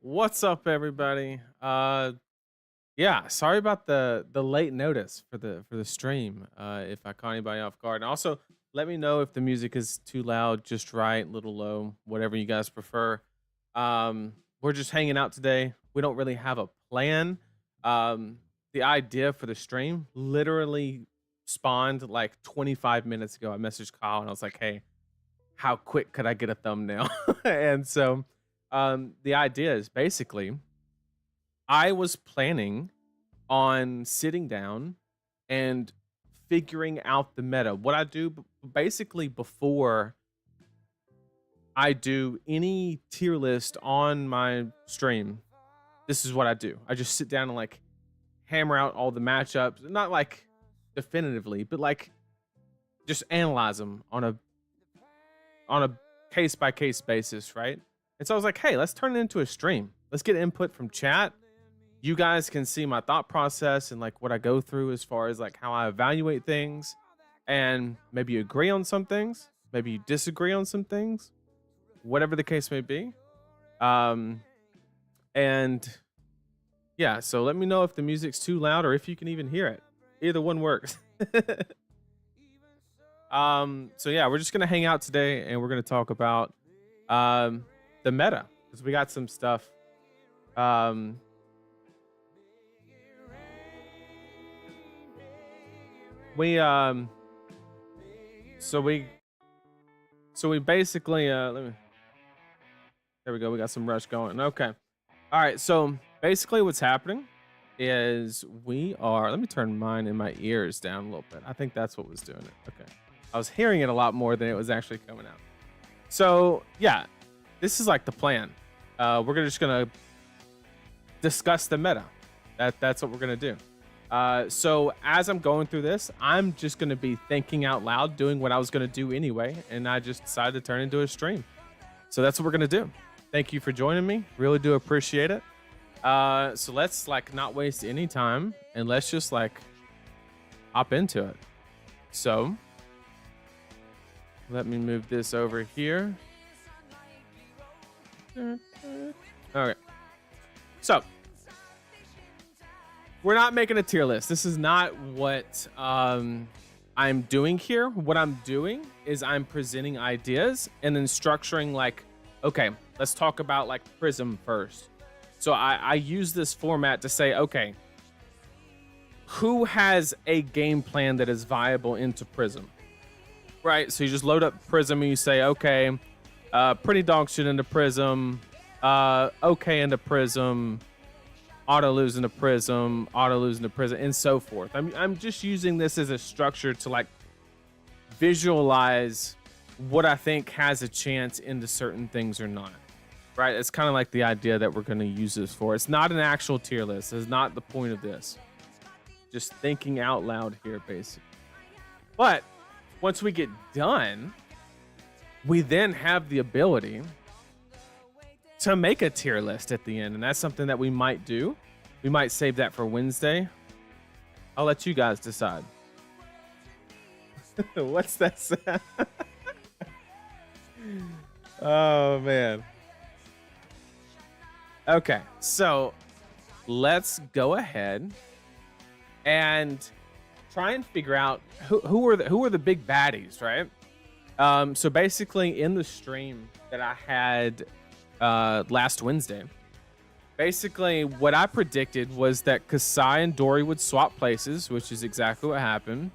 What's up, everybody? Yeah, sorry about the late notice for the stream. If I caught anybody off guard, and also let me know if the music is too loud, just right, little low, whatever you guys prefer. We're just hanging out today. We don't really have a plan. The idea for the stream literally spawned like 25 minutes ago. I messaged Kyle and I was like, "Hey, how quick could I get a thumbnail?" and so the idea is basically I was planning on sitting down and figuring out the meta. What I do basically before I do any tier list on my stream, this is what I do. I just sit down and like hammer out all the matchups, not like definitively, but like just analyze them on a case by case basis, right? And so I was like, hey, let's turn it into a stream. Let's get input from chat. You guys can see my thought process and like what I go through as far as like how I evaluate things, and maybe you agree on some things, maybe you disagree on some things, whatever the case may be. And yeah, so let me know if the music's too loud or if you can even hear it. Either one works. So yeah, we're just gonna hang out today and we're gonna talk about the meta, because we got some stuff. We so we basically let me, there we go, we got some rush going. Okay, all right, so basically what's happening is we are, let me turn mine in my ears down a little bit. I think that's what was doing it. Okay, I was hearing it a lot more than it was actually coming out. So yeah, this is like the plan. We're just gonna discuss the meta. That's what we're gonna do. So as I'm going through this, I'm just going to be thinking out loud, doing what I was going to do anyway. And I just decided to turn it into a stream. So that's what we're going to do. Thank you for joining me. Really do appreciate it. So let's like not waste any time and let's just like hop into it. So let me move this over here. Okay. So we're not making a tier list. This is not what I'm doing here. What I'm doing is I'm presenting ideas and then structuring like, okay, let's talk about like Prism first. So I use this format to say, okay, who has a game plan that is viable into Prism? Right? So you just load up Prism and you say, okay, pretty dog shit into Prism, okay into Prism, auto lose into Prism, auto lose into Prism, and so forth. I'm just using this as a structure to like visualize what I think has a chance into certain things or not. Right? It's kind of like the idea that we're going to use this for. It's not an actual tier list. It's not the point of this. Just thinking out loud here, basically. But once we get done, we then have the ability to make a tier list at the end, and that's something that we might do. We might save that for Wednesday. I'll let you guys decide. What's that sound? Oh man. Okay, so let's go ahead and try and figure out who are the big baddies, right? So basically in the stream that I had last Wednesday, basically what I predicted was that Kasai and Dory would swap places, which is exactly what happened.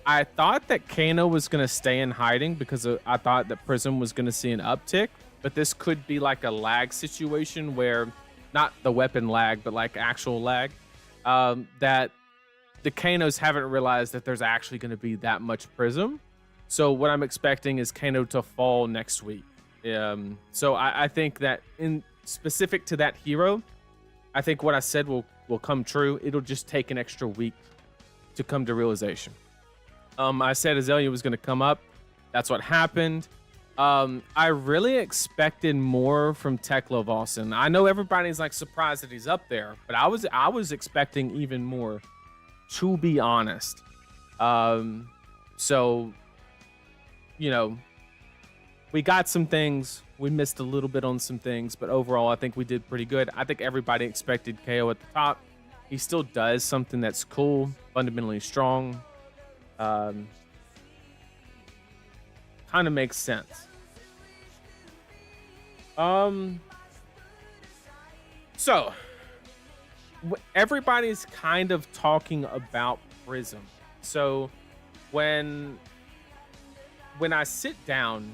I thought that Kano was going to stay in hiding because I thought that Prism was going to see an uptick, but this could be like a lag situation where, not the weapon lag, but like actual lag, that the Kanos haven't realized that there's actually going to be that much Prism. So what I'm expecting is Kano to fall next week. So I think that in specific to that hero, I think what I said will come true. It'll just take an extra week to come to realization. I said Azaeri was going to come up. That's what happened. I really expected more from Teklovossen. I know everybody's like surprised that he's up there, but I was expecting even more, to be honest. So, you know, we got some things. We missed a little bit on some things, but overall, I think we did pretty good. I think everybody expected KO at the top. He still does something that's cool, fundamentally strong. Kind of makes sense. So everybody's kind of talking about Prism. So when I sit down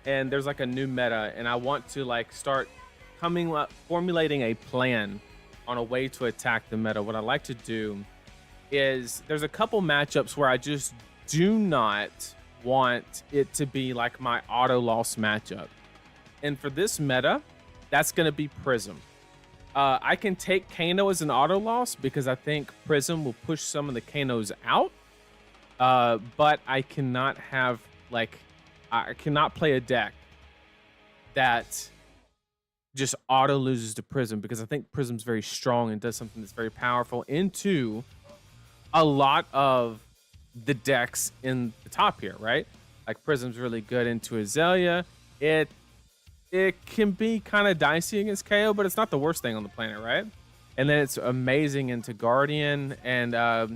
and there's like a new meta and I want to like start coming up, formulating a plan on a way to attack the meta, what I like to do is there's a couple matchups where I just do not want it to be like my auto loss matchup. And for this meta, that's going to be Prism. I can take Kano as an auto loss because I think Prism will push some of the Kanos out. But I cannot have I cannot play a deck that just auto loses to Prism because I think Prism's very strong and does something that's very powerful into a lot of the decks in the top here, right? Like Prism's really good into Azalea. It can be kind of dicey against KO, but it's not the worst thing on the planet, right? And then it's amazing into Guardian, and I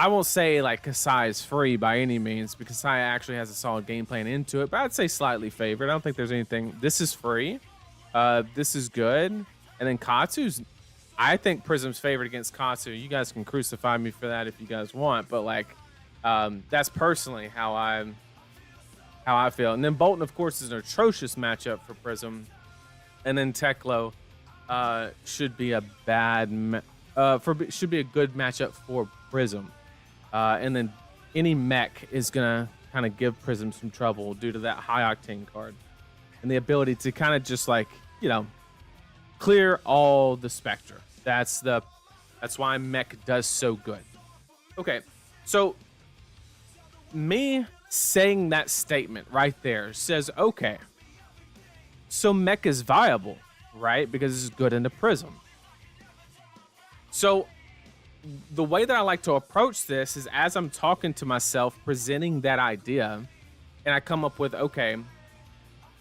won't say like Kasai is free by any means because Kasai actually has a solid game plan into it, but I'd say slightly favored. I don't think there's anything. This is free. This is good. And then Katsu's, I think Prism's favored against Katsu. You guys can crucify me for that if you guys want, but like that's personally how I feel. And then Bolton, of course, is an atrocious matchup for Prism. And then Teklo should be a should be a good matchup for Prism. And then any mech is gonna kind of give Prism some trouble due to that high octane card and the ability to kind of just like, you know, clear all the spectra. That's why mech does so good. Okay, so me saying that statement right there says, okay, so mech is viable, right? Because it's good into Prism. So the way that I like to approach this is as I'm talking to myself, presenting that idea, and I come up with, okay,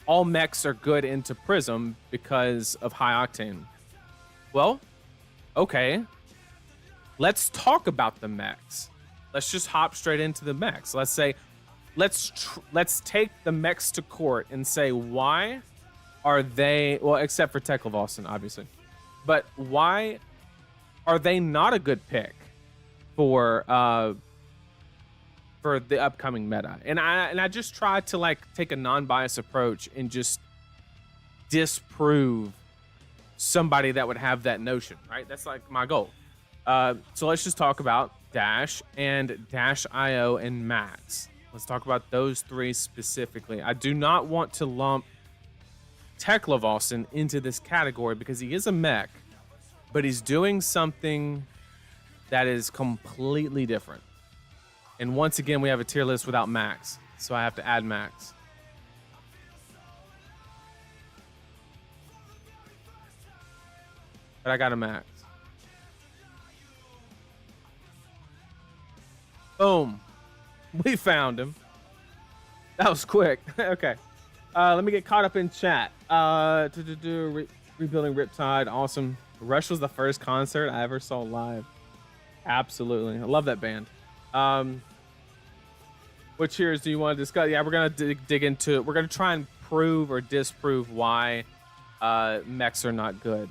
all mechs are good into Prism because of high octane. Well, okay, let's talk about the mechs. Let's just hop straight into the mechs. Let's say, let's take the mechs to court and say, why are they, well, except for Teklovossen, obviously, but why are they not a good pick for the upcoming meta? And I just try to like take a non-biased approach and just disprove somebody that would have that notion, right? That's like my goal. So let's just talk about Dash and Dash IO and Max. Let's talk about those three specifically. I do not want to lump Teklovossen into this category because he is a mech, but he's doing something that is completely different. And once again, we have a tier list without Max, so I have to add Max. But I got a Max. Boom. We found him. That was quick. Okay. Let me get caught up in chat. Rebuilding Riptide. Awesome. Rush was the first concert I ever saw live. Absolutely. I love that band. What cheers do you want to discuss? Yeah, we're going to dig into it. We're going to try and prove or disprove why mechs are not good.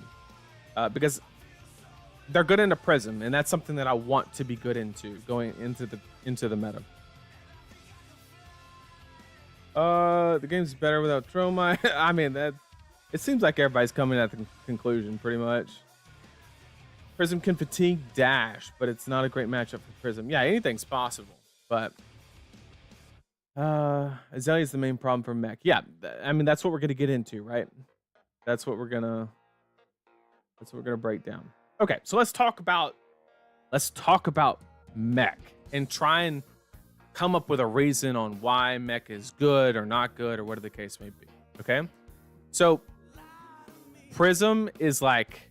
Because they're good into Prism, and that's something that I want to be good into going into the meta. The game's better without Tromai. I mean, that it seems like everybody's coming at the conclusion pretty much. Prism can fatigue Dash, but it's not a great matchup for Prism. Yeah, anything's possible, but Azalea is the main problem for mech. Yeah, I mean that's what we're gonna get into, right? That's what we're gonna break down. Okay, so let's talk about mech and try and come up with a reason on why mech is good or not good or whatever the case may be. Okay, so Prism is like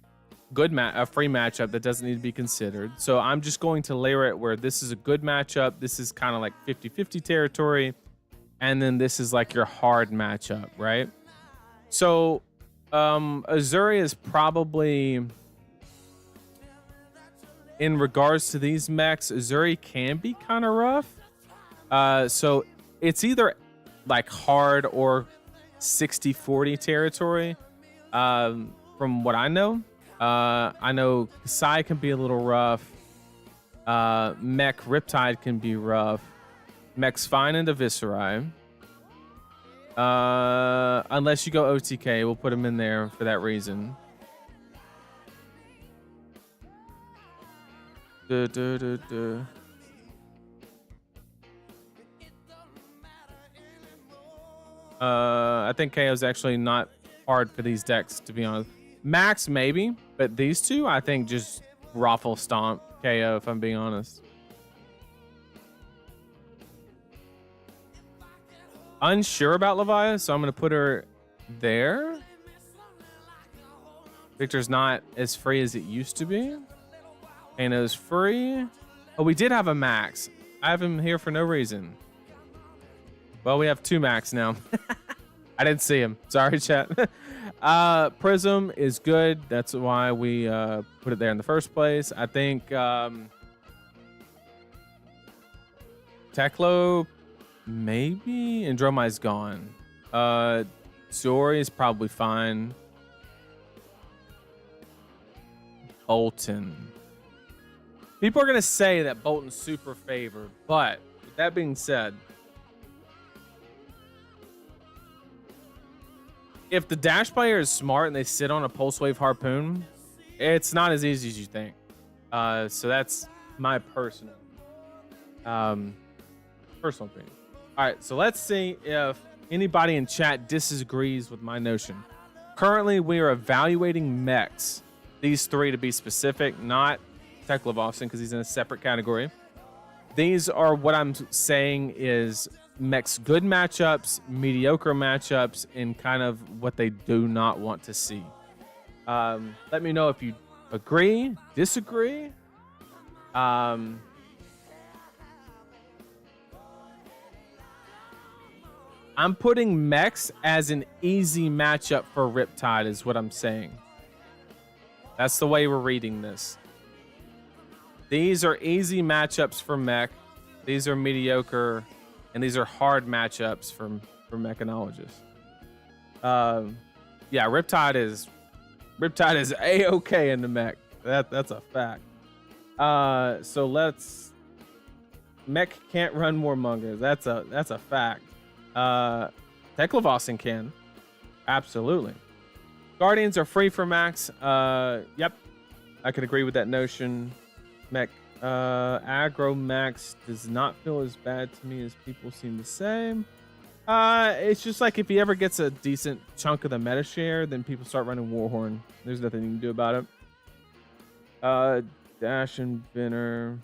a free matchup that doesn't need to be considered. So I'm just going to layer it where this is a good matchup. This is kind of like 50-50 territory. and then this is like your hard matchup, right? So Azaeri is probably, in regards to these mechs, Azaeri can be kind of rough. So it's either like hard or 60-40 territory. From what I know Kasai can be a little rough. Mech Riptide can be rough. Mech's fine into Viserai. Unless you go OTK, we'll put him in there for that reason. I think KO's actually not hard for these decks, to be honest. Max, maybe, but these two, I think just raffle stomp KO, if I'm being honest. Unsure about Leviah, so I'm going to put her there. Victor's not as free as it used to be. Kano's free. Oh, we did have a Max. I have him here for no reason. Well, we have two Max now. I didn't see him. Sorry, chat. Prism is good. That's why we put it there in the first place. I think Teklo, maybe. And Dromai's gone. Zori is probably fine. Bolton. People are going to say that Bolton's super favored, but with that being said, if the dash player is smart and they sit on a pulse wave harpoon, it's not as easy as you think. So that's my personal opinion. All right, so let's see if anybody in chat disagrees with my notion. Currently, we are evaluating mechs. These three to be specific, not Teklovossen because he's in a separate category. These are what I'm saying is mechs good matchups, mediocre matchups, and kind of what they do not want to see. Let me know if you agree, disagree. I'm putting mechs as an easy matchup for Riptide is what I'm saying. That's the way we're reading this. These are easy matchups for mech. These are mediocre, and these are hard matchups for mechanologists. Yeah, Riptide is A-okay in the mech. That's a fact. So let's. Mech can't run more Mungers. That's a fact. Teklovossen can. Absolutely. Guardians are free for max. Yep. I could agree with that notion. Mech aggro max does not feel as bad to me as people seem to say. It's just like if he ever gets a decent chunk of the meta share, then people start running Warhorn. There's nothing you can do about it. Dash and Vinner.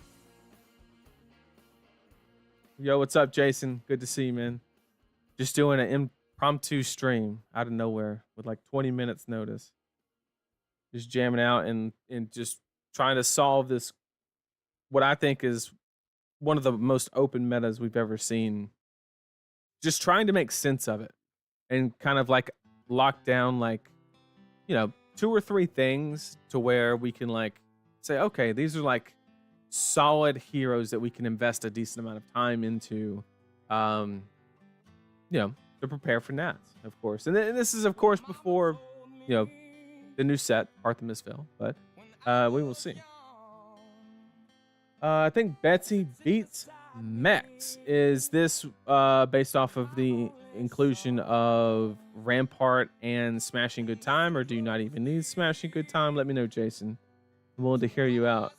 Yo, what's up, Jason? Good to see you, man. Just doing an impromptu stream out of nowhere with like 20 minutes notice. Just jamming out and just trying to solve this, what I think is one of the most open metas we've ever seen. Just trying to make sense of it and kind of like lock down like, you know, 2 or 3 things to where we can like say, okay, these are like solid heroes that we can invest a decent amount of time into, you know, to prepare for Nats, of course. And this is, of course, before, you know, the new set, Artemisville, but we will see. I think Betsy beats Mex. Is this based off of the inclusion of Rampart and Smashing Good Time, or do you not even need Smashing Good Time? Let me know, Jason. I'm willing to hear you out.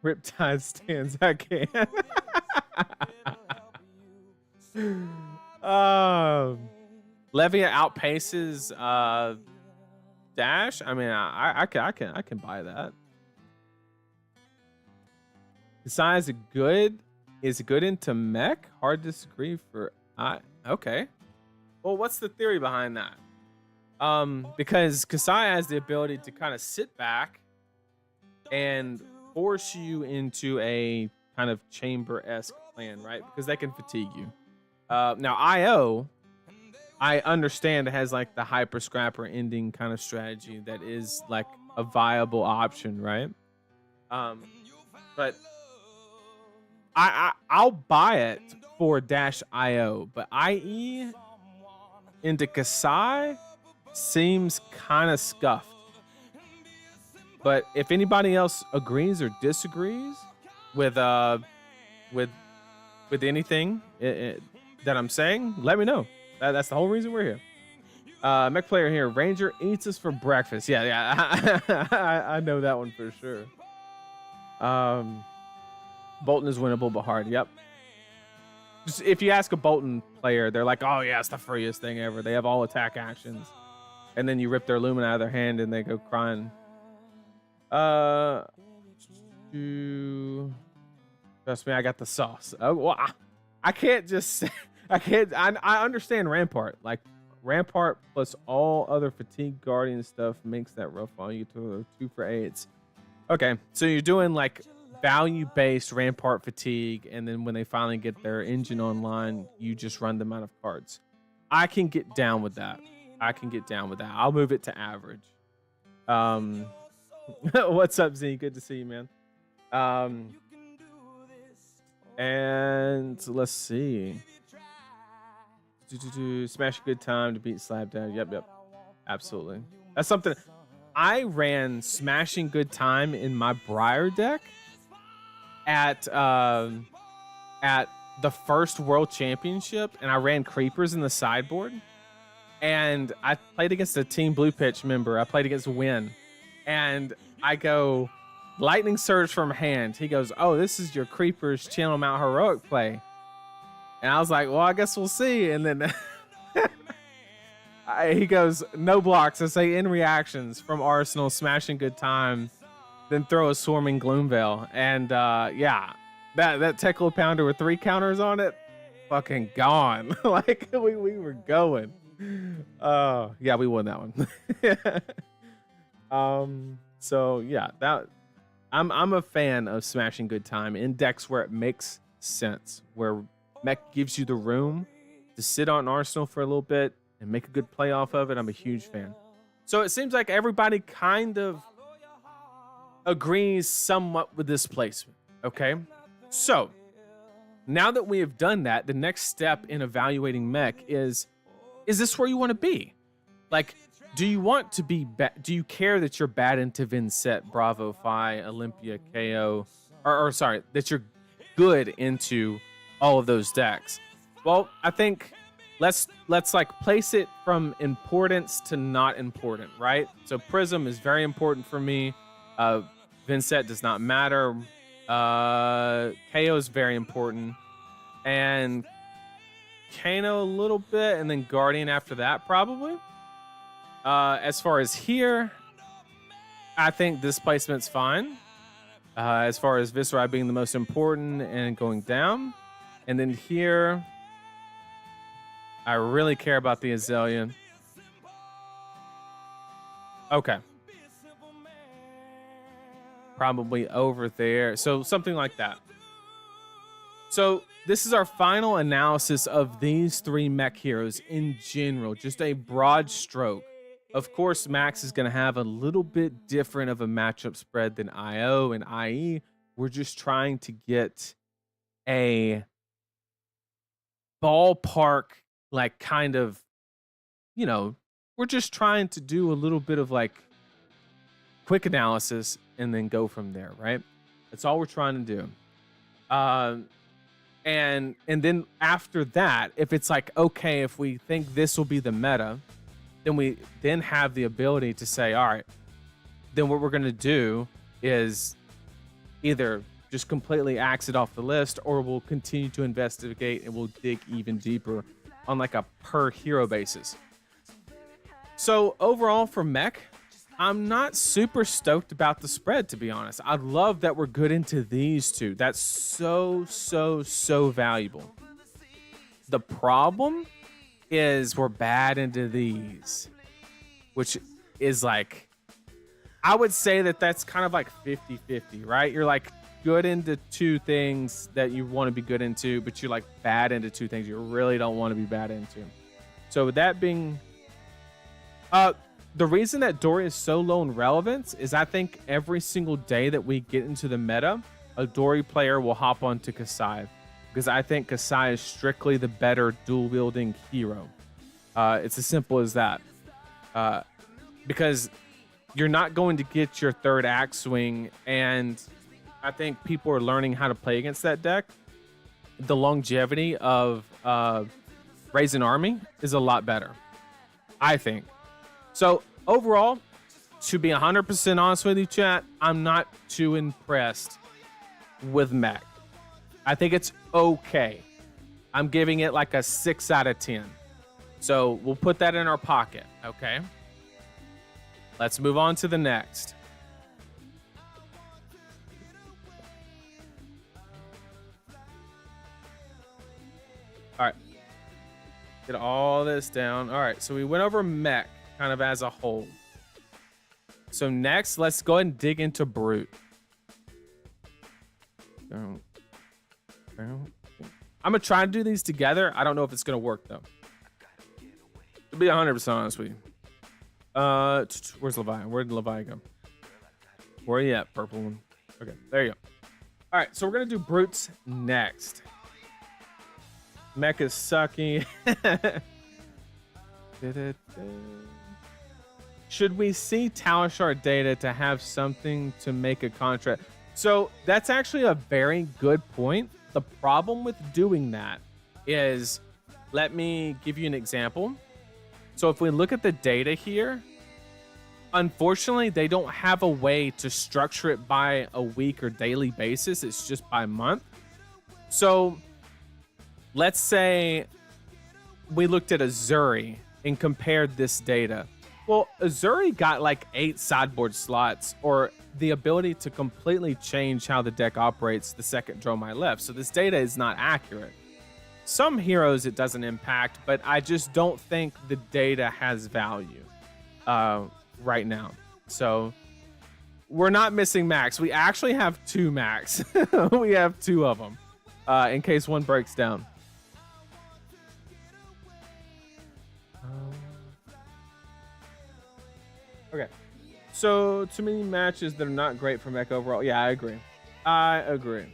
Riptide stands. I can. Levia outpaces Dash. I mean, I can buy that. Kasai is good into mech. Hard to disagree for okay. Well, what's the theory behind that? Because Kasai has the ability to kind of sit back and force you into a kind of chamber-esque plan, right? Because they can fatigue you. Now IO, I understand it has like the hyper scrapper ending kind of strategy that is like a viable option, right? But I'll buy it for dash IO, but IE into Kasai seems kind of scuffed. But if anybody else agrees or disagrees with anything that I'm saying, let me know. That's the whole reason we're here. Mech player here. Ranger eats us for breakfast. Yeah. I know that one for sure. Bolton is winnable but hard. Yep. Just, if you ask a Bolton player, they're like, "Oh yeah, it's the freest thing ever. They have all attack actions," and then you rip their lumen out of their hand and they go crying. Trust me, I got the sauce. Oh, well, I can't just say, I can't. I understand Rampart. Like Rampart plus all other fatigue guardian stuff makes that rough on you to 2 for 8s. Okay, so you're doing like value-based Rampart fatigue, and then when they finally get their engine online, you just run them out of cards. I can get down with that. I'll move it to average. What's up, Z? Good to see you, man. And let's see. Smash a good time to beat Slab down. Yep. Absolutely. That's something. I ran Smashing Good Time in my Briar deck at the first World Championship, and I ran Creepers in the sideboard. And I played against a Team Blue Pitch member. I played against Win. And I go, Lightning Surge from hand. He goes, "Oh, this is your Creepers Channel Mount Heroic play." And I was like, "Well, I guess we'll see." And then he goes, "No blocks." I say, "In reactions from Arsenal, Smashing Good Time, then throw a Swarming Gloomveil." And yeah, that Teklo Pounder with 3 counters on it, fucking gone. Like we were going. Yeah, we won that one. So yeah, that I'm a fan of Smashing Good Time in decks where it makes sense, where Mech gives you the room to sit on Arsenal for a little bit and make a good play off of it. I'm a huge fan. So it seems like everybody kind of agrees somewhat with this placement. Okay, so now that we have done that, the next step in evaluating Mech is this where you want to be? Like, do you want to be do you care that you're bad into Vincent, Bravo, Phi, Olympia, KO, or sorry, that you're good into all of those decks? Well, I think let's like place it from importance to not important, right? So Prism is very important for me. Vincent does not matter. KO is very important, and Kano a little bit, and then Guardian after that probably. As far as here, I think this placement's fine. As far as Viserai being the most important and going down. And then here, I really care about the Azalea. Okay. Probably over there. So something like that. So this is our final analysis of these 3 mech heroes in general. Just a broad stroke. Of course, Max is going to have a little bit different of a matchup spread than IO and IE. We're just trying to get a ballpark, like kind of, you know, we're just trying to do a little bit of like quick analysis and then go from there, right? That's all we're trying to do. And then after that, if it's like, okay, if we think this will be the meta, then we then have the ability to say, all right, then what we're going to do is either just completely axe it off the list, or we'll continue to investigate and we'll dig even deeper on like a per hero basis. So overall for Mech, I'm not super stoked about the spread, to be honest. I love that we're good into these 2. That's so valuable. The problem is we're bad into these, which is like, I would say that that's kind of like 50-50, right? You're like good into two things that you want to be good into, but you're like bad into two things you really don't want to be bad into. So with that being, the reason that Dory is so low in relevance is I think every single day that we get into the meta, a Dory player will hop onto Kasai, because I think Kasai is strictly the better dual wielding hero. It's as simple as that. Because you're not going to get your third axe swing, and I think people are learning how to play against that deck. The longevity of Raise an Army is a lot better, I think. So overall, to be 100% honest with you, chat, I'm not too impressed with mech. I think it's okay. I'm giving it like a 6 out of 10. So we'll put that in our pocket, okay? Let's move on to the next. All right. Get all this down. All right, so we went over mech kind of as a whole. So next, let's go ahead and dig into brute. I'm gonna try to do these together. I don't know if it's gonna work though. To be 100% honest with you. Where's Levi? Where'd Levi go? Where are you at, purple one? Okay, there you go. All right, so we're gonna do brutes next. Mech is sucky. Should we see Talishar data to have something to make a contract? So that's actually a very good point. The problem with doing that is, let me give you an example. So if we look at the data here, unfortunately, they don't have a way to structure it by a week or daily basis. It's just by month. So let's say we looked at Azaeri and compared this data. Well, Azaeri got like 8 sideboard slots, or the ability to completely change how the deck operates the second Dromai left. So this data is not accurate. Some heroes it doesn't impact, but I just don't think the data has value right now. So we're not missing max. We actually have 2 max. We have 2 of them in case one breaks down. Okay, so too many matches that are not great for mech overall. Yeah, I agree. I agree.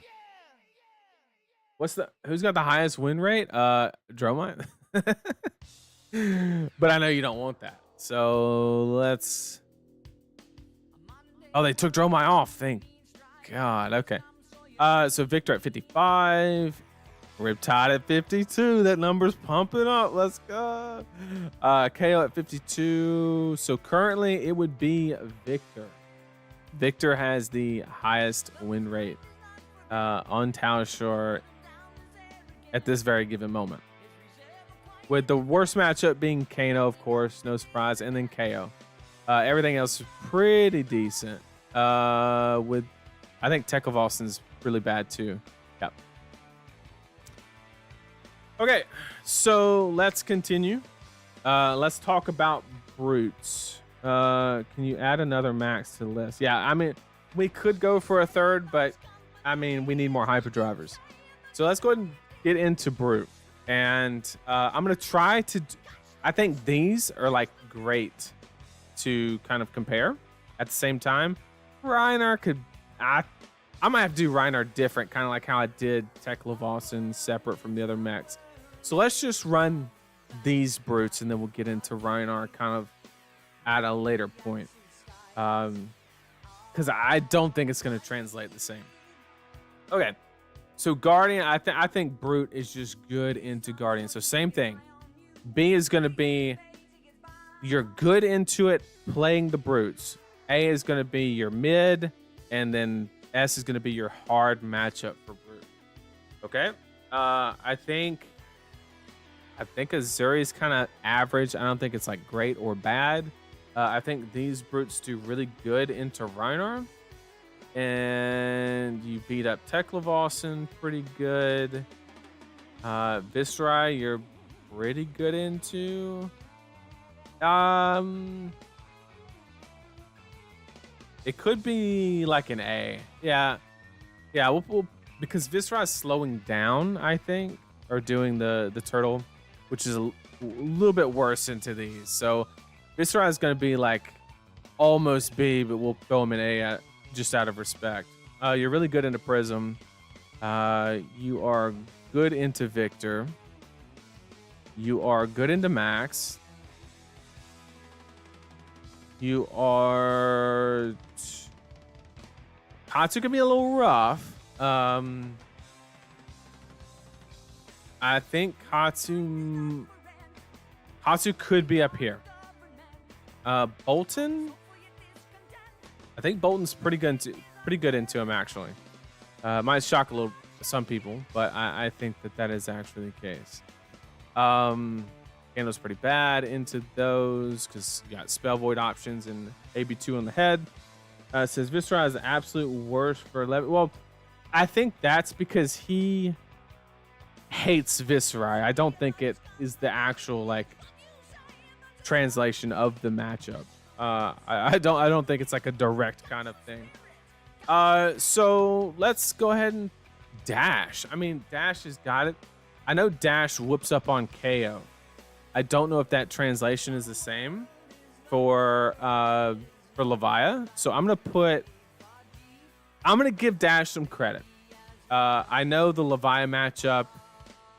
Who's got the highest win rate? Dromai. But I know you don't want that. So let's. Oh, they took Dromai off. Thank God. Okay. So Victor at 55. Riptide at 52. That number's pumping up. Let's go. KO at 52. So currently it would be Victor. Victor has the highest win rate on Talishar at this very given moment. With the worst matchup being Kano, of course, no surprise, and then KO. Everything else is pretty decent. With I think Teklovossen's really bad too. Yep. Okay, so let's continue. Let's talk about brutes. Can you add another max to the list? Yeah, I mean, we could go for a third, but I mean, we need more hyperdrivers. So let's go ahead and get into brute. And I'm going to try to... I think these are like great to kind of compare at the same time. Reinar could... I might have to do Reinar different, kind of like how I did Teklovossen separate from the other mechs. So let's just run these brutes and then we'll get into Reinar kind of at a later point. Because I don't think it's going to translate the same. Okay. So Guardian, I think Brute is just good into Guardian. So same thing. B is going to be you're good into it playing the Brutes. A is going to be your mid. And then S is going to be your hard matchup for Brute. Okay? I think Azaeri is kind of average. I don't think it's like great or bad. I think these brutes do really good into Reinar. And you beat up Teklovossen pretty good. Viserai, you're pretty good into. It could be like an A. Yeah. Yeah, because Viserai is slowing down, I think, or doing the turtle, which is a little bit worse into these. So Viserai is going to be like almost B, but we'll throw him in A just out of respect. You're really good into Prism. You are good into Victor. You are good into Max. You are... Katsu can be a little rough. I think Katsu could be up here. Bolton, I think Bolton's pretty good into him actually. Might shock a little some people, but I think that is actually the case. Kano's pretty bad into those because you got spell void options and AB2 on the head. It says Viserai is the absolute worst for 11. Well, I think that's because he hates Viserai. I don't think it is the actual like translation of the matchup. I don't think it's like a direct kind of thing. So let's go ahead and Dash. I mean, Dash has got it. I know Dash whoops up on KO. I don't know if that translation is the same for Levia. So I'm gonna give Dash some credit. I know the Levia matchup,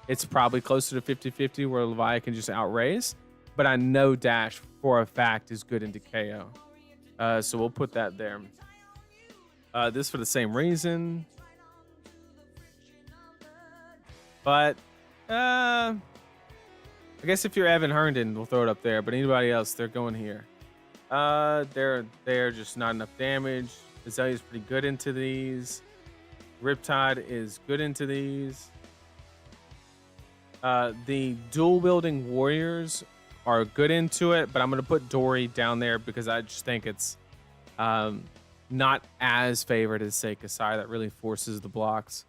it's probably closer to 50-50 where Levia can just outraise, but I know Dash for a fact is good into KO. So we'll put that there. This for the same reason. But I guess if you're Evan Herndon, we'll throw it up there. But anybody else, they're going here. They're just not enough damage. Azalea's pretty good into these. Riptide is good into these. The dual wielding warriors are good into it, but I'm gonna put Dory down there because I just think it's not as favored as say Kasai that really forces the blocks.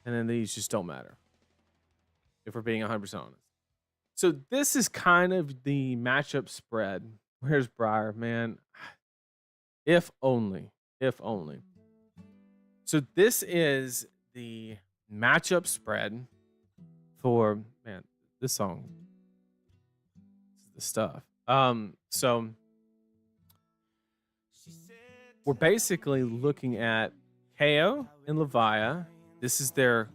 And then these just don't matter, if we're being 100% honest. So this is kind of the matchup spread. Where's Briar, man? If only. So this is the matchup spread for, man, this song. This is the stuff. So we're basically looking at KO and Levia. This is their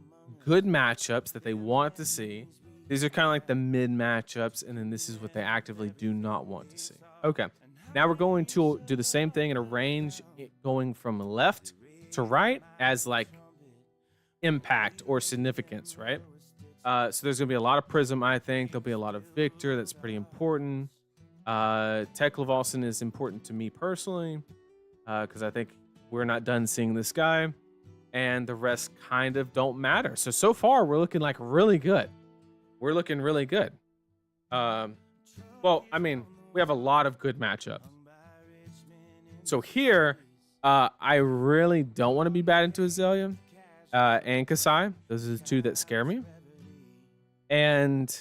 good matchups that they want to see. These are kind of like the mid matchups, and then this is what they actively do not want to see. Okay, now we're going to do the same thing and arrange it going from left to right as like impact or significance, right? So there's gonna be a lot of Prism, I think. There'll be a lot of Victor, that's pretty important. Teklovossen is important to me personally, because I think we're not done seeing this guy. And the rest kind of don't matter. So far, we're looking like really good. We're looking really good. Well, I mean, we have a lot of good matchups. So here, I really don't want to be bad into Azalea and Kasai. Those are the two that scare me. And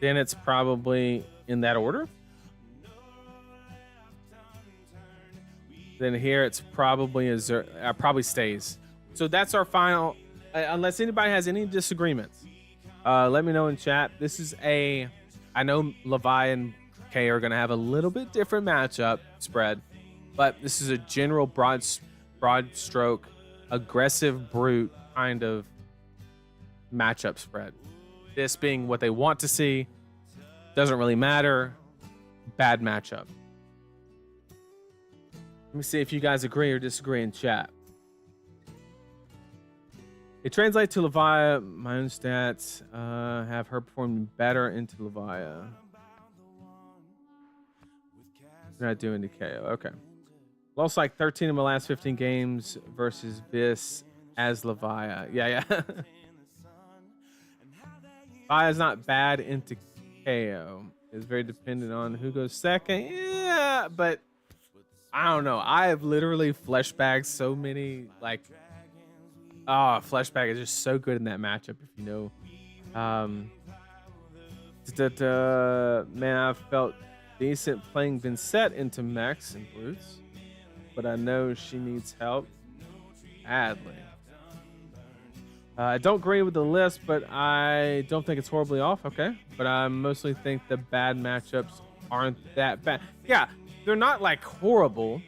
then it's probably in that order. Then here it's probably probably stays. So that's our final. Unless anybody has any disagreements, let me know in chat. This is I know Levi and Kay are gonna have a little bit different matchup spread, but this is a general broad stroke, aggressive brute kind of matchup spread. This being what they want to see, doesn't really matter. Bad matchup. Let me see if you guys agree or disagree in chat. It translates to Levia. My own stats have her performing better into Levia. We're not doing the KO. Okay. Lost like 13 of my last 15 games versus Vis as Levia. Yeah. Levia's not bad into KO. It's very dependent on who goes second. Yeah, but I don't know. I have literally fleshbagged so many, like, fleshbag is just so good in that matchup, if you know. Man, I felt decent playing Vincent into mechs and brutes, but I know she needs help badly. I don't agree with the list, but I don't think it's horribly off. Okay, but I mostly think the bad matchups aren't that bad. Yeah, they're not like horrible,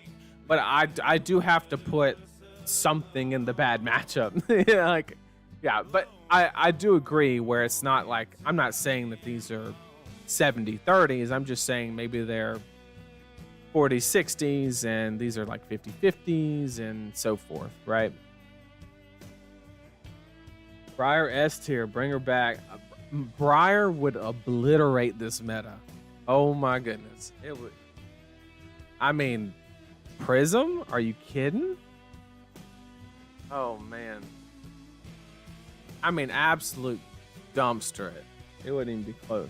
but I do have to put something in the bad matchup. Yeah, like, yeah, but I do agree where it's not like, I'm not saying that these are 70-30s. I'm just saying maybe they're 40-60s and these are like 50-50s and so forth, right? Briar S tier, bring her back. Briar would obliterate this meta. Oh my goodness. It would. I mean, Prism? Are you kidding? Oh man. I mean, absolute dumpster it. It wouldn't even be close.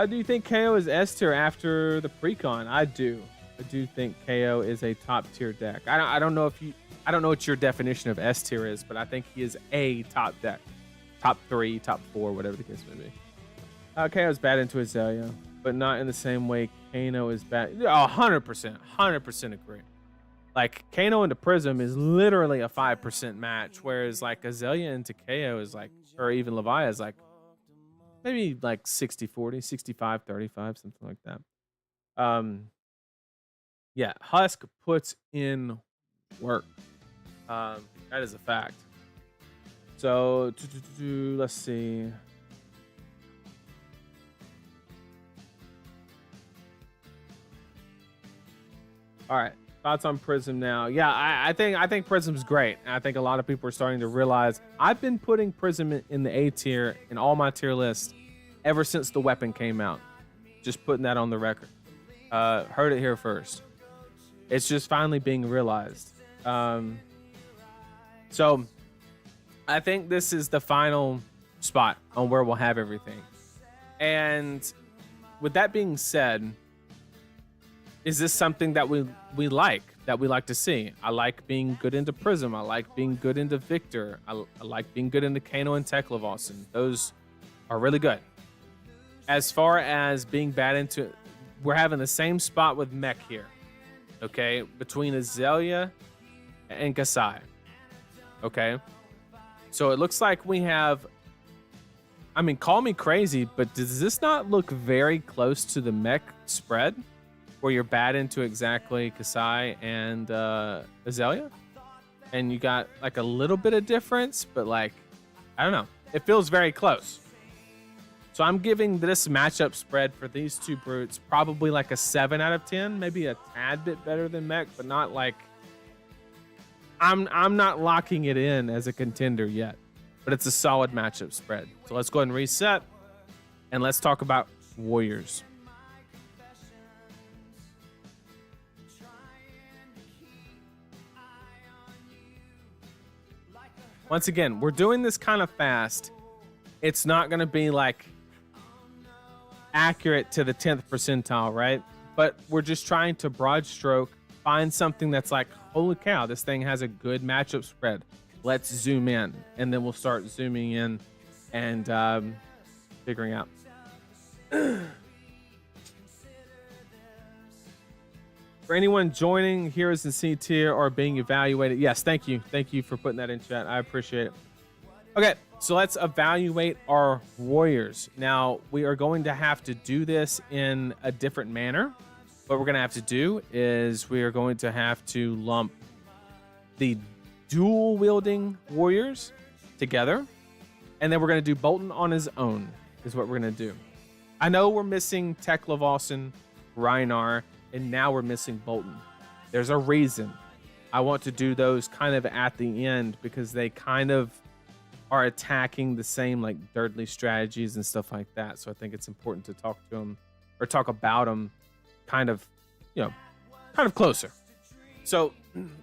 Do you think KO is S tier after the precon? I do. I do think KO is a top tier deck. I don't know if you. I don't know what your definition of S tier is, but I think he is a top deck, top 3, top 4, whatever the case may be. KO is bad into Azalea, but not in the same way Kano is bad. 100% agree. Like, Kano into Prism is literally a 5% match, whereas like Azalea into KO is like, or even Levi is like maybe like 60-40, 65-35, something like that. Yeah, Husk puts in work. That is a fact. So let's see. All right, thoughts on Prism now? Yeah, I think Prism's great. And I think a lot of people are starting to realize I've been putting Prism in the A tier in all my tier lists ever since the weapon came out. Just putting that on the record. Heard it here first. It's just finally being realized. So I think this is the final spot on where we'll have everything. And with that being said, is this something that we like to see? I like being good into Prism. I like being good into Victor. I like being good into Kano and Teklovossen. Those are really good. As far as being bad into, we're having the same spot with Mech here. Okay, between Azalea and Kasai. Okay, so it looks like we have, I mean, call me crazy, but does this not look very close to the Mech spread where you're bad into exactly Kasai and Azalea? And you got like a little bit of difference, but like, I don't know. It feels very close. So I'm giving this matchup spread for these two brutes probably like a 7 out of 10, maybe a tad bit better than Mech, but not like, I'm not locking it in as a contender yet, but it's a solid matchup spread. So let's go ahead and reset and let's talk about Warriors. Once again, we're doing this kind of fast. It's not going to be like accurate to the 10th percentile, right? But we're just trying to broad stroke, find something that's like, holy cow, this thing has a good matchup spread. Let's zoom in, and then we'll start zooming in and figuring out. For anyone joining here as in C tier or being evaluated, yes, thank you. Thank you for putting that in chat. I appreciate it. Okay, so let's evaluate our warriors. Now, we are going to have to do this in a different manner. What we're going to have to do is we are going to have to lump the dual wielding warriors together. And then we're going to do Bolton on his own is what we're going to do. I know we're missing Teklovossen, Reinar, and now we're missing Bolton. There's a reason. I want to do those kind of at the end because they kind of are attacking the same like Thirdly strategies and stuff like that. So I think it's important to talk to them or talk about them kind of, kind of closer. So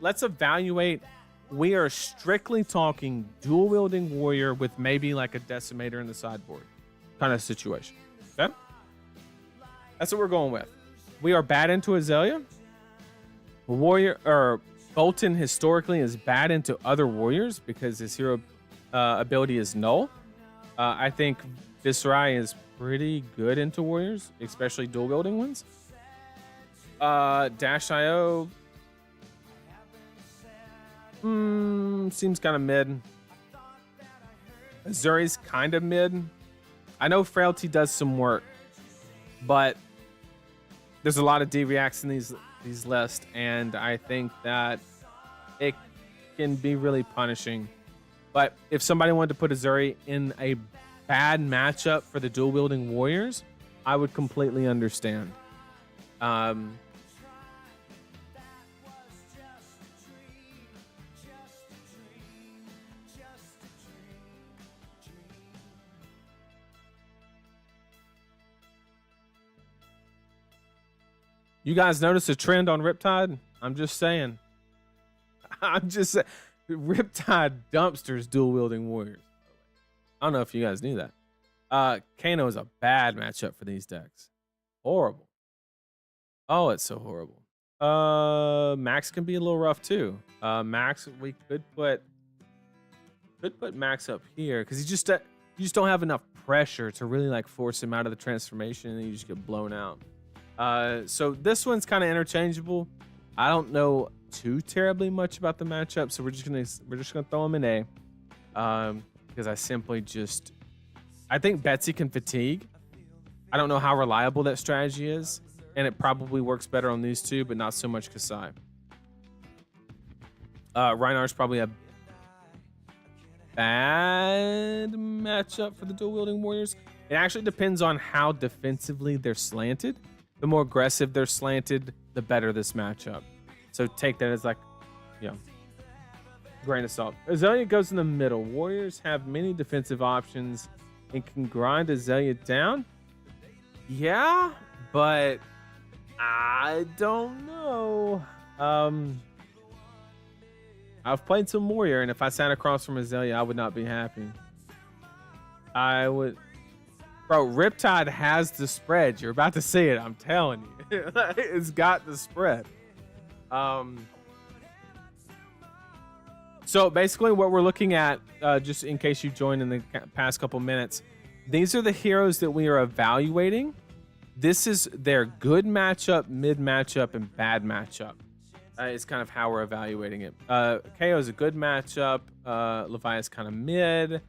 let's evaluate. We are strictly talking dual wielding warrior with maybe like a decimator in the sideboard kind of situation. Okay. That's what we're going with. We are bad into Azalea. Warrior or Bolton historically is bad into other warriors because his hero ability is null. I think Viserai is pretty good into warriors, especially dual wielding ones. Dash.io, Seems kind of mid. Azaeri's kind of mid. I know Frailty does some work, but there's a lot of D reacts in these lists, and I think that it can be really punishing. But if somebody wanted to put Azaeri in a bad matchup for the dual wielding warriors, I would completely understand. You guys notice a trend on Riptide? I'm just saying. I'm just saying. Riptide dumpsters dual wielding warriors. I don't know if you guys knew that. Kano is a bad matchup for these decks. Horrible. Oh, it's so horrible. Max can be a little rough too. Max, we could put Max up here because you just don't have enough pressure to really like force him out of the transformation, and then you just get blown out. So this one's kind of interchangeable. I don't know too terribly much about the matchup, so we're just gonna throw him in A. Because I think Betsy can fatigue. I don't know how reliable that strategy is, and it probably works better on these two, but not so much Kasai. Reinhardt's probably a bad matchup for the dual wielding warriors. It actually depends on how defensively they're slanted. The more aggressive they're slanted, the better this matchup. So take that as like, grain of salt. Azalea goes in the middle. Warriors have many defensive options and can grind Azalea down. Yeah, but I don't know. I've played some Warrior, and if I sat across from Azalea, I would not be happy. I would... Bro, Riptide has the spread. You're about to see it. I'm telling you. It's got the spread. So basically what we're looking at, just in case you joined in the past couple minutes, these are the heroes that we are evaluating. This is their good matchup, mid matchup, and bad matchup. It's kind of how we're evaluating it. KO is a good matchup. Levi is kind of mid.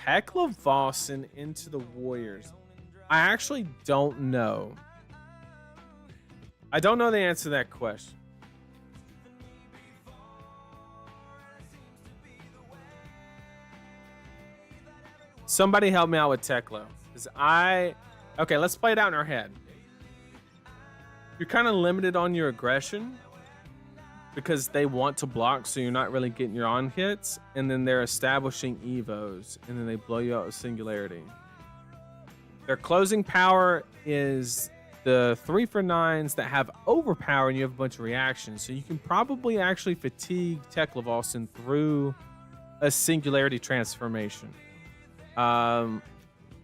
Teklovossen into the Warriors. I actually don't know. I don't know the answer to that question. Somebody help me out with Teklo. Okay, let's play it out in our head. You're kind of limited on your aggression because they want to block, so you're not really getting your on hits, and then they're establishing evos, and then they blow you out with singularity. Their closing power is the 3-for-9s that have overpower, and you have a bunch of reactions, so you can probably actually fatigue Teklovossen through a singularity transformation.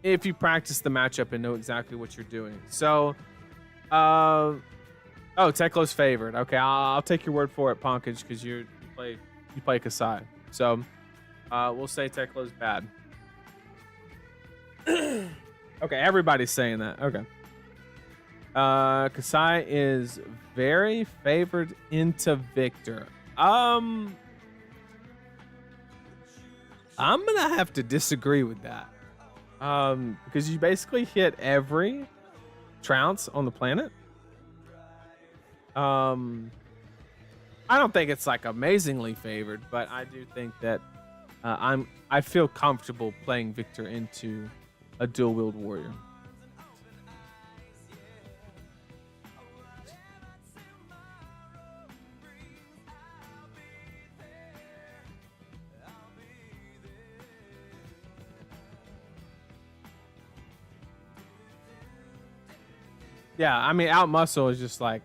If you practice the matchup and know exactly what you're doing. So, oh, Teklo's favored. Okay, I'll take your word for it, Ponkage, because you play Kasai. So, we'll say Teklo's bad. Okay, everybody's saying that. Okay. Kasai is very favored into Victor. I'm gonna have to disagree with that. Because you basically hit every trounce on the planet. I don't think it's like amazingly favored, but I do think that I feel comfortable playing Victor into a dual wield warrior. Yeah, I mean, out muscle is just like,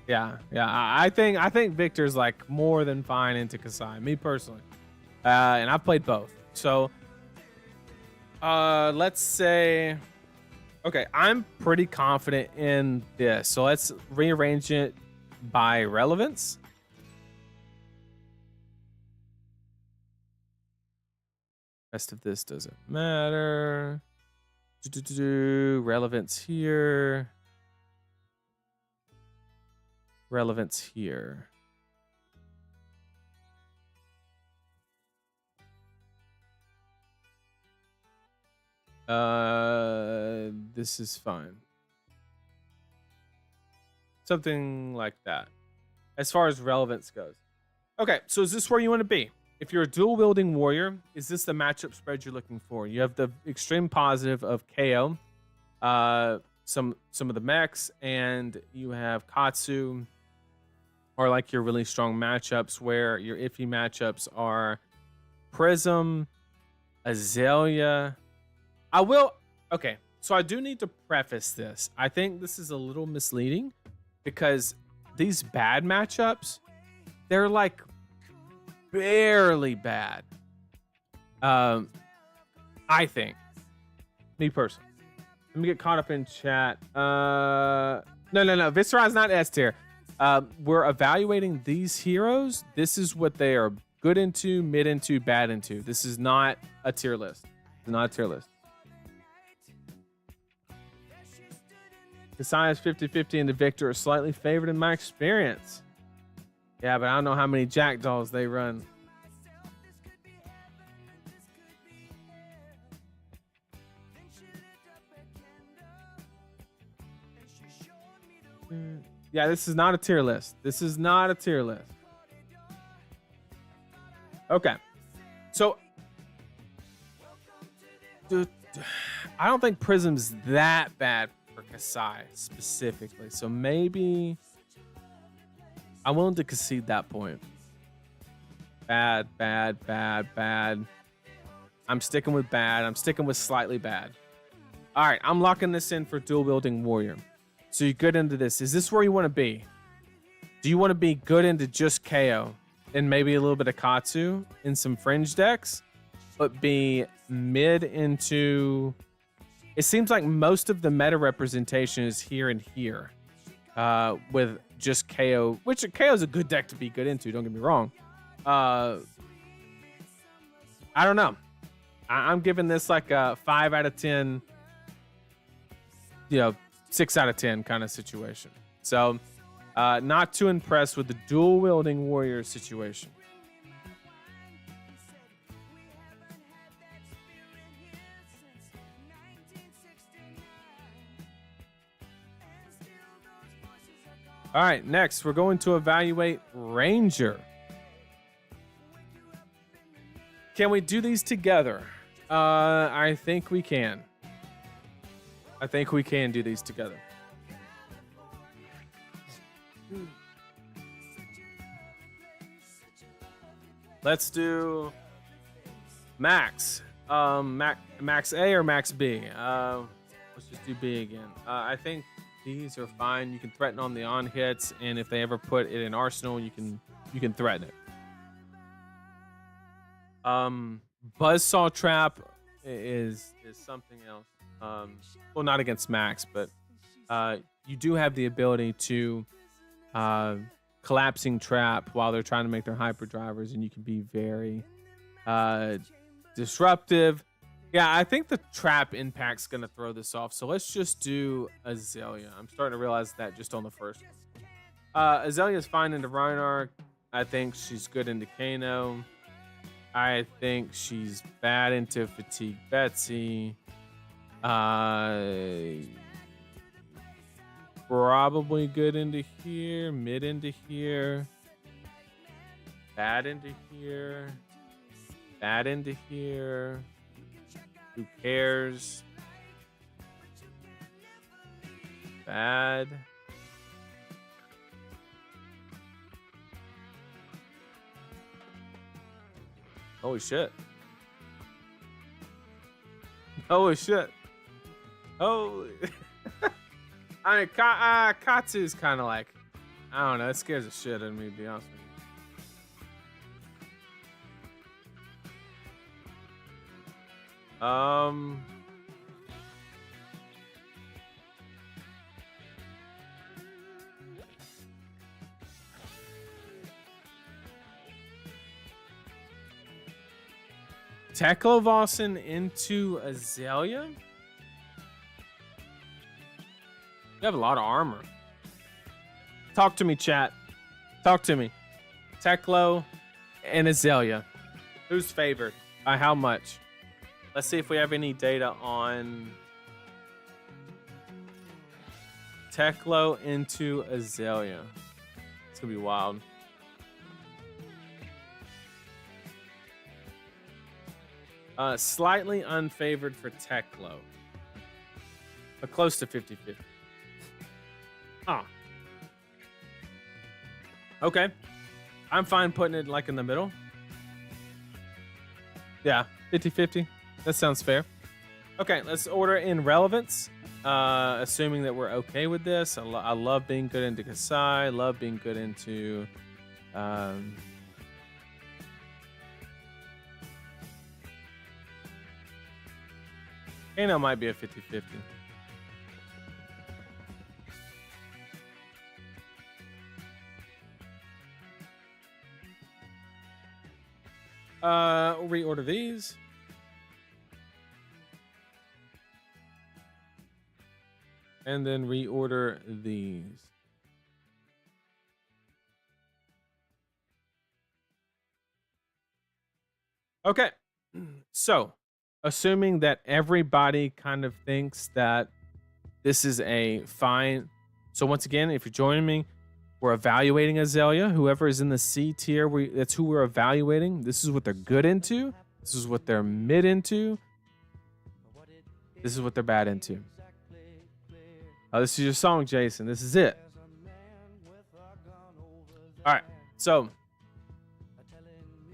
yeah. I think Victor's like more than fine into Kasai, me personally, and I've played both. So, let's say, okay, I'm pretty confident in this. So let's rearrange it by relevance. Rest of this doesn't matter. Relevance here. relevance here. This is fine. Something like that. As far as relevance goes. Okay, so is this where you want to be? If you're a dual wielding warrior, is this the matchup spread you're looking for? You have the extreme positive of KO, some of the mechs, and you have Katsu, or like your really strong matchups, where your iffy matchups are Prism, Azaeri. Okay, so I do need to preface this. I think this is a little misleading because these bad matchups, they're like barely bad. I think, me personally. Let me get caught up in chat. No. Viserai is not S tier. We're evaluating these heroes. This is what they are good into, mid into, bad into. This is not a tier list. It's not a tier list. The size 50-50 and the Victor are slightly favored in my experience. Yeah, but I don't know how many jackdaws they run. Yeah, this is not a tier list. This is not a tier list. Okay. So, dude, I don't think Prism's that bad for Kasai specifically. So maybe I'm willing to concede that point. Bad. I'm sticking with bad. I'm sticking with slightly bad. All right, I'm locking this in for dual wielding warrior. So you're good into this. Is this where you want to be? Do you want to be good into just KO and maybe a little bit of Katsu in some fringe decks, but be mid into... It seems like most of the meta representation is here and here with just KO, which KO is a good deck to be good into, don't get me wrong. I don't know. I'm giving this like a 5 out of 10, 6 out of 10 kind of situation. So not too impressed with the dual wielding warrior situation. All right, next we're going to evaluate Ranger. Can we do these together? I think we can. I think we can do these together. Let's do Max. Max A or Max B? Let's just do B again. I think these are fine. You can threaten on the on hits, and if they ever put it in Arsenal, you can threaten it. Buzzsaw Trap is something else. Well, not against Max, but you do have the ability to collapsing trap while they're trying to make their hyperdrivers, and you can be very disruptive. Yeah, I think the trap impact's going to throw this off. So let's just do Azaeri. I'm starting to realize that just on the first one. Azaeri is fine into Reinhardt. I think she's good into Kano. I think she's bad into Fatigue Betsy. Probably good into here. Mid into here. Bad into here. Bad into here. Who cares? Bad. Holy shit. Holy shit. Holy. I mean, Katsu is kind of like, I don't know, it scares the shit out of me, to be honest with you. Teklovossen into Azaeri? You have a lot of armor. Talk to me, chat. Talk to me. Teklo and Azalea. Who's favored? By how much? Let's see if we have any data on Teklo into Azalea. It's gonna be wild. Slightly unfavored for Teklo, but close to 50-50. Ah. Okay. I'm fine putting it like in the middle. Yeah, 50-50. That sounds fair. Okay, let's order in relevance. Assuming that we're okay with this. I love being good into Kasai. Love being good into... Kano might be a 50-50. Reorder these. And then reorder these. Okay. So, assuming that everybody kind of thinks that this is a fine. So once again, if you're joining me, we're evaluating Azalea. Whoever is in the C tier, that's who we're evaluating. This is what they're good into. This is what they're mid into. This is what they're bad into. This is your song, Jason. This is it. All right. So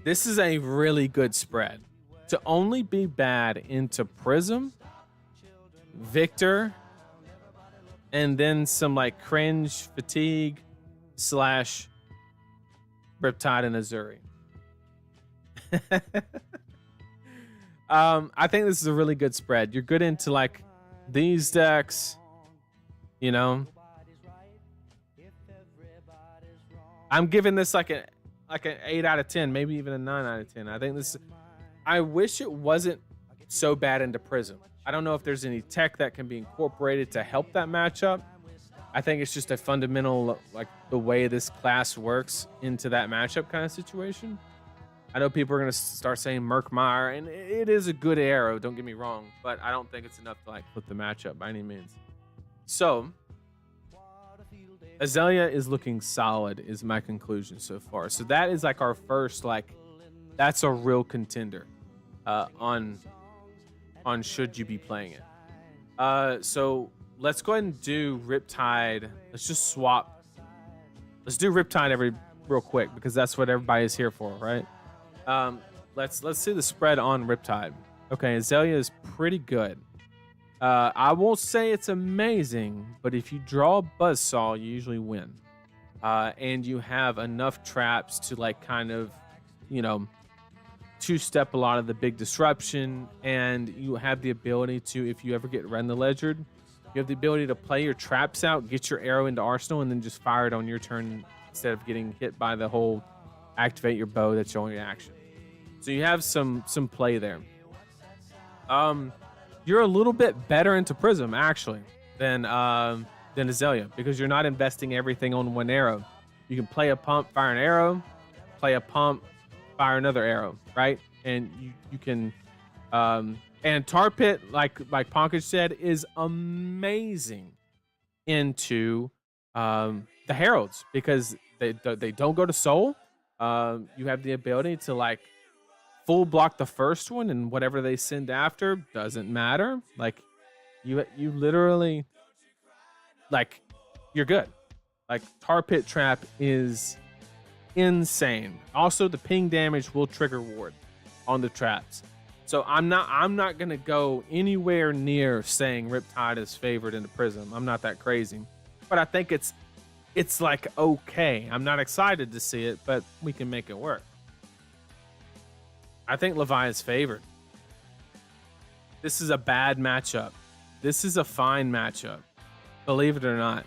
this is a really good spread. To only be bad into Prism, Victor, and then some like cringe, fatigue, / Riptide and Azaeri. I think this is a really good spread. You're good into like these decks, you know. I'm giving this like an 8 out of 10, maybe even a 9 out of 10. I think this. I wish it wasn't so bad into Prism. I don't know if there's any tech that can be incorporated to help that matchup. I think it's just a fundamental, like the way this class works into that matchup kind of situation. I know people are going to start saying Murkmire, and it is a good arrow, don't get me wrong, but I don't think it's enough to like flip the matchup by any means. So, Azalea is looking solid is my conclusion so far. So that is like our first, like, that's a real contender on should you be playing it. So let's go ahead and do Riptide. Let's just swap. Let's do Riptide real quick because that's what everybody is here for, right? Let's see the spread on Riptide. Okay, Azalea is pretty good. I won't say it's amazing, but if you draw a Buzzsaw, you usually win. And you have enough traps to like kind of, you know, two-step a lot of the big disruption, and you have the ability to, if you ever get render ledgered, you have the ability to play your traps out, get your arrow into arsenal, and then just fire it on your turn instead of getting hit by the whole activate your bow. That's your only action. So you have some play there. You're a little bit better into Prism actually than Azalea because you're not investing everything on one arrow. You can play a pump, fire an arrow, play a pump, fire another arrow, right? And you can and Tar Pit, like Ponkage said, is amazing into the heralds because they don't go to soul. You have the ability to like full block the first one, and whatever they send after doesn't matter. Like you literally, like, you're good. Like Tar Pit Trap is insane. Also, the ping damage will trigger ward on the traps. So I'm not gonna go anywhere near saying Riptide is favored into Prism. I'm not that crazy, but I think it's like okay. I'm not excited to see it, but we can make it work. I think Levi is favored. This is a bad matchup. This is a fine matchup. Believe it or not.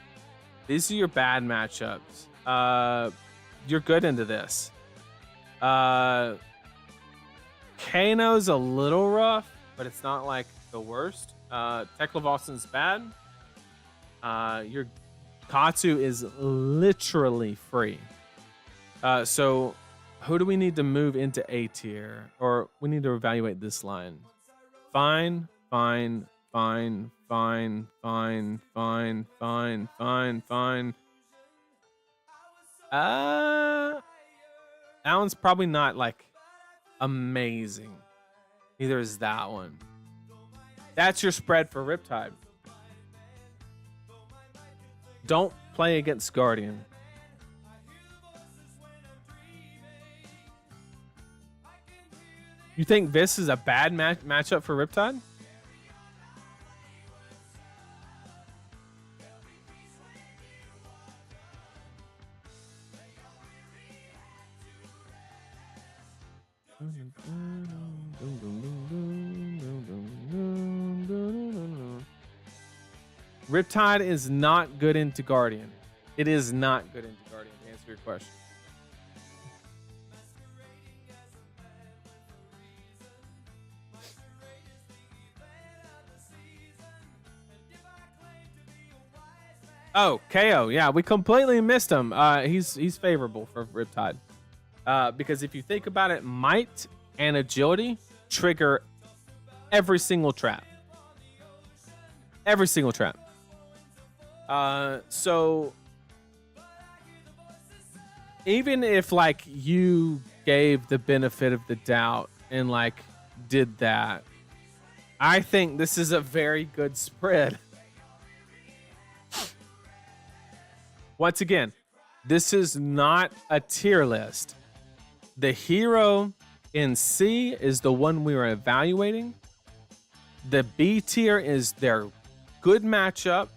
These are your bad matchups. You're good into this. Kano's a little rough, but it's not like the worst. Teklovossen's bad. You're Katsu is literally free. So who do we need to move into A tier? Or we need to evaluate this line. Fine. That one's probably not like amazing. Neither is that one. That's your spread for Riptide. Don't play against Guardian. You think this is a bad matchup for Riptide? Riptide is not good into Guardian. It is not good into Guardian, to answer your question. Oh, KO. Yeah, we completely missed him. He's favorable for Riptide. Because if you think about it, might and agility trigger every single trap. Every single trap. So even if like you gave the benefit of the doubt and like did that, I think this is a very good spread. Once again, this is not a tier list. The hero in C is the one we were evaluating. The B tier is their good matchup.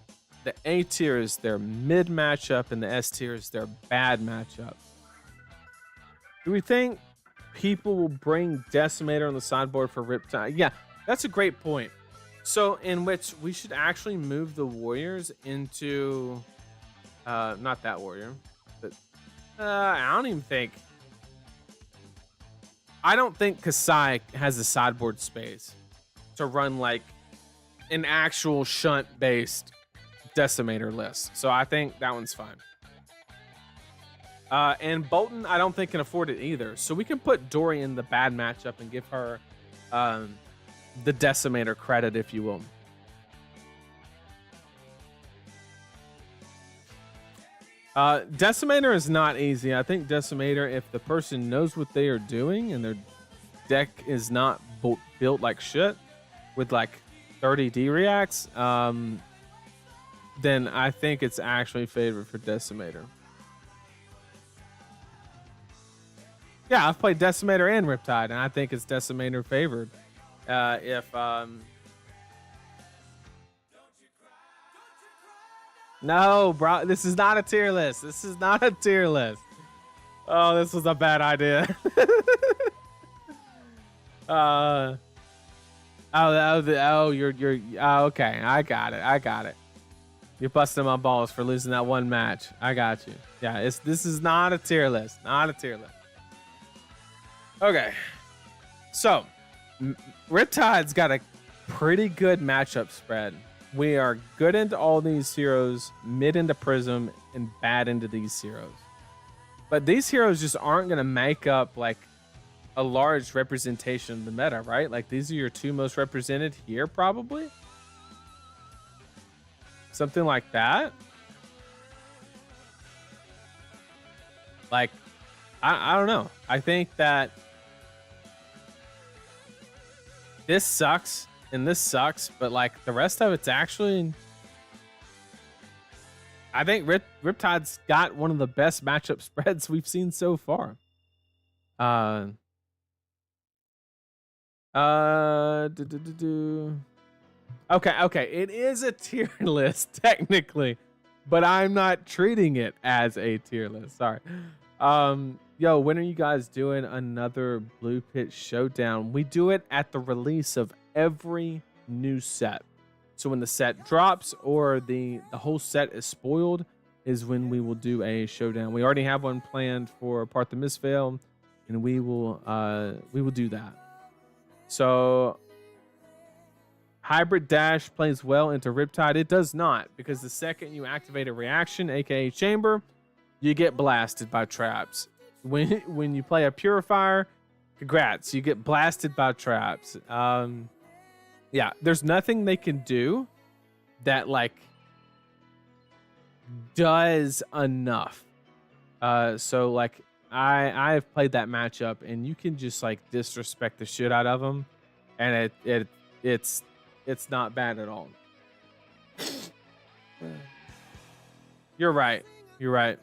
The A tier is their mid matchup, and the S tier is their bad matchup. Do we think people will bring Decimator on the sideboard for Riptide? Yeah, that's a great point. So in which we should actually move the warriors into... not that warrior, but I don't think Kasai has the sideboard space to run like an actual shunt based Decimator list. So I think that one's fine. And Bolton, I don't think can afford it either. So we can put Dory in the bad matchup and give her the Decimator credit, if you will. Decimator is not easy. I think Decimator, if the person knows what they are doing and their deck is not built like shit with like 30 D reacts, then I think it's actually favored for Decimator. Yeah, I've played Decimator and Riptide, and I think it's Decimator favored. No, bro, this is not a tier list. This is not a tier list. Oh, this was a bad idea. Okay. I got it. You're busting my balls for losing that one match. I got you. Yeah, this is not a tier list. Not a tier list. Okay. So, Riptide's got a pretty good matchup spread. We are good into all these heroes, mid into Prism, and bad into these heroes. But these heroes just aren't going to make up like a large representation of the meta, right? Like these are your two most represented here, probably. Something like that. Like, I don't know. I think that this sucks and this sucks, but like the rest of it's actually... I think Riptide's got one of the best matchup spreads we've seen so far. Okay. It is a tier list technically, but I'm not treating it as a tier list. Sorry. Yo, when are you guys doing another Blue Pit Showdown? We do it at the release of every new set. So when the set drops or the whole set is spoiled is when we will do a showdown. We already have one planned for Part the Misfail, and we will do that. So Hybrid Dash plays well into Riptide. It does not, because the second you activate a reaction, aka Chamber, you get blasted by traps. When you play a Purifier, congrats, you get blasted by traps. Yeah, there's nothing they can do that like does enough. So like I've played that matchup, and you can just like disrespect the shit out of them, and it's not bad at all. You're right. You're right.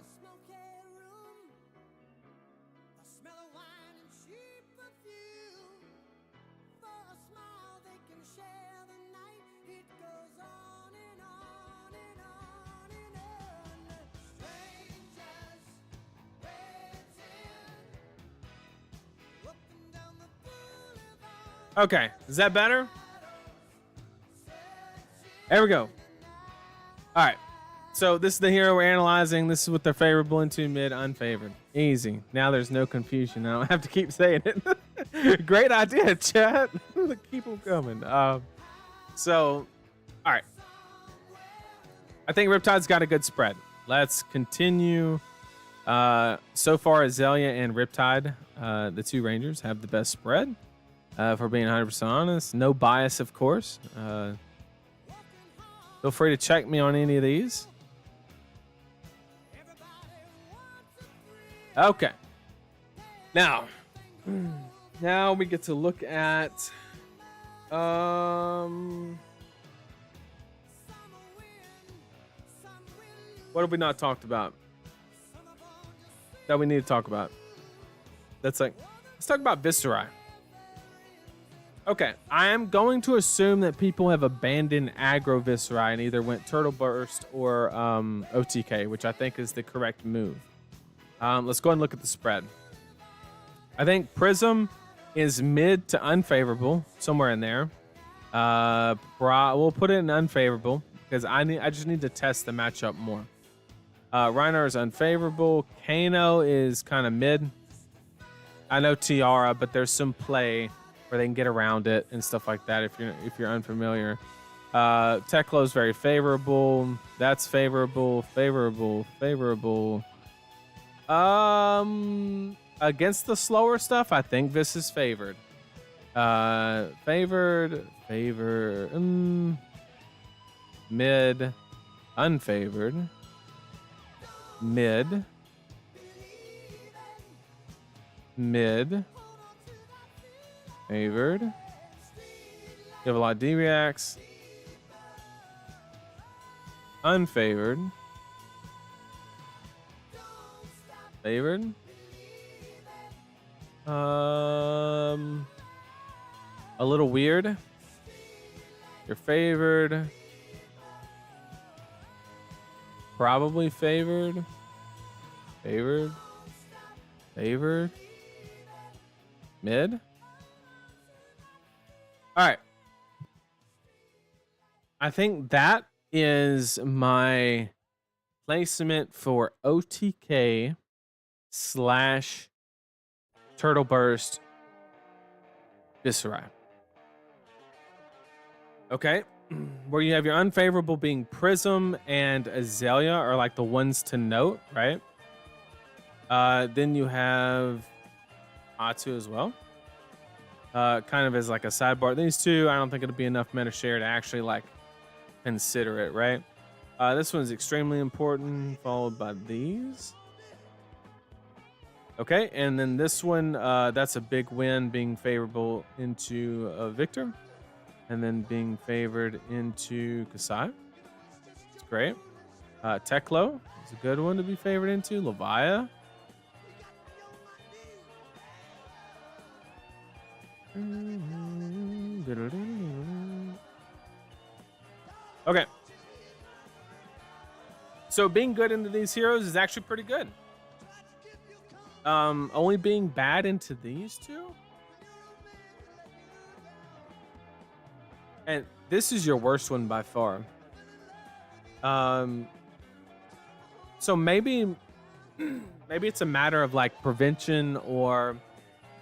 Okay, is that better? There we go. All right, so this is the hero we're analyzing. This is what they're favorable into, mid, unfavored. Easy. Now there's no confusion. I don't have to keep saying it. Great idea, chat. Keep them coming. So, all right. I think Riptide's got a good spread. Let's continue. So far, Azalea and Riptide, the two Rangers, have the best spread. If we're being 100% honest, no bias, of course. Feel free to check me on any of these. Okay. Now we get to look at what have we not talked about that we need to talk about? That's like, let's talk about Viserai. Okay, I am going to assume that people have abandoned aggro Viserai and either went Turtle Burst or OTK, which I think is the correct move. Let's go ahead and look at the spread. I think Prism is mid to unfavorable, somewhere in there. We'll put it in unfavorable because I just need to test the matchup more. Reiner is unfavorable. Kano is kind of mid. I know Tiara, but there's some play where they can get around it and stuff like that if you're unfamiliar. Teklo is very favorable. That's favorable. Against the slower stuff, I think this is favored. Mid, unfavored, mid, favored. You have a lot of D-reacts. Unfavored. Favored. A little weird. You're favored. Probably favored. Favored. Mid. All right. I think that is my placement for OTK / Turtle Burst Viserai. Okay. Where you have your unfavorable being Prism and Azalea are like the ones to note, right? Then you have Katsu as well. Kind of as like a sidebar. These two, I don't think it'll be enough meta share to actually like consider it, right? This one's extremely important, followed by these. Okay, and then this one, that's a big win, being favorable into Victor, and then being favored into Kasai. It's great. Teklo is a good one to be favored into. Levia. Okay. So being good into these heroes is actually pretty good. Only being bad into these two. And this is your worst one by far. So maybe it's a matter of like prevention or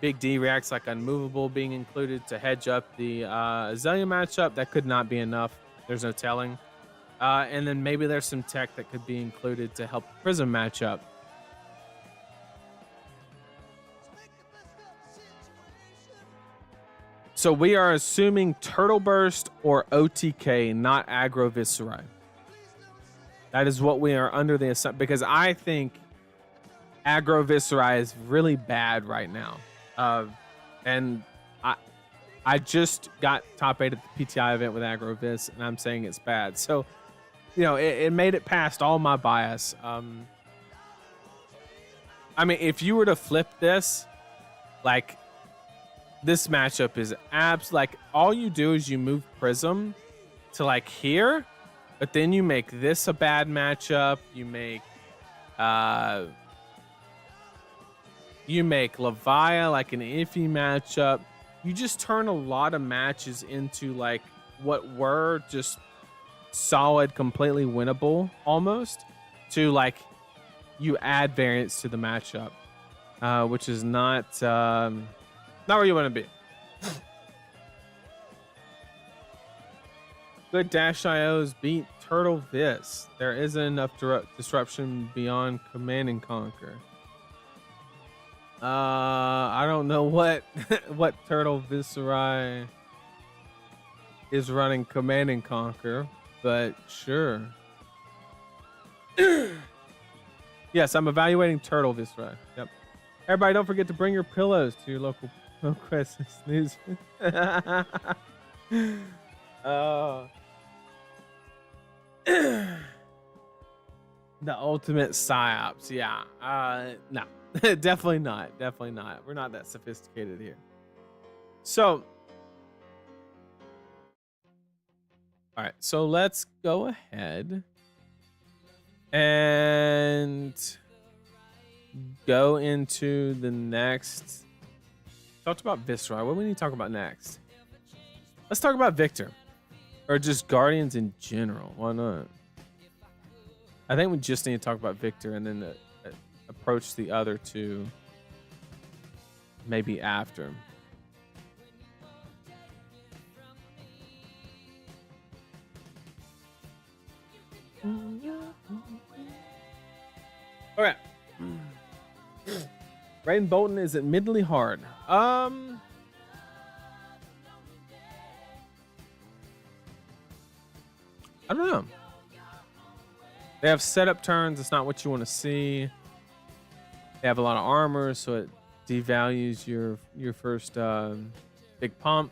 Big D reacts like unmovable being included to hedge up the Azaeri matchup. That could not be enough. There's no telling. And then maybe there's some tech that could be included to help the Prism matchup. So we are assuming Turtle Burst or OTK, not Aggro Viserai. That is what we are under the assumption, because I think Aggro Viserai is really bad right now. And I just got top 8 at the PTI event with Aggro Vis, and I'm saying it's bad. So, you know, it made it past all my bias. I mean, if you were to flip this, like, this matchup is like, all you do is you move Prism to like here, but then you make this a bad matchup. You make Levia like an iffy matchup. You just turn a lot of matches into like what were just solid, completely winnable almost, to like you add variance to the matchup, which is not where you want to be. Good dash IOs beat Turtle Vis. There isn't enough disruption beyond Command and Conquer. I don't know what what Turtle Viserai is running Command and Conquer, but sure. Yes, I'm evaluating Turtle Viserai. Yep. Everybody, don't forget to bring your pillows to your local Quest Snooze. The ultimate psyops. Yeah. No. Definitely not. Definitely not. We're not that sophisticated here. So, all right. So let's go ahead and go into the next. Talked about Viserai. What do we need to talk about next? Let's talk about Victor, or just Guardians in general. Why not? I think we just need to talk about Victor and then approach the other two maybe after. All right. Raiden Bolton is admittedly hard. I don't know. They have setup turns. It's not what you want to see. They have a lot of armor, so it devalues your first big pump.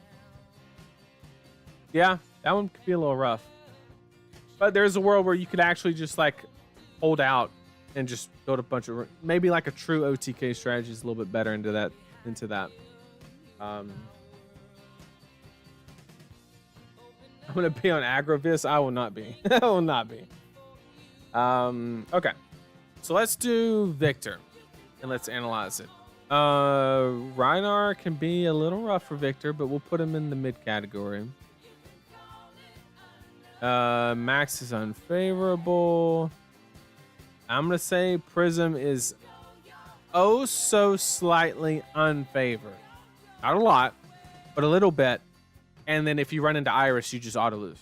Yeah, that one could be a little rough. But there's a world where you could actually just like hold out and just go to a bunch of, maybe like a true OTK strategy is a little bit better into that. I'm gonna be on Agrovis. I will not be. I will not be. Okay, so let's do Victor and let's analyze it. Reinar can be a little rough for Victor, but we'll put him in the mid category. Max is unfavorable. I'm gonna say Prism is oh so slightly unfavored. Not a lot, but a little bit. And then if you run into Iris, you just auto lose.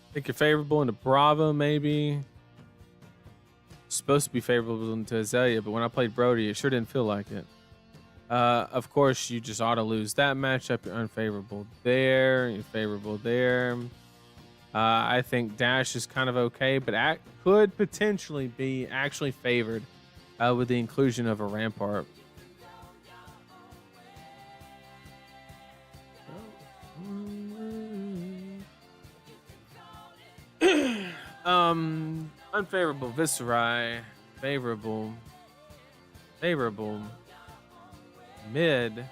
I think you're favorable into Bravo, maybe. Supposed to be favorable into Azalea, but when I played Brody, it sure didn't feel like it. Of course, you just auto lose that matchup. You're unfavorable there. You're favorable there. I think Dash is kind of okay, but could potentially be actually favored with the inclusion of a Rampart. Unfavorable Viserai, favorable, mid.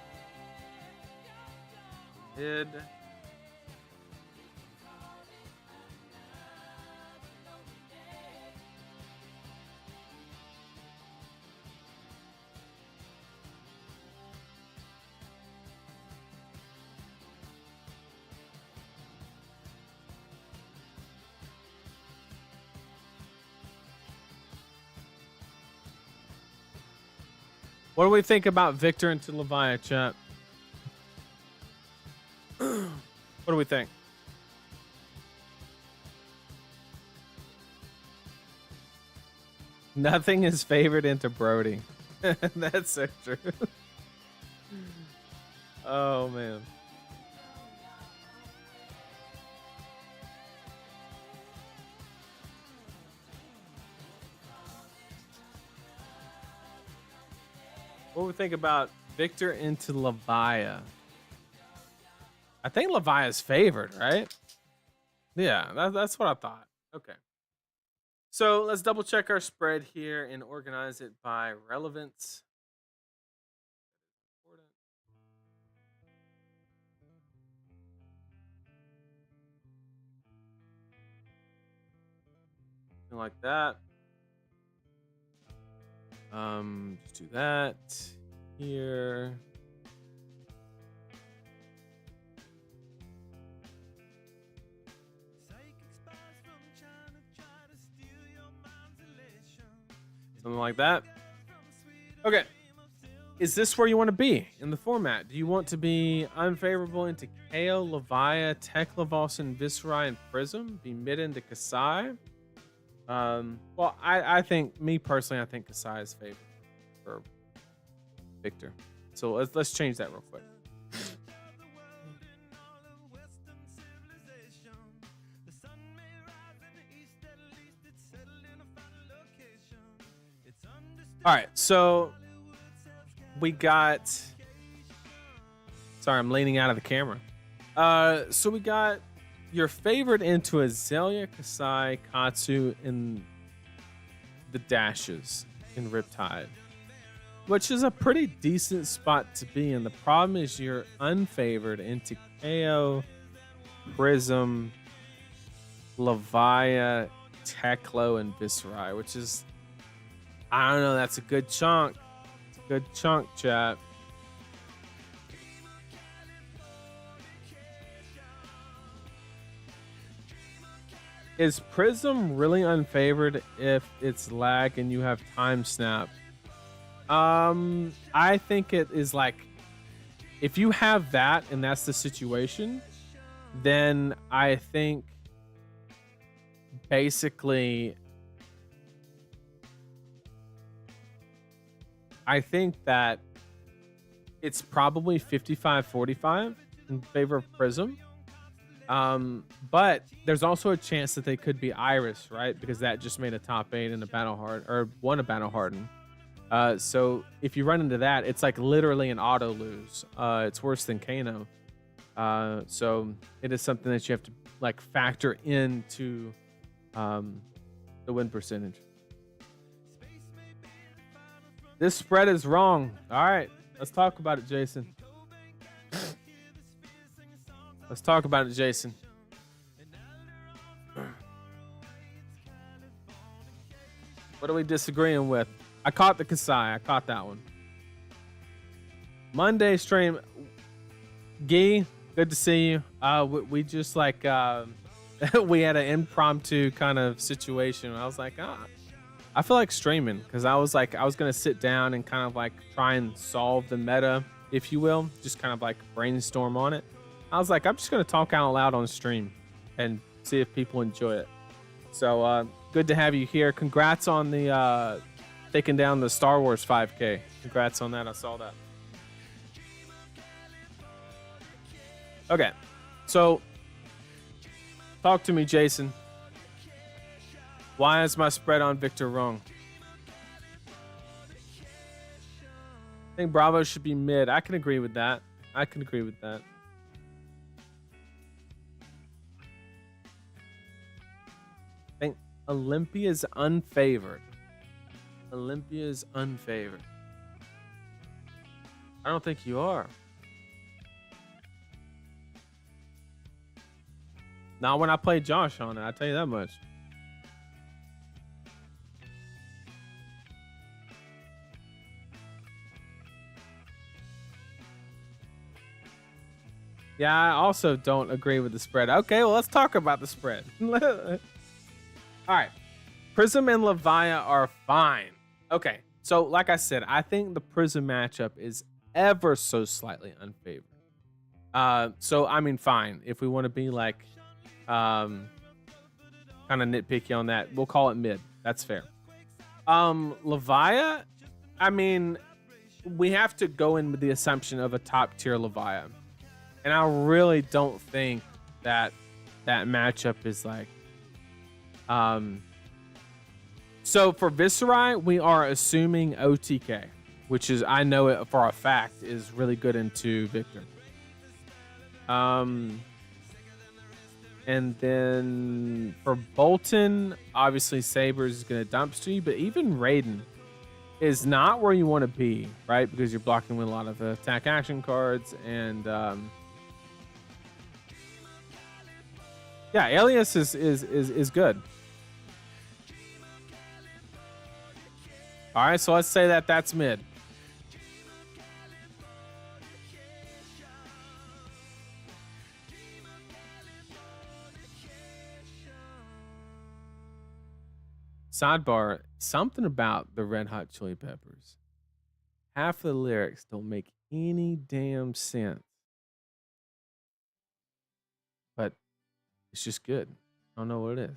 What do we think about Victor into Leviah, chat? What do we think? Nothing is favored into Brody. That's so true. Oh, man. What do we think about Victor into Leviah? I think Leviah's favored, right? Yeah, that's what I thought. Okay. So let's double check our spread here and organize it by relevance. Something like that. Just do that here. Something like that. Okay. Is this where you want to be in the format? Do you want to be unfavorable into KO, Leviah, Teklovossen, Viserai, and Prism? Be mid into Kasai? Well, I think, me personally, I think Kasai is favored for Victor. So let's change that real quick. All right, so we got. Sorry, I'm leaning out of the camera. So we got your favorite into Azalea, Kasai, Katsu, and the dashes in Riptide, which is a pretty decent spot to be in. The problem is you're unfavored into KO, Prism, Leviah, Teklo, and Viserai, which is, I don't know, that's a good chunk. It's a good chunk, chat. Is Prism really unfavored if it's lag and you have time snap? I think it is like, if you have that and that's the situation, then I think basically, I think that it's probably 55-45 in favor of Prism. But there's also a chance that they could be Iris, right? Because that just made a top 8 in a battle hard, or won a battle harden. So if you run into that, it's like literally an auto lose. It's worse than Kano. So it is something that you have to like factor into the win percentage. This spread is wrong. All right, let's talk about it, Jason. Let's talk about it, Jason. What are we disagreeing with? I caught the Kasai. I caught that one. Monday stream. Gee, good to see you. We just like we had an impromptu kind of situation. I was like, I feel like streaming, because I was gonna sit down and kind of like try and solve the meta, if you will, just kind of like brainstorm on it. I was like, I'm just gonna talk out loud on stream and see if people enjoy it. So good to have you here. Congrats on the taking down the Star Wars 5K. Congrats on that. I saw that. Okay, so talk to me, Jason. Why is my spread on Victor wrong? I think Bravo should be mid. I can agree with that. I think Olympia's unfavored. I don't think you are. Not when I play Josh on it, I'll tell you that much. Yeah, I also don't agree with the spread. Okay, well, let's talk about the spread. All right. Prism and Leviah are fine. Okay, So, like I said, I think the Prism matchup is ever so slightly unfavored. So I mean, fine. If we want to be like, kind of nitpicky on that, we'll call it mid. That's fair. Levia, I mean, we have to go in with the assumption of a top tier Levia, and I really don't think that that matchup is like, So for Viserai, we are assuming OTK, which is, I know it for a fact, is really good into Victor. And then for Bolton, obviously Sabers is going to dumpster you, but even Raiden is not where you want to be, right? Because you're blocking with a lot of attack action cards, and yeah, Alias is good. All right, so let's say that that's mid. Sidebar, something about the Red Hot Chili Peppers. Half the lyrics don't make any damn sense. But it's just good. I don't know what it is.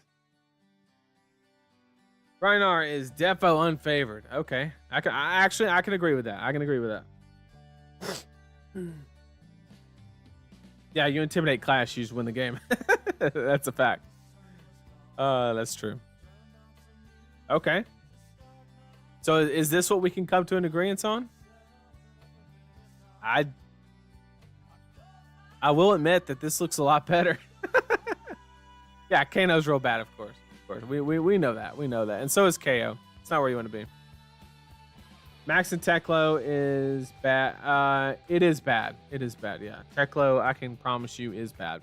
Reinar is defo unfavored. Okay. I can agree with that. I can agree with that. Yeah, you intimidate Clash, you just win the game. That's a fact. That's true. Okay. So is this what we can come to an agreement on? I will admit that this looks a lot better. Yeah, Kano's real bad, of course. Of course. We know that. We know that. And so is KO. It's not where you want to be. Max and Teklo is bad. It is bad. It is bad, yeah. Teklo, I can promise you, is bad.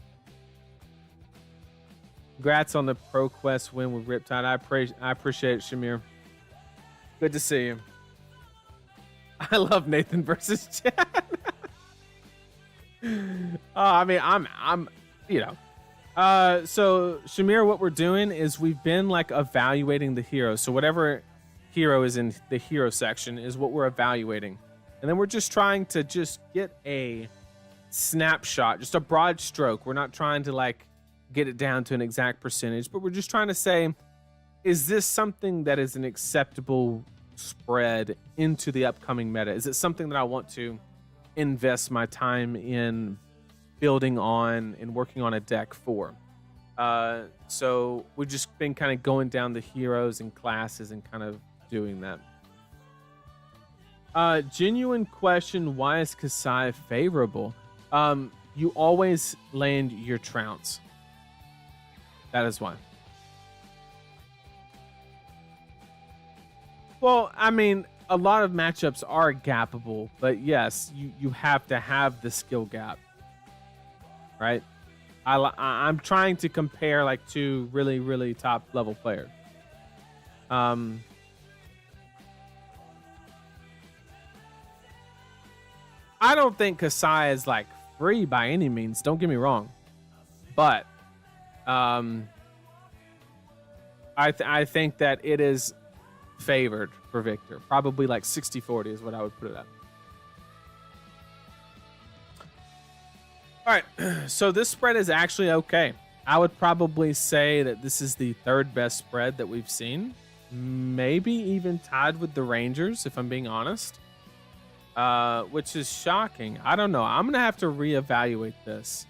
Congrats on the Pro Quest win with Riptide. I appreciate it, Shamir. Good to see you. I love Nathan versus Chad. I mean, I'm, you know. So Shamir, what we're doing is we've been like evaluating the hero. So whatever hero is in the hero section is what we're evaluating, and then we're just trying to just get a snapshot, just a broad stroke. We're not trying to like get it down to an exact percentage, but we're just trying to say, is this something that is an acceptable spread into the upcoming meta? Is it something that I want to invest my time in building on and working on a deck for? So we've just been kind of going down the heroes and classes and kind of doing that. Genuine question, why is Kasai favorable? You always land your trounce. That is why. Well, I mean, a lot of matchups are gappable, but yes, you have to have the skill gap, right? I'm trying to compare like two really, really top level players. I don't think Kasai is like free by any means. Don't get me wrong, but I think that it is favored for Victor. Probably like 60-40 is what I would put it at. All right, so this spread is actually okay. I would probably say that this is the third best spread that we've seen. Maybe even tied with the Rangers, if I'm being honest. Which is shocking. I don't know. I'm going to have to reevaluate this.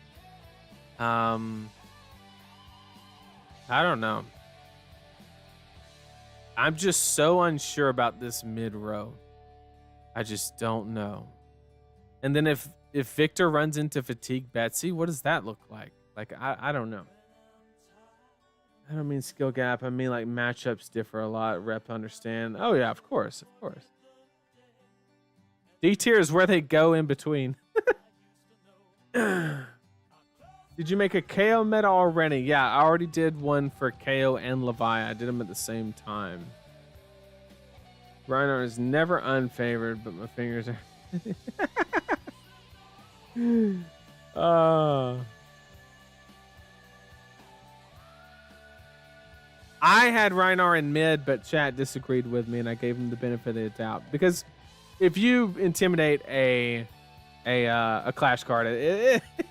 I don't know. I'm just so unsure about this mid row. I just don't know. And then if Victor runs into Fatigue Betsy, what does that look like? Like, I don't know. I don't mean skill gap. I mean, like, matchups differ a lot. Rep understand. Oh, yeah, of course. Of course. D tier is where they go in between. Did you make a KO meta already? Yeah, I already did one for KO and Levi. I did them at the same time. Reinhardt is never unfavored, but my fingers are... I had Reinar in mid, but chat disagreed with me, and I gave him the benefit of the doubt because if you intimidate a clash card,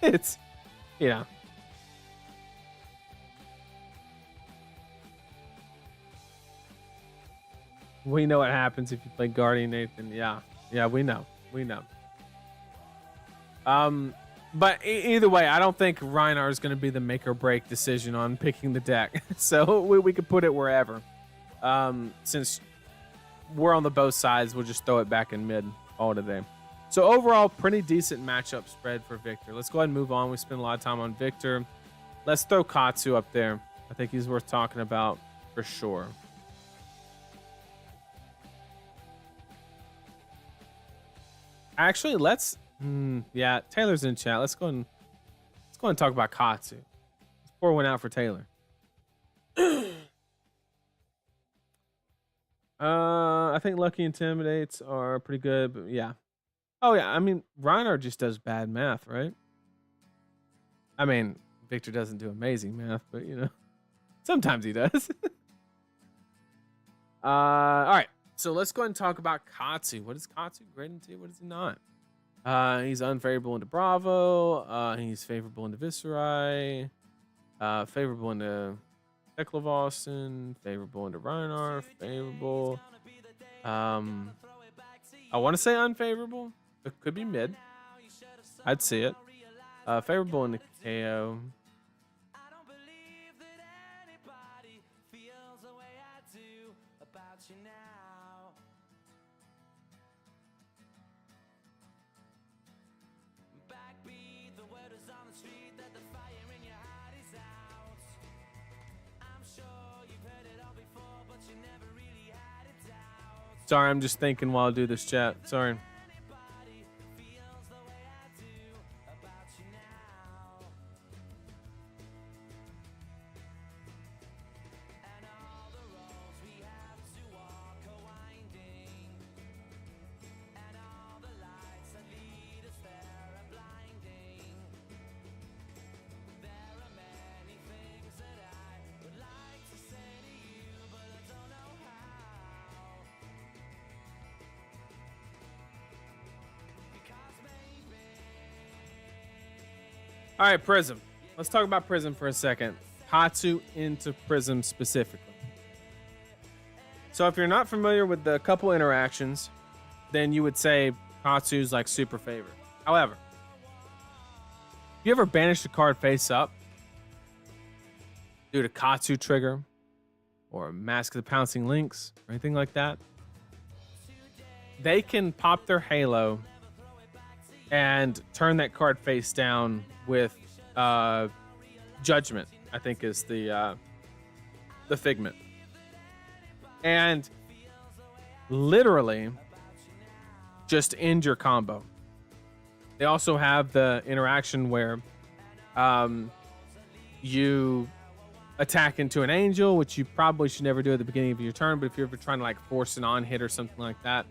it's you know. We know what happens if you play Guardian, Nathan. Yeah, we know. But either way, I don't think Reinar is going to be the make or break decision on picking the deck. So we could put it wherever. Since we're on the both sides, we'll just throw it back in mid all today. So overall, pretty decent matchup spread for Victor. Let's go ahead and move on. We spent a lot of time on Victor. Let's throw Katsu up there. I think he's worth talking about for sure. Actually, let's yeah, Taylor's in chat. Let's go and talk about Katsu. Let's pour one out for Taylor. I think Lucky Intimidates are pretty good, but yeah. Oh yeah, I mean Reinar just does bad math, right? I mean, Victor doesn't do amazing math, but you know, sometimes he does. All right. So let's go ahead and talk about Katsu. What is Katsu great into? What is he not? He's unfavorable into Bravo. He's favorable into Viserai. Favorable into Teklovossen. Favorable into Reinar. Favorable. I want to say unfavorable. It could be mid. I'd see it. Favorable into KO. Sorry, I'm just thinking while I do this chat. Sorry. All right, Prism. Let's talk about Prism for a second. Katsu into Prism specifically. So if you're not familiar with the couple interactions, then you would say Katsu's like super favorite. However, if you ever banish a card face up due to Katsu trigger or Mask of the Pouncing Lynx or anything like that, they can pop their Halo and turn that card face down with Judgment, I think is the Figment. And literally just end your combo. They also have the interaction where you attack into an angel, which you probably should never do at the beginning of your turn, but if you're ever trying to like force an on hit or something like that,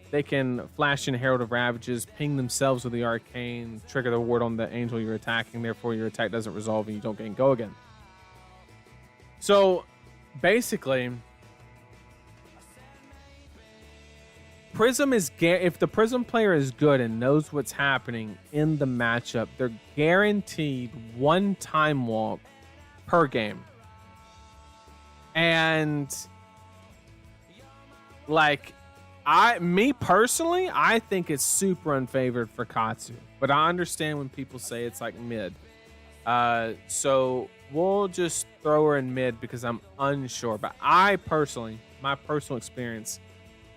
they can flash in Herald of Ravages, ping themselves with the Arcane, trigger the ward on the angel you're attacking, therefore your attack doesn't resolve and you don't get go again. So basically, Prism is if the Prism player is good and knows what's happening in the matchup, they're guaranteed one time walk per game. And like me personally, I think it's super unfavored for Katsu, but I understand when people say it's like mid. So we'll just throw her in mid because I'm unsure. But I personally, my personal experience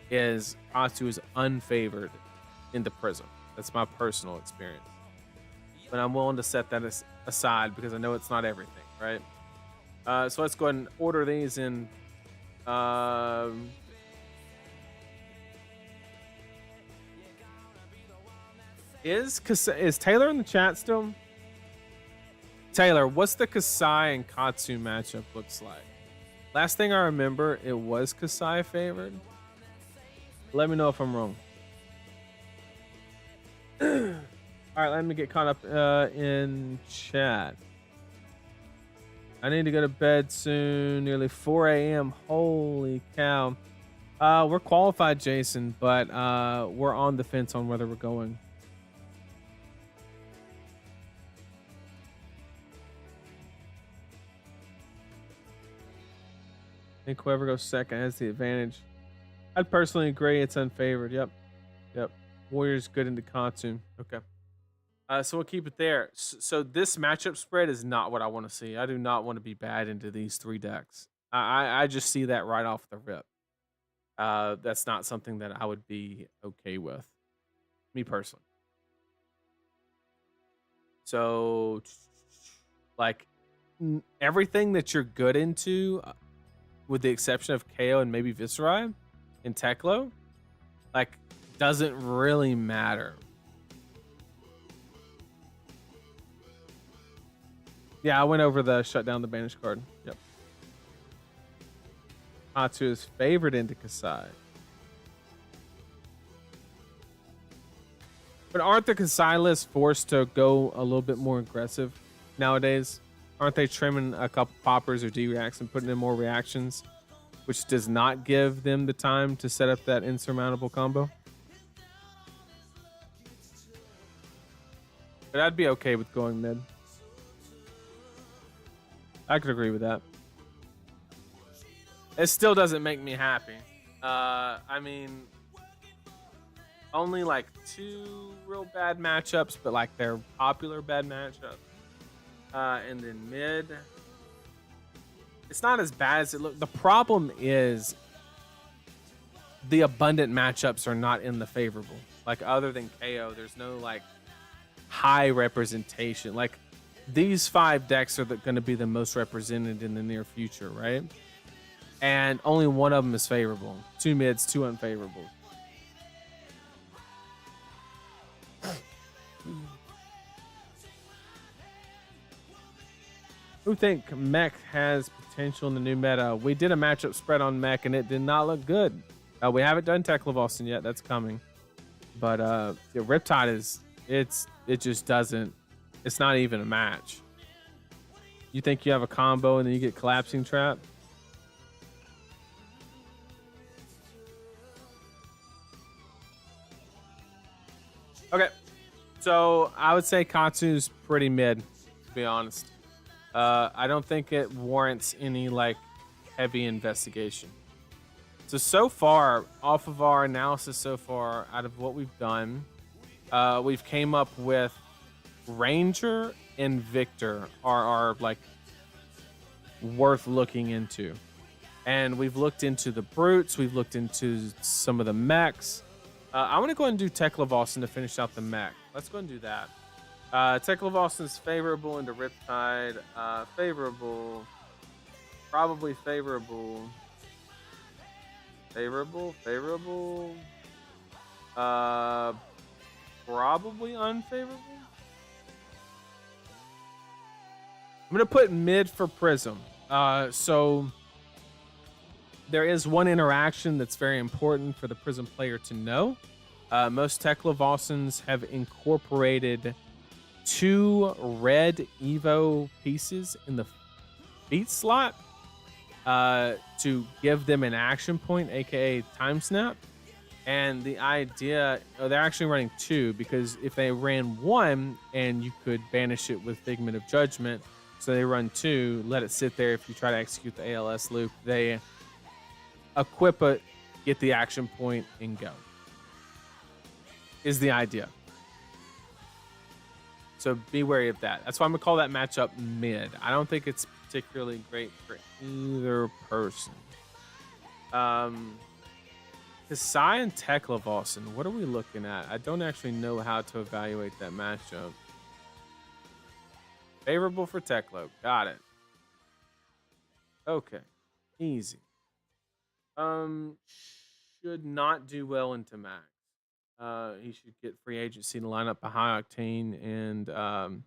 is Katsu is unfavored in the Prism. That's my personal experience. But I'm willing to set that aside because I know it's not everything, right? So let's go ahead and order these in. Is Taylor in the chat still? Taylor, what's the Kasai and Katsu matchup looks like? Last thing I remember, it was Kasai favored. Let me know if I'm wrong. All right, let me get caught up in chat. I need to go to bed soon. Nearly 4 a.m. Holy cow. We're qualified, Jason, but we're on the fence on whether we're going. I think whoever goes second has the advantage. I'd personally agree it's unfavored. Yep. Yep. Warriors good into Katsu. Okay. So we'll keep it there. So this matchup spread is not what I want to see. I do not want to be bad into these three decks. I just see that right off the rip. That's not something that I would be okay with, me personally. So, like, everything that you're good into, with the exception of KO and maybe Viserai and Teklo, like, doesn't really matter. Yeah, I went over the shut down the banish card. Yep. Katsu is favored into Kasai. But aren't the Kasai lists forced to go a little bit more aggressive nowadays? Aren't they trimming a couple poppers or D-reacts and putting in more reactions, which does not give them the time to set up that insurmountable combo? But I'd be okay with going mid. I could agree with that. It still doesn't make me happy. I mean, only like 2 real bad matchups, but like they're popular bad matchups. And then mid, it's not as bad as it looks. The problem is the abundant matchups are not in the favorable. Like, other than KO, there's no like high representation. Like, these 5 decks are going to be the most represented in the near future, right? And only one of them is favorable. 2 mids, 2 unfavorable. Who think mech has potential in the new meta? We did a matchup spread on mech and it did not look good. We haven't done Teklovossen yet. That's coming. But Riptide is it just doesn't. It's not even a match. You think you have a combo and then you get collapsing trap? Okay. So I would say Katsu's pretty mid, to be honest. I don't think it warrants any like heavy investigation. So far, off of our analysis so far, out of what we've done, we've came up with Ranger and Victor are like worth looking into. And we've looked into the brutes, we've looked into some of the mechs. I want to go ahead and do Teklovossen to finish out the mech. Let's go and do that. Teklovossen's favorable into Riptide. Favorable. Probably favorable. Favorable. Probably unfavorable. I'm going to put mid for Prism. So there is one interaction that's very important for the Prism player to know. Most Teklovossens have incorporated 2 red Evo pieces in the feet slot to give them an action point, aka time snap. And the idea, they're actually running 2 because if they ran 1 and you could banish it with Figment of Judgment, so they run 2, let it sit there. If you try to execute the ALS loop, they equip it, get the action point, and go. Is the idea. So be wary of that. That's why I'm gonna call that matchup mid. I don't think it's particularly great for either person. Kasai and Teklovossen, what are we looking at? I don't actually know how to evaluate that matchup. Favorable for Teklo. Got it. Okay. Easy. Should not do well into max. He should get free agency to line up a high octane and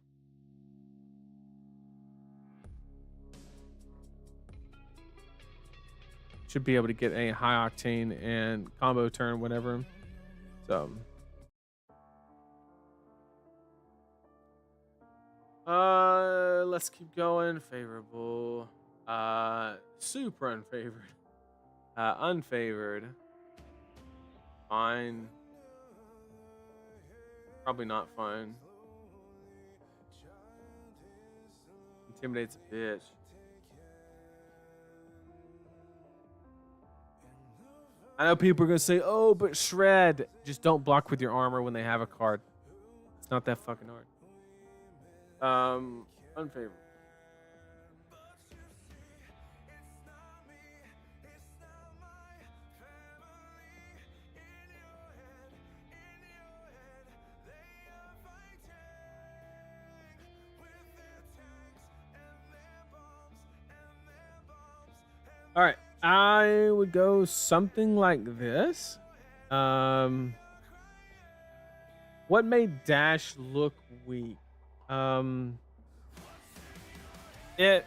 should be able to get a high octane and combo turn, whatever. So Let's keep going. Favorable. Super unfavored. Unfavored. Fine. Probably not fine. Intimidates a bitch. I know people are gonna say, "Oh, but shred." Just don't block with your armor when they have a card. It's not that fucking hard. Unfavorable. All right, I would go something like this. What made Dash look weak? It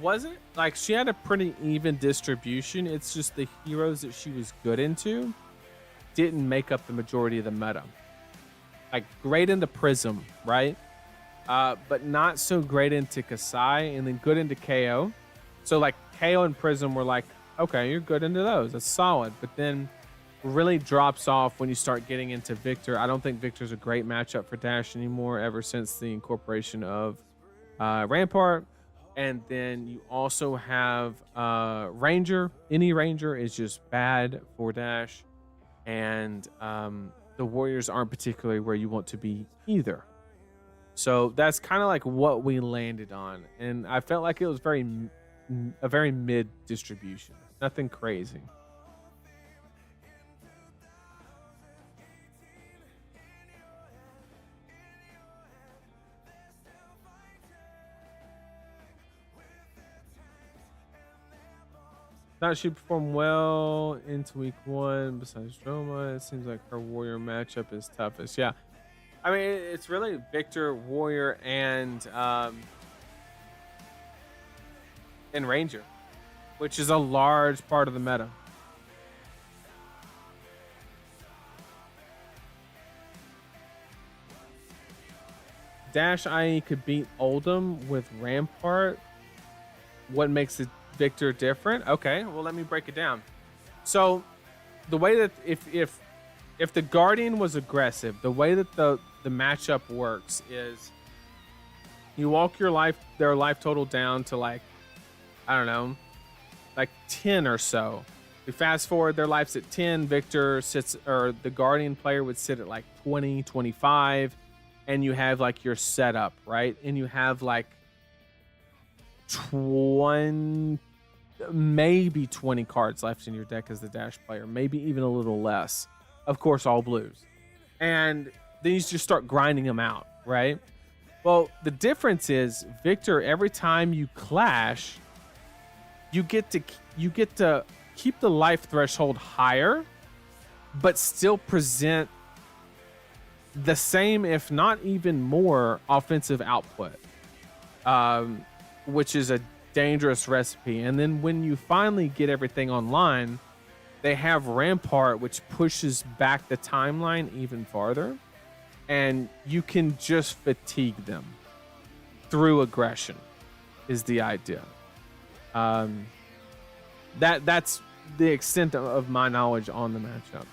wasn't like she had a pretty even distribution. It's just the heroes that she was good into didn't make up the majority of the meta. Like great into Prism, right? But not so great into Kasai, and then good into KO. So like KO and Prism were like, okay, you're good into those. That's solid. But then really drops off when you start getting into Victor. I don't think Victor's a great matchup for Dash anymore ever since the incorporation of Rampart. And then you also have Ranger. Any Ranger is just bad for Dash. And the Warriors aren't particularly where you want to be either. So that's kind of like what we landed on. And I felt like it was a very mid distribution. Nothing crazy. Thought she performed well into week 1. Besides Droma, it seems like her Warrior matchup is toughest. Yeah, I mean it's really Victor, Warrior, and Ranger, which is a large part of the meta. Dash IE could beat Oldham with Rampart. What makes it Victor different? Okay, well let me break it down. So the way that if the Guardian was aggressive, the way that the matchup works is you walk their life total down to like, I don't know, like 10 or so. We fast forward, their life's at 10. Victor sits, or the Guardian player would sit at like 20, 25, and you have like your setup, right? And you have like 20, maybe 20 cards left in your deck as the Dash player, maybe even a little less. Of course, all blues. And then you just start grinding them out, right? Well, the difference is Victor, every time you clash, you get to keep the life threshold higher, but still present the same, if not even more, offensive output, which is a dangerous recipe. And then when you finally get everything online, they have Rampart, which pushes back the timeline even farther, and you can just fatigue them through aggression is the idea. That's the extent of my knowledge on the matchup.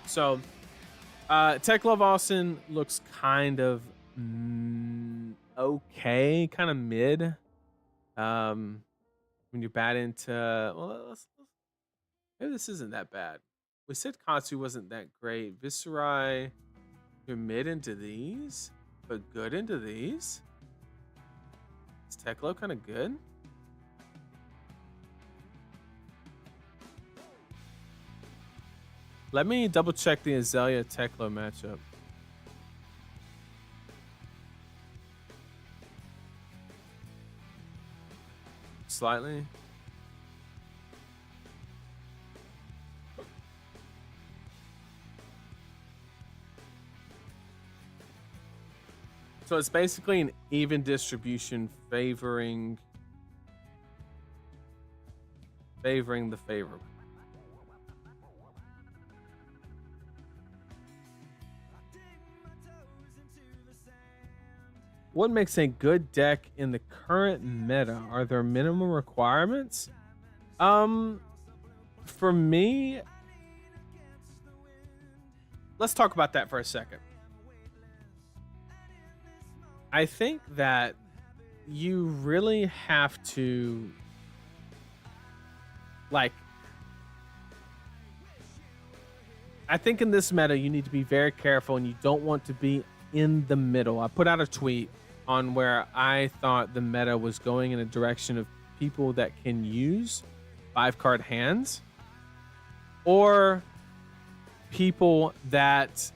So Teklovossen looks kind of okay, kind of mid. When you bat into, well, maybe this isn't that bad. We said Katsu wasn't that great. Viserai, you're mid into these, but good into these. Is Teklo kind of good? Let me double check the Azalea Teklo matchup. Slightly. So it's basically an even distribution favoring the favorable. What makes a good deck in the current meta? Are there minimum requirements? Um, for me, let's talk about that for a second. I think that you really have to, like, I think in this meta, you need to be very careful and you don't want to be in the middle. I put out a tweet on where I thought the meta was going in a direction of people that can use 5-card hands or people that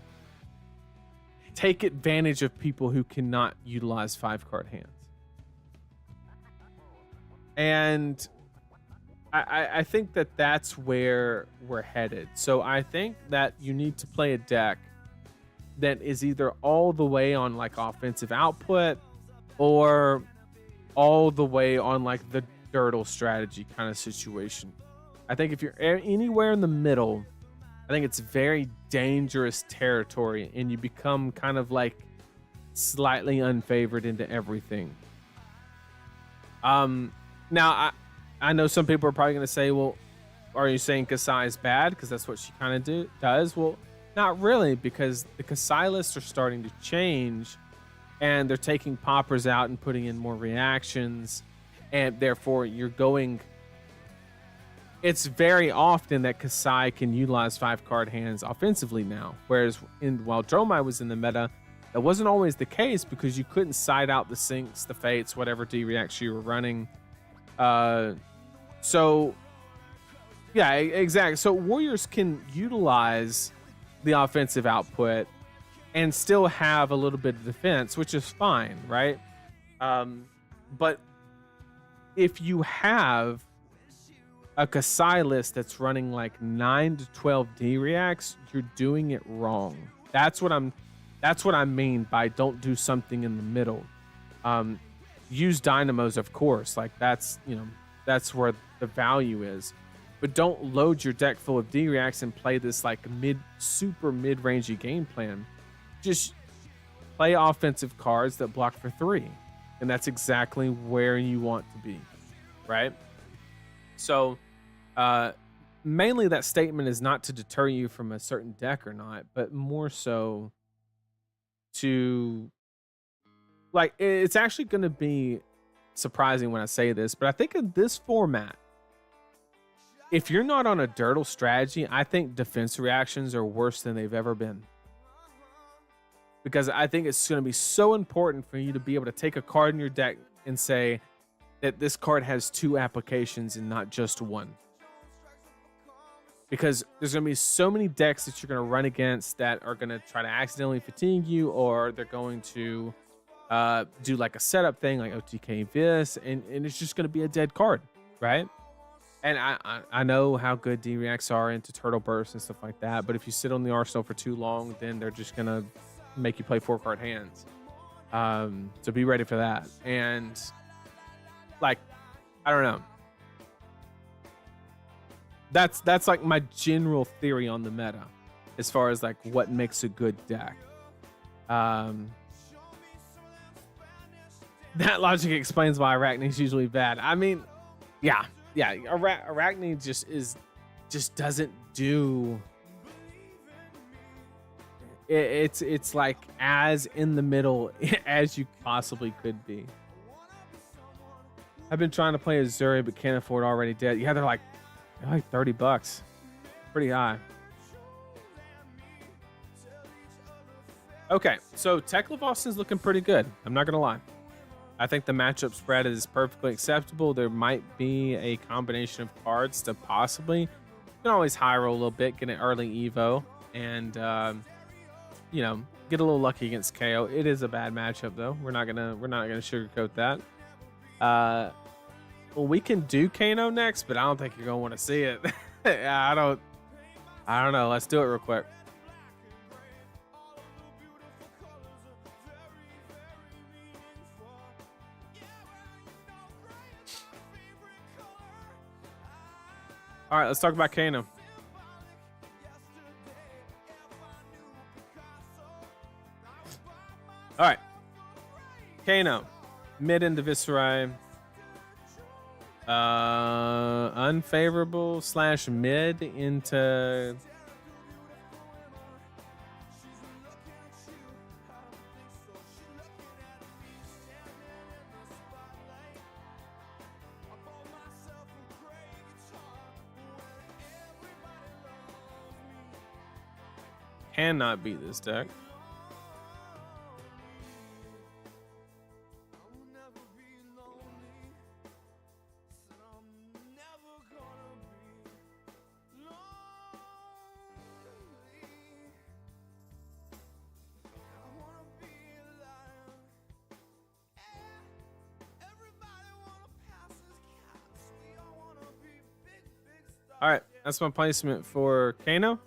take advantage of people who cannot utilize 5-card hands. And I think that that's where we're headed. So I think that you need to play a deck that is either all the way on like offensive output or all the way on like the Dirtle strategy kind of situation. I think if you're anywhere in the middle, I think it's very dangerous territory and you become kind of like slightly unfavored into everything. Now I know some people are probably going to say, well, are you saying Kasai is bad? Because that's what she kind of does. Well, not really, because the Kasai lists are starting to change and they're taking poppers out and putting in more reactions. And therefore, you're going... It's very often that Kasai can utilize 5-card hands offensively now. Whereas while Dromai was in the meta, that wasn't always the case because you couldn't side out the Sinks, the Fates, whatever D-reacts you were running. So, yeah, exactly. So Warriors can utilize the offensive output and still have a little bit of defense, which is fine, right? But if you have a Kasai list that's running like 9 to 12 D reacts, you're doing it wrong. That's what I mean by don't do something in the middle. Use dynamos, of course, like that's where the value is, but don't load your deck full of D reacts and play this like super mid-rangey game plan. Just play offensive cards that block for 3, and that's exactly where you want to be, right? So mainly that statement is not to deter you from a certain deck or not, but more so to, like, it's actually going to be surprising when I say this, but I think in this format, if you're not on a Dirtle strategy, I think defense reactions are worse than they've ever been. Because I think it's going to be so important for you to be able to take a card in your deck and say that this card has 2 applications and not just 1. Because there's going to be so many decks that you're going to run against that are going to try to accidentally fatigue you, or they're going to do like a setup thing like OTK Vis, and it's just going to be a dead card, right? And I know how good D-reacts are into Turtle Burst and stuff like that, but if you sit on the arsenal for too long, then they're just going to make you play 4-card hands. So be ready for that. And like, I don't know. That's like my general theory on the meta as far as like what makes a good deck. That logic explains why Arachne's usually bad. I mean, yeah, Arachne just doesn't do. It's like as in the middle as you possibly could be. I've been trying to play Azaeri, but can't afford Already Dead. Yeah, they're like $30, pretty high. Okay, so Teklovossen's looking pretty good. I'm not gonna lie. I think the matchup spread is perfectly acceptable. There might be a combination of cards to possibly. You can always high roll a little bit, get an early Evo, and get a little lucky against KO. It is a bad matchup though. We're not gonna sugarcoat that. Well, we can do Kano next, but I don't think you're gonna want to see it. I don't know. Let's do it real quick. All right, let's talk about Kano. All right. Kano, mid into Viserai. Unfavorable / mid into cannot beat this deck. All right, that's my placement for Kano.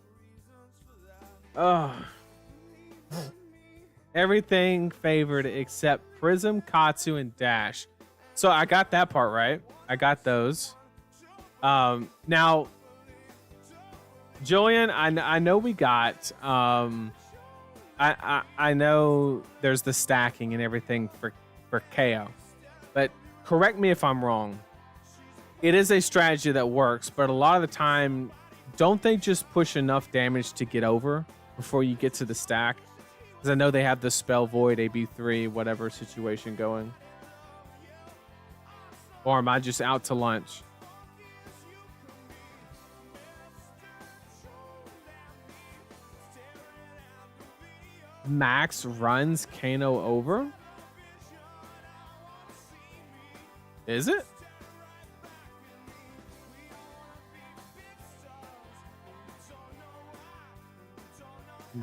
Oh, everything favored except Prism, Katsu, and Dash. So I got that part right. I got those. Now, Julian, I know we got. I know there's the stacking and everything for KO, but correct me if I'm wrong. It is a strategy that works, but a lot of the time, don't they just push enough damage to get over before you get to the stack? Because I know they have the Spell Void, AB3, whatever situation going. Or am I just out to lunch? Max runs Kano over? Is it?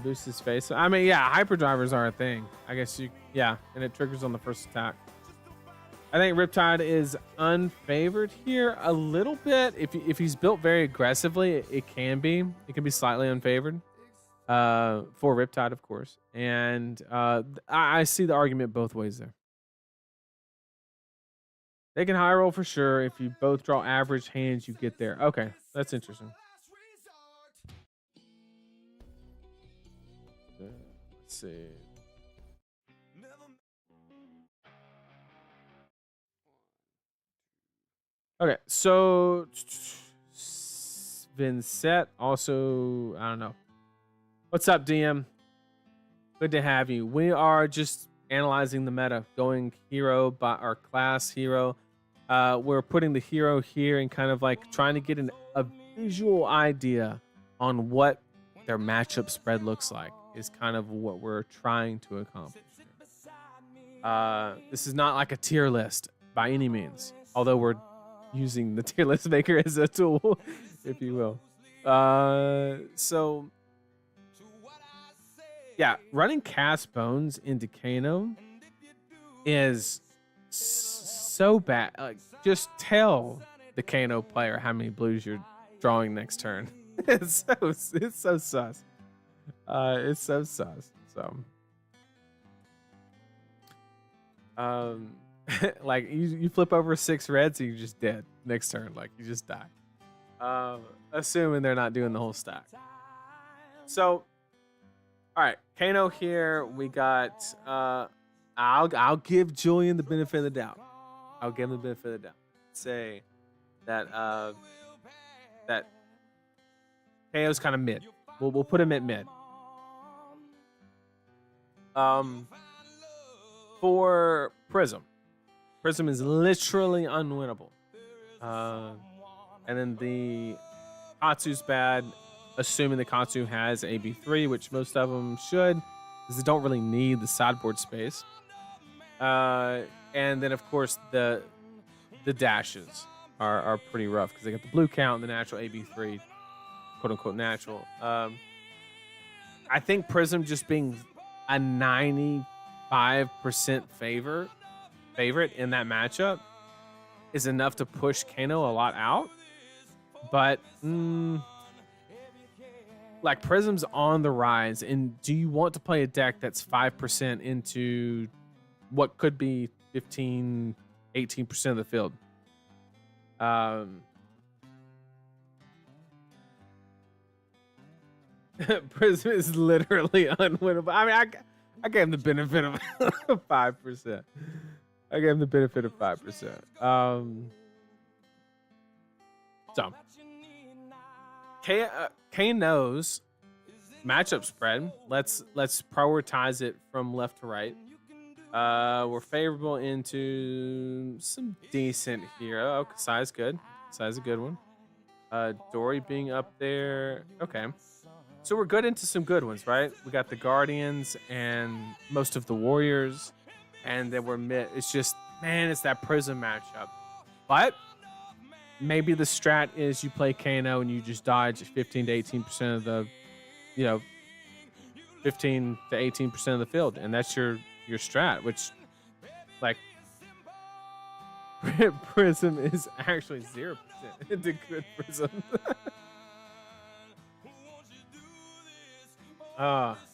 Boost his face. I mean, yeah, hyperdrivers are a thing. I guess yeah, and it triggers on the first attack. I think Riptide is unfavored here a little bit. If he's built very aggressively, it can be. It can be slightly unfavored for Riptide, of course. And I see the argument both ways there. They can high roll for sure. If you both draw average hands, you get there. Okay, that's interesting. Let's see. Okay, so Vincent also, I don't know. What's up, DM? Good to have you. We are just analyzing the meta, going hero by our class hero. We're putting the hero here and kind of like trying to get a visual idea on what their matchup spread looks like. Is kind of what we're trying to accomplish. This is not like a tier list by any means, although we're using the tier list maker as a tool, if you will. So yeah, running Cast Bones into Kano is so bad. Just tell the Kano player how many blues you're drawing next turn. It's so sus. It's so sus. So, like you flip over 6 reds, and you're just dead next turn. Like you just die. Assuming they're not doing the whole stack. So, all right, Kano here. We got. I'll give Julian the benefit of the doubt. I'll give him the benefit of the doubt. Say that that KO's kind of mid. We'll put him at mid. For Prism is literally unwinnable. And then the Katsu's bad, assuming the Katsu has AB3, which most of them should, because they don't really need the sideboard space. And then of course the dashes are pretty rough because they got the blue count and the natural AB3, quote unquote natural. I think Prism just being a 95% favorite in that matchup is enough to push Kano a lot out. But like Prism's on the rise, and do you want to play a deck that's 5% into what could be 15, 18% of the field? Prism is literally unwinnable. I mean, I gave him the benefit of 5%. I gave him the benefit of 5%. So Kano's matchup spread. Let's prioritize it from left to right. We're favorable into some decent hero. Oh, Kasai's good. Kasai's a good one. Dory being up there. Okay. So we're good into some good ones, right? We got the Guardians and most of the Warriors. And then we're mid. It's just, man, it's that Prism matchup. But maybe the strat is you play Kano and you just dodge 15 to 18% of the, 15 to 18% of the field. And that's your strat, which, like, Prism is actually 0% into good Prism.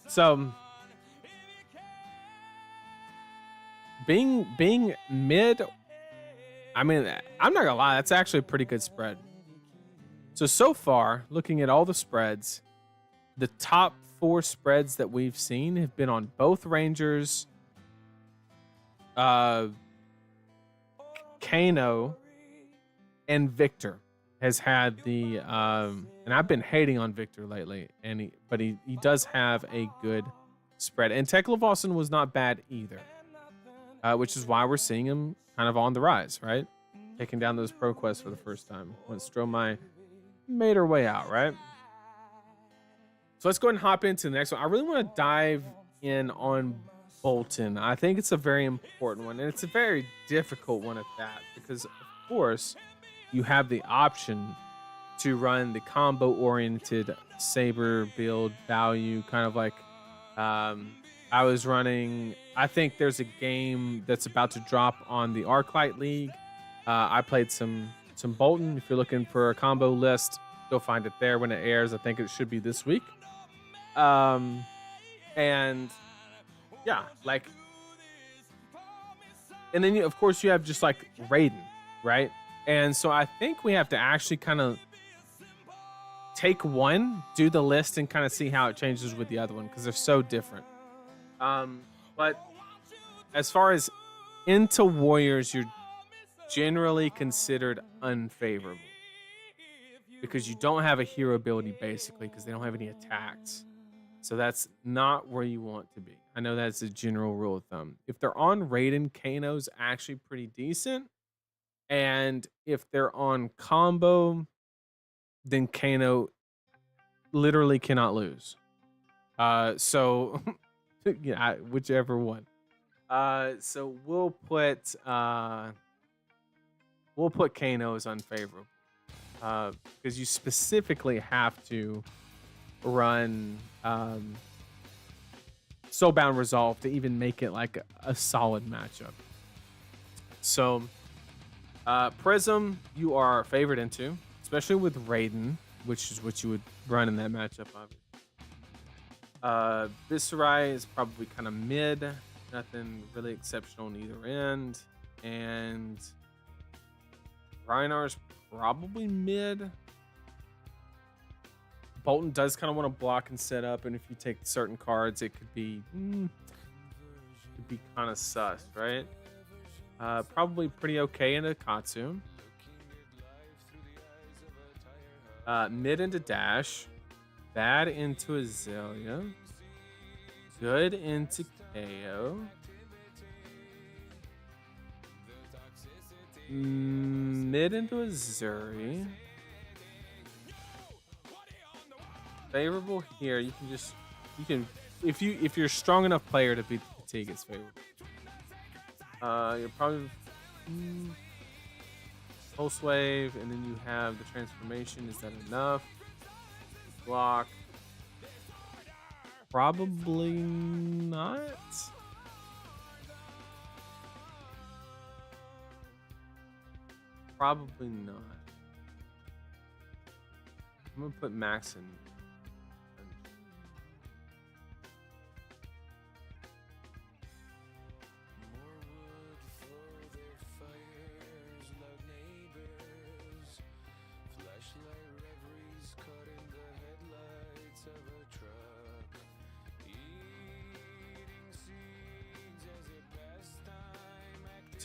So being mid, I mean, I'm not gonna lie, that's actually a pretty good spread. So far, looking at all the spreads, the top 4 spreads that we've seen have been on both Rangers, Kano, and Victor has had the and I've been hating on Victor lately, and he does have a good spread. And Teklovossen was not bad either, which is why we're seeing him kind of on the rise, right? Taking down those pro quests for the first time when Stromae made her way out, right? So let's go ahead and hop into the next one. I really want to dive in on Bolton. I think it's a very important one, and it's a very difficult one at that, because of course you have the option to run the combo oriented saber build value, kind of like I was running. I think there's a game that's about to drop on the Arclight League. I played some Bolton. If you're looking for a combo list, you'll find it there when it airs. I think it should be this week. And yeah, like, and then of course you have just like Raiden, right? And so I think we have to actually kind of take one, do the list, and kind of see how it changes with the other one, because they're so different. But as far as into Warriors, you're generally considered unfavorable because you don't have a hero ability, basically, because they don't have any attacks. So that's not where you want to be. I know that's a general rule of thumb. If they're on Raiden, Kano's actually pretty decent. And if they're on combo, then Kano literally cannot lose. So yeah, whichever one. So we'll put Kano as unfavorable. Because you specifically have to run Soulbound Resolve to even make it like a solid matchup. So Prism, you are favored into, especially with Raiden, which is what you would run in that matchup, obviously. Viserai is probably kind of mid, nothing really exceptional on either end, and Reinhar's probably mid. Bolton does kind of want to block and set up, and if you take certain cards, it could be kind of sus, right? Probably pretty okay into Katsu. Mid into Dash. Bad into Azalea. Good into KO. Mid into Azaeri. Favorable here. You can if you're a strong enough player to beat the fatigue, it's favorable. You're probably pulse wave, and then you have the transformation. Is that enough? Block. Probably not. Probably not. I'm gonna put Max in.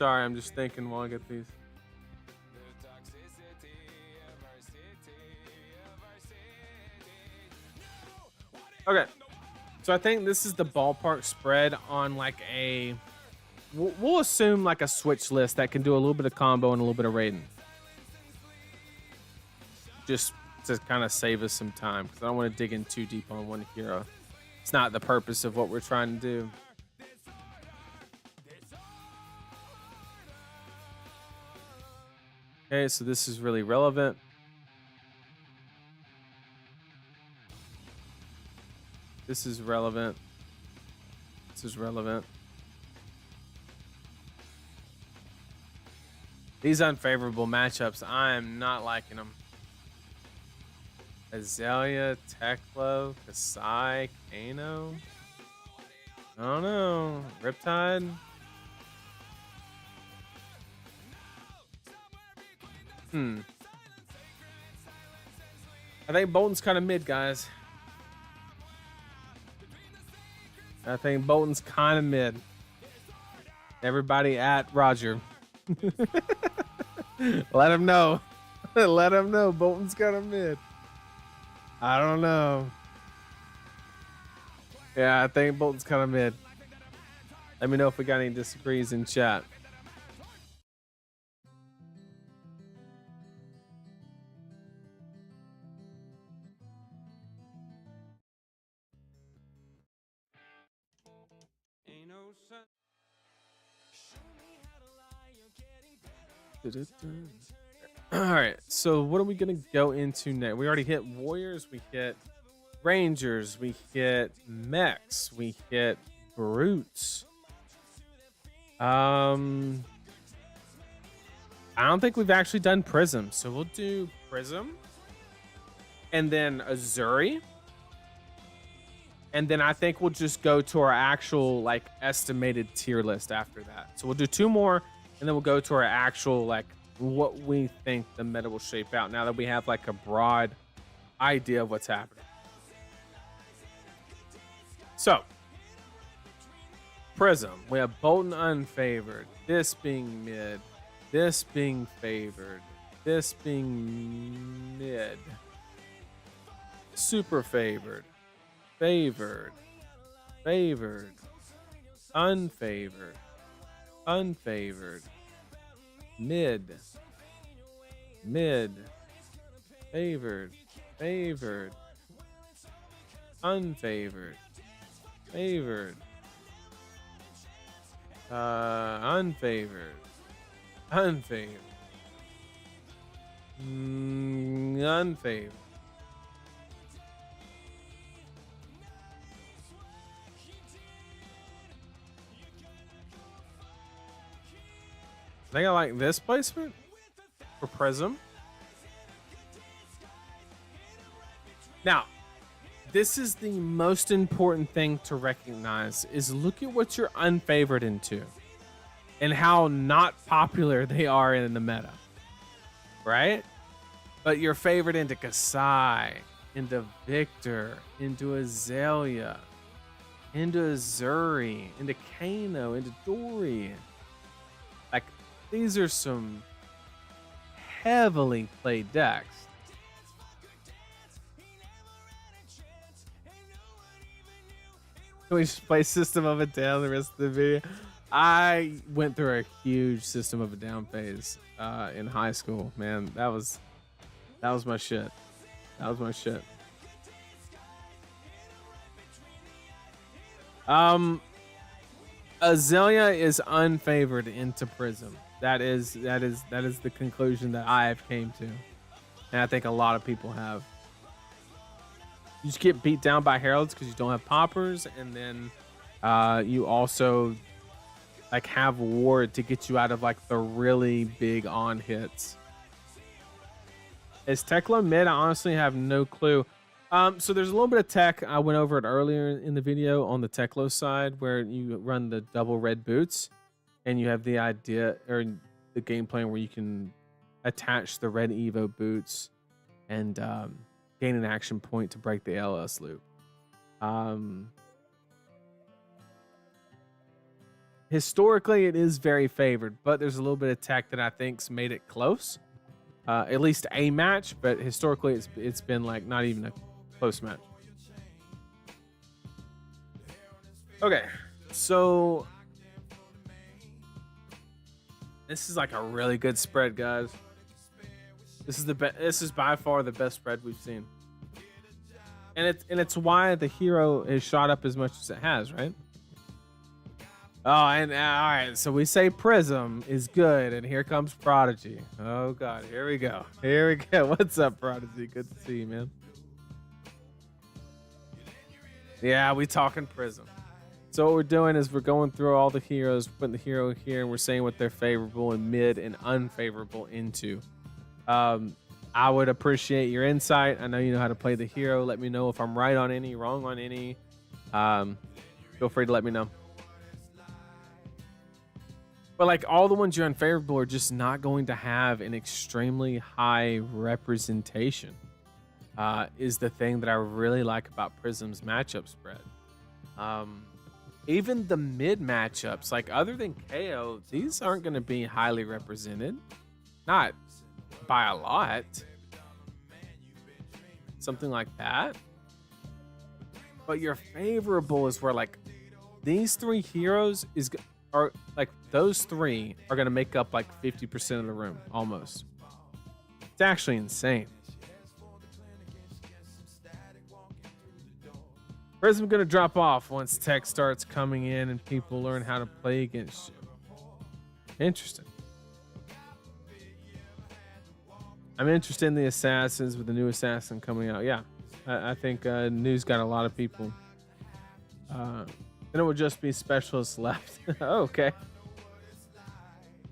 Sorry, I'm just thinking while I get these. Okay, so I think this is the ballpark spread on like a. We'll assume like a switch list that can do a little bit of combo and a little bit of raiding. Just to kind of save us some time, because I don't want to dig in too deep on one hero. It's not the purpose of what we're trying to do. Okay, so this is really relevant. This is relevant. This is relevant. These unfavorable matchups, I am not liking them. Azalea, Teklo, Kasai, Kano. I don't know. Riptide. I think Bolton's kind of mid, guys. I think Bolton's kind of mid. Everybody at Roger. Let him know. Let him know. Bolton's kind of mid. I don't know. Yeah, I think Bolton's kind of mid. Let me know if we got any disagrees in chat. All right, so what are we gonna go into next? We already hit warriors, we hit rangers, we hit mechs, we hit brutes. I don't think we've actually done Prism, so we'll do Prism, and then Azaeri, and then I think we'll just go to our actual like estimated tier list after that. So we'll do 2 more, and then we'll go to our actual like what we think the meta will shape out now that we have like a broad idea of what's happening. So Prism, we have Bolton unfavored, this being mid, this being favored, this being mid, super favored, favored, favored, unfavored, unfavored, mid, mid, favored, favored, unfavored, favored, unfavored, unfavored, unfavored. I think I like this placement for Prism. Now, this is the most important thing to recognize is look at what you're unfavored into and how not popular they are in the meta, right? But you're favored into Kasai, into Victor, into Azalea, into Azaeri, into Kano, into Dory. Like, these are some heavily played decks. Can we just play System of a Down the rest of the video? I went through a huge System of a Down phase in high school. Man, that was my shit. That was my shit. Azalea is unfavored into Prism. That is the conclusion that I have came to, and I think a lot of people have. You just get beat down by heralds because you don't have poppers, and then you also like have ward to get you out of like the really big on hits. Is Teklo mid? I honestly have no clue. So there's a little bit of tech. I went over it earlier in the video on the Teklo side where you run the double red boots, and you have the idea or the game plan where you can attach the red Evo boots and gain an action point to break the LS loop. historically it is very favored, but there's a little bit of tech that I think's made it close. At least a match, but historically it's been like not even a close match. Okay, so this is like a really good spread, guys. This is the best. This is by far the best spread we've seen, and it's why the hero is shot up as much as it has, right? Oh, and all right, so we say Prism is good, and here comes Prodigy. Oh God, here we go. Here we go. What's up, Prodigy? Good to see you, man. Yeah, we talking Prism. So what we're doing is we're going through all the heroes, putting the hero here, and we're saying what they're favorable and mid and unfavorable into. I would appreciate your insight. I know you know how to play the hero. Let me know if I'm right on any, wrong on any. Feel free to let me know. But like all the ones you're unfavorable are just not going to have an extremely high representation. Is the thing that I really like about Prism's matchup spread. Even the mid matchups, like other than KO, these aren't going to be highly represented. Not by a lot. Something like that. But your favorable is where like these three heroes are like those three are going to make up like 50% of the room almost. It's actually insane. Prism gonna drop off once tech starts coming in and people learn how to play against you. Interesting. I'm interested in the assassins with the new assassin coming out. Yeah, I think news got a lot of people. Then it would just be specialists left. Oh, okay.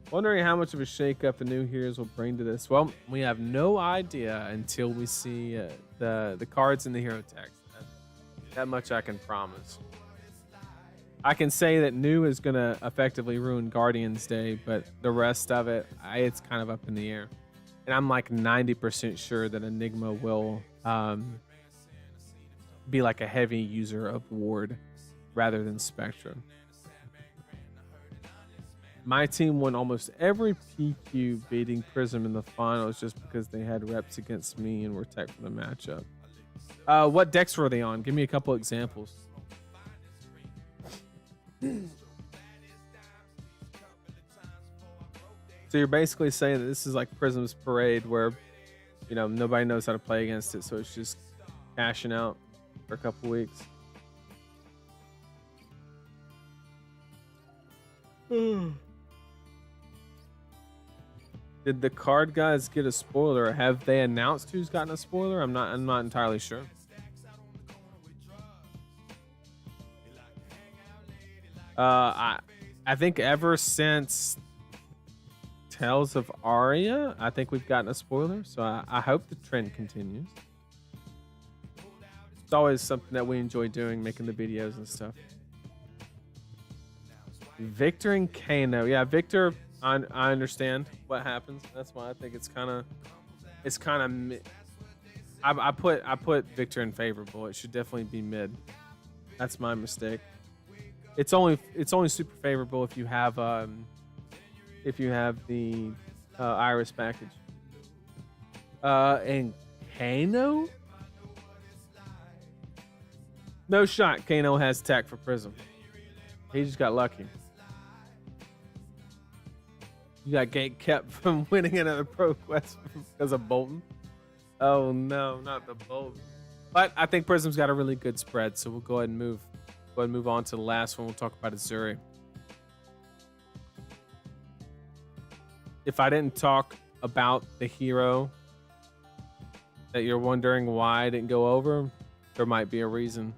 Wondering how much of a shakeup the new heroes will bring to this. Well, we have no idea until we see the cards in the hero text. That much I can promise. I can say that new is going to effectively ruin Guardian's Day, but the rest of it, it's kind of up in the air. And I'm like 90% sure that Enigma will be like a heavy user of Ward rather than Spectrum. My team won almost every PQ beating Prism in the finals just because they had reps against me and were tech for the matchup. What decks were they on? Give me a couple examples. So you're basically saying that this is like Prism's parade where, you know, nobody knows how to play against it, so it's just cashing out for a couple weeks. Did the card guys get a spoiler? Have they announced who's gotten a spoiler? I'm not entirely sure. I think ever since Tales of Aria, I think we've gotten a spoiler. So I hope the trend continues. It's always something that we enjoy doing, making the videos and stuff. Victor and Kano. Yeah, Victor, I understand what happens. That's why I think it's kind of I put Victor in favorable. It should definitely be mid. That's my mistake. It's only super favorable if you have the Iris package. And Kano? No shot. Kano has tech for Prism. He just got lucky. You got gate kept from winning another Pro Quest because of Bolton. Oh no, not the Bolton. But I think Prism's got a really good spread, so we'll go ahead and move on to the last one. We'll talk about Azaeri. If I didn't talk about the hero that you're wondering why I didn't go over, there might be a reason.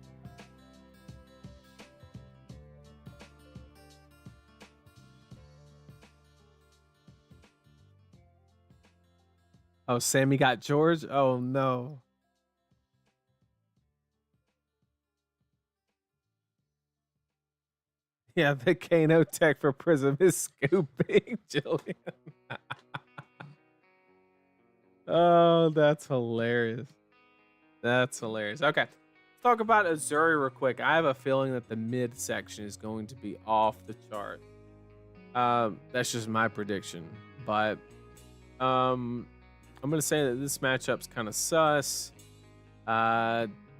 Oh, Sammy got George? Oh no. Yeah, the Kano tech for Prism is scooping, Jillian. Oh, that's hilarious. That's hilarious. Okay. talk about Azaeri real quick. I have a feeling that the mid section is going to be off the chart. That's just my prediction, but I'm gonna say that this matchup's kind of sus.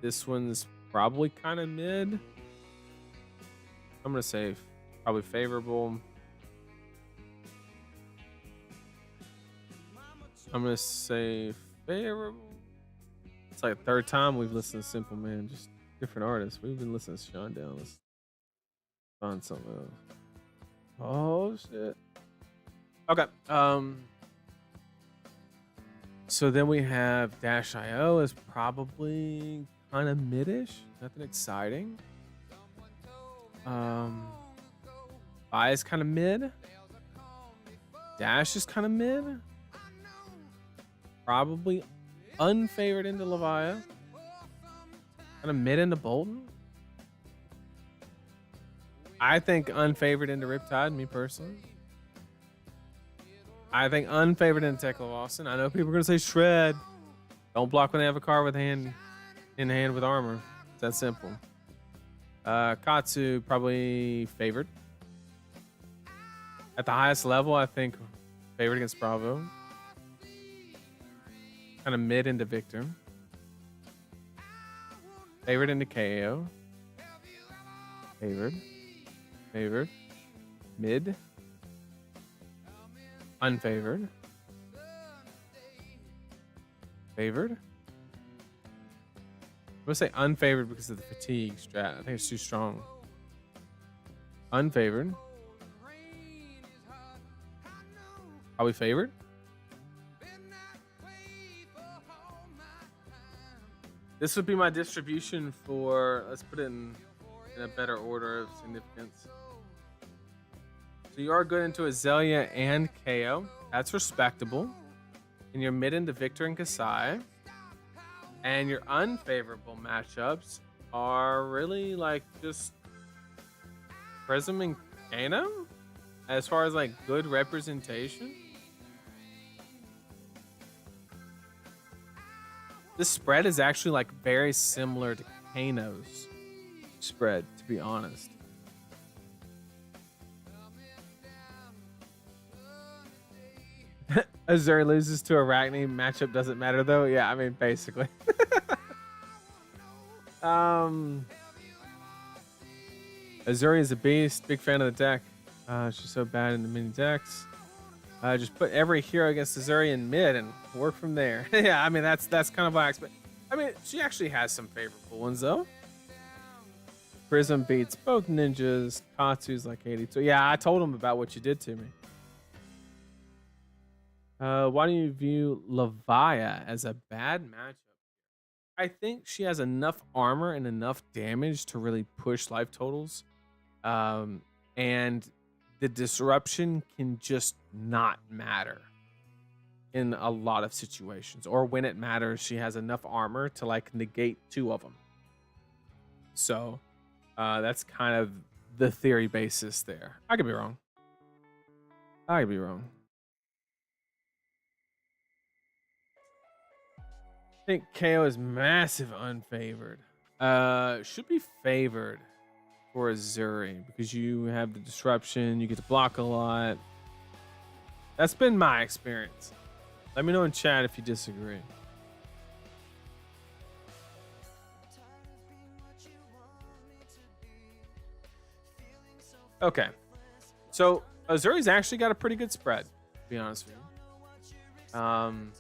This one's probably kind of mid. I'm gonna say probably favorable. I'm gonna say favorable. It's like the third time we've listened to Simple Man, just different artists. We've been listening to Sean Down. Let's find something else. Oh shit. Okay. So then we have Dash.io is probably kind of mid-ish. Nothing exciting. Vi is kind of mid. Dash is kind of mid. Probably unfavored into Levia. Kind of mid into Bolton. I think unfavored into Riptide, me personally. I think unfavored into Teklovossen. I know people are going to say Shred. Don't block when they have a card with hand in hand with armor. It's that simple. Katsu probably favored. At the highest level, I think favored against Bravo. Kind of mid into Victor. Favored into KO. Favored. Favored. Mid. Unfavored. Favored. I'm gonna say unfavored because of the fatigue strat. I think it's too strong. Unfavored. Are we favored? This would be my distribution for, let's put it in a better order of significance. So you are good into Azalea and KO. That's respectable. And you're mid into Victor and Kasai. And your unfavorable matchups are really like just Prism and Kano as far as like good representation. This spread is actually like very similar to Kano's spread, to be honest. Azaeri loses to Arachne. Matchup doesn't matter though. Yeah, I mean basically. Azaeri is a beast. Big fan of the deck. She's so bad in the mini decks. Just put every hero against Azaeri in mid and work from there. Yeah, I mean that's kind of what I expect. I mean, she actually has some favorable ones though. Prism beats both ninjas. Katsu's like 82. Yeah, I told him about what you did to me. Why do you view Levia as a bad matchup? I think she has enough armor and enough damage to really push life totals. And the disruption can just not matter in a lot of situations. Or when it matters, she has enough armor to like negate two of them. So that's kind of the theory basis there. I could be wrong. I could be wrong. I think KO is massive unfavored. Should be favored for Azaeri because you have the disruption, you get to block a lot. That's been my experience. Let me know in chat if you disagree. Okay. So Azaeri's actually got a pretty good spread, to be honest with you.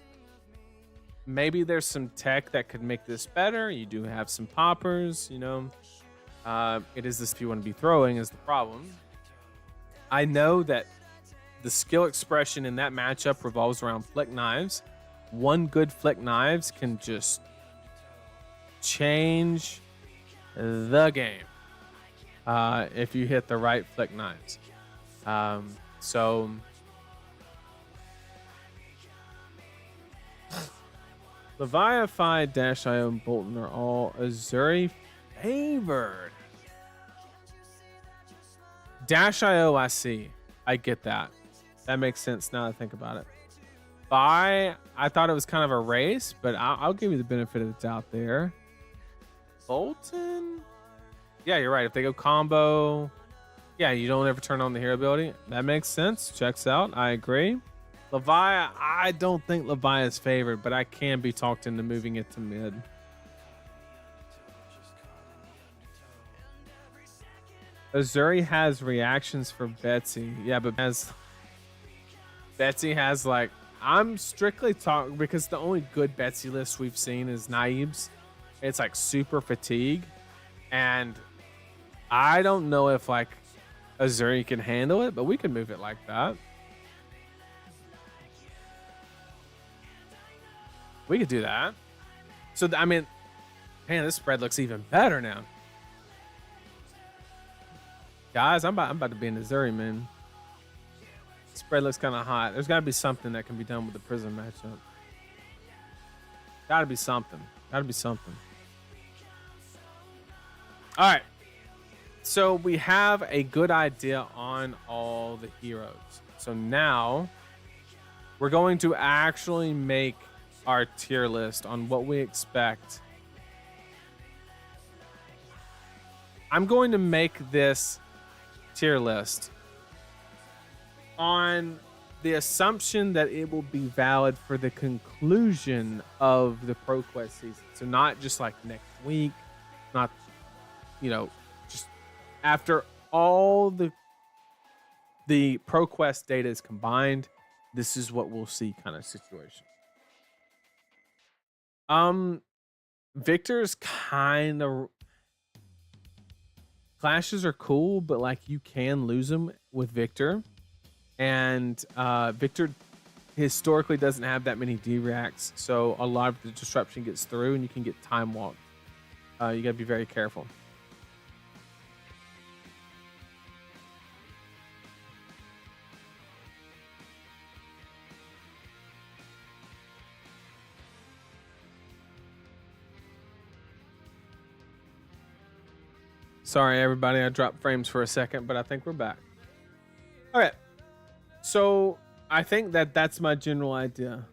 Maybe there's some tech that could make this better. You do have some poppers, you know. It is this if you want to be throwing is the problem. I know that the skill expression in that matchup revolves around flick knives. One good flick knives can just change the game if you hit the right flick knives. So Leviathan, Dash.io, and Bolton are all Azaeri favored. Dash.io, I see. I get that. That makes sense now that I think about it. I thought it was kind of a race, but I'll give you the benefit of the doubt there. Bolton? Yeah, you're right. If they go combo, yeah, you don't ever turn on the hero ability. That makes sense. Checks out. I agree. Levi, I don't think Levi is favored, but I can be talked into moving it to mid. Azaeri has reactions for Betsy. Yeah, but Betsy has like, I'm strictly talking because the only good Betsy list we've seen is Naib's. It's like super fatigue. And I don't know if like Azaeri can handle it, but we can move it like that. We could do that. So, I mean, man, this spread looks even better now. Guys, I'm about to be in Azaeri, man. Spread looks kind of hot. There's got to be something that can be done with the Prism matchup. Got to be something. Got to be something. All right. So we have a good idea on all the heroes. So now we're going to actually make our tier list on what we expect. I'm going to make this tier list on the assumption that it will be valid for the conclusion of the ProQuest season. So not just like next week, not, just after all the ProQuest data is combined, this is what we'll see kind of situation. Victor's kind of, clashes are cool, but like you can lose them with Victor. And Victor historically doesn't have that many D-reacts, so a lot of the disruption gets through and you can get time walked. You gotta be very careful. Sorry, everybody. I dropped frames for a second, but I think we're back. All right. So I think that's my general idea.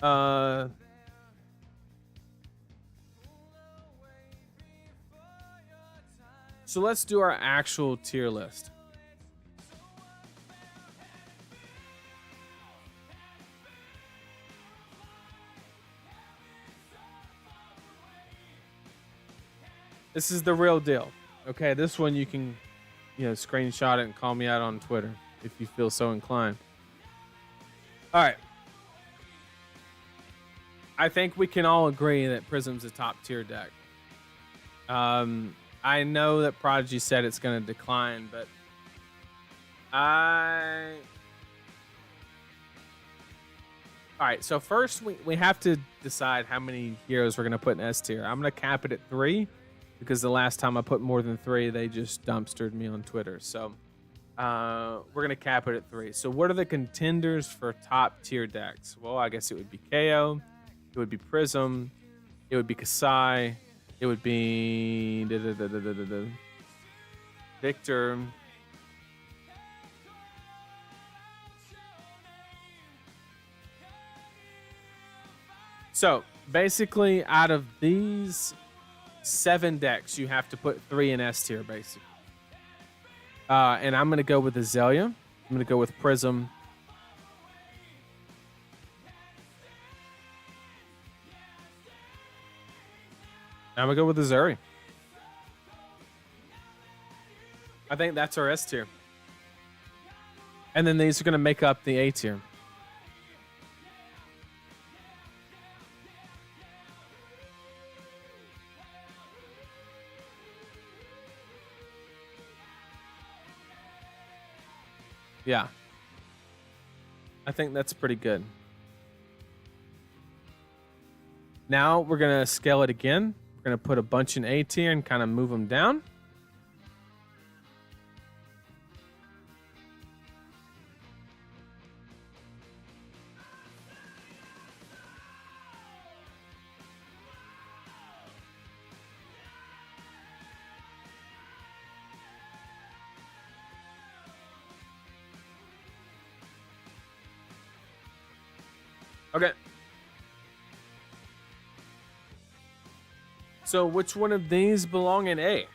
So let's do our actual tier list. This is the real deal. Okay, this one you can, screenshot it and call me out on Twitter if you feel so inclined. All right. I think we can all agree that Prism's a top tier deck. I know that Prodigy said it's going to decline, but all right, so first we have to decide how many heroes we're going to put in S tier. I'm going to cap it at 3 because the last time I put more than 3, they just dumpstered me on Twitter. So we're going to cap it at 3. So what are the contenders for top tier decks? Well, I guess it would be KO. It would be Prism. It would be Kasai. It would be Victor. So basically, out of these 7 decks, you have to put 3 in S tier, basically. And I'm going to go with Azalea. I'm going to go with Prism. I'm going to go with Azaeri. I think that's our S tier. And then these are going to make up the A tier. Yeah. I think that's pretty good. Now we're going to scale it again. We're going to put a bunch in A tier and kind of move them down. Okay. So which one of these belong in A?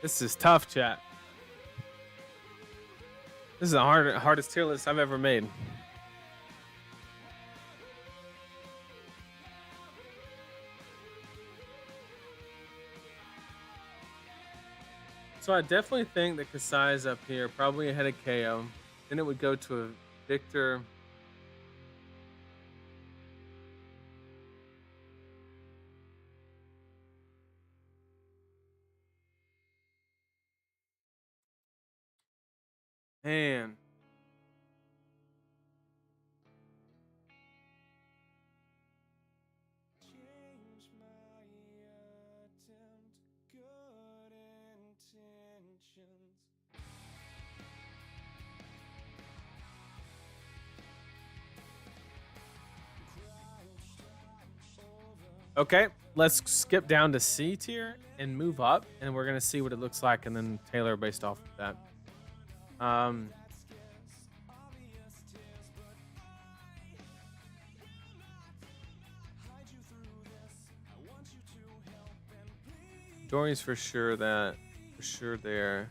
This is tough, chat. This is the hardest tier list I've ever made. So I definitely think that Kasai is up here, probably ahead of KO. Then it would go to a Victor. Man. Okay, let's skip down to C tier and move up, and we're gonna see what it looks like, and then tailor based off of that. Dory's for sure there.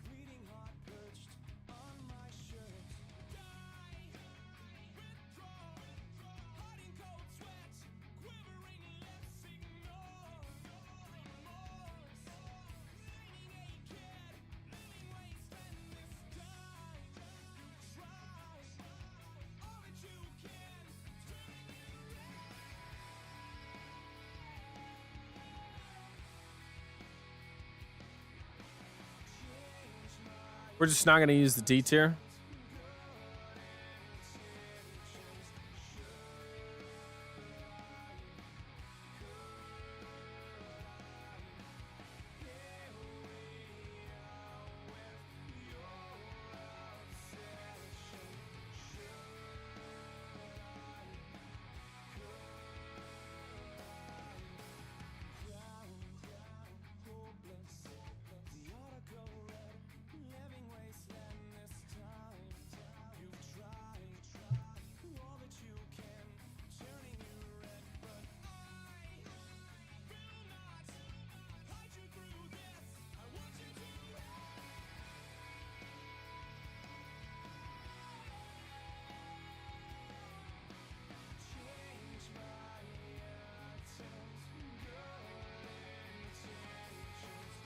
We're just not going to use the D tier.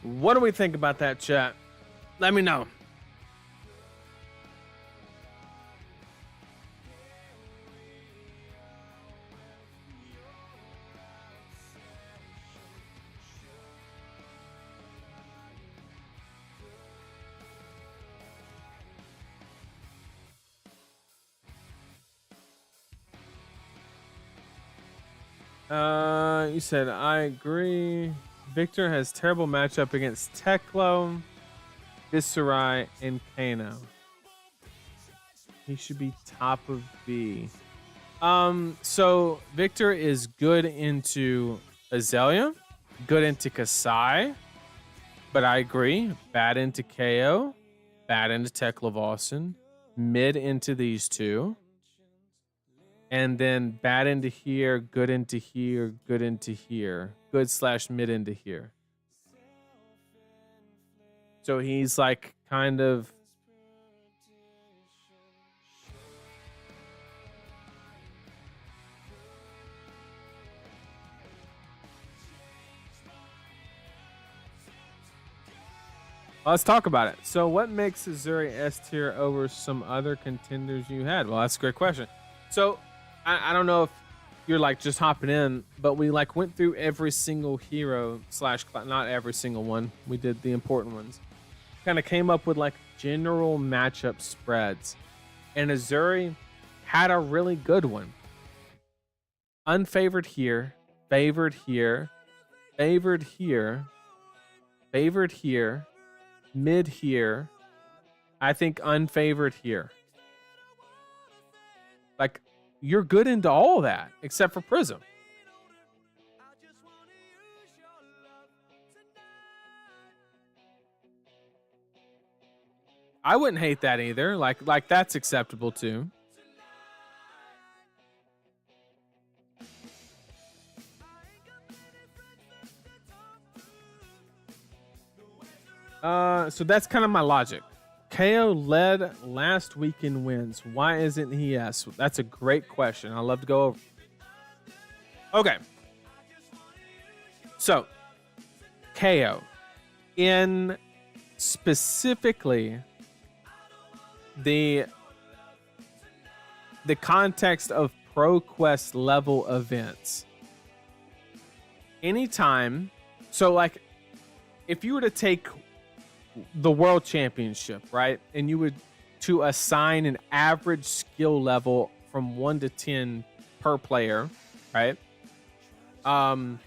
What do we think about that, chat? Let me know. You said I agree. Victor has terrible matchup against Teklo, Viserai, and Kano. He should be top of B. So Victor is good into Azalea, good into Kasai, but I agree. Bad into KO, bad into Teklovossen, mid into these two. And then bad into here, good into here, good into here, good / mid into here. So he's like kind of let's talk about it. So what makes Azaeri S tier over some other contenders you had? Well, that's a great question. So I don't know if you're like just hopping in, but we like went through every single hero / not every single one. We did the important ones. Kind of came up with like general matchup spreads. And Azaeri had a really good one. Unfavored here, favored here, favored here, favored here, mid here. I think unfavored here. Like, you're good into all that except for Prism. I wouldn't hate that either. Like that's acceptable too. So that's kind of my logic. KO led last week in wins. Why isn't he S? That's a great question. I'd love to go over. Okay. So, KO. In specifically the context of ProQuest level events. Anytime, so like if you were to take the world championship, right? And you would to assign an average skill level from 1 to 10 per player, right? And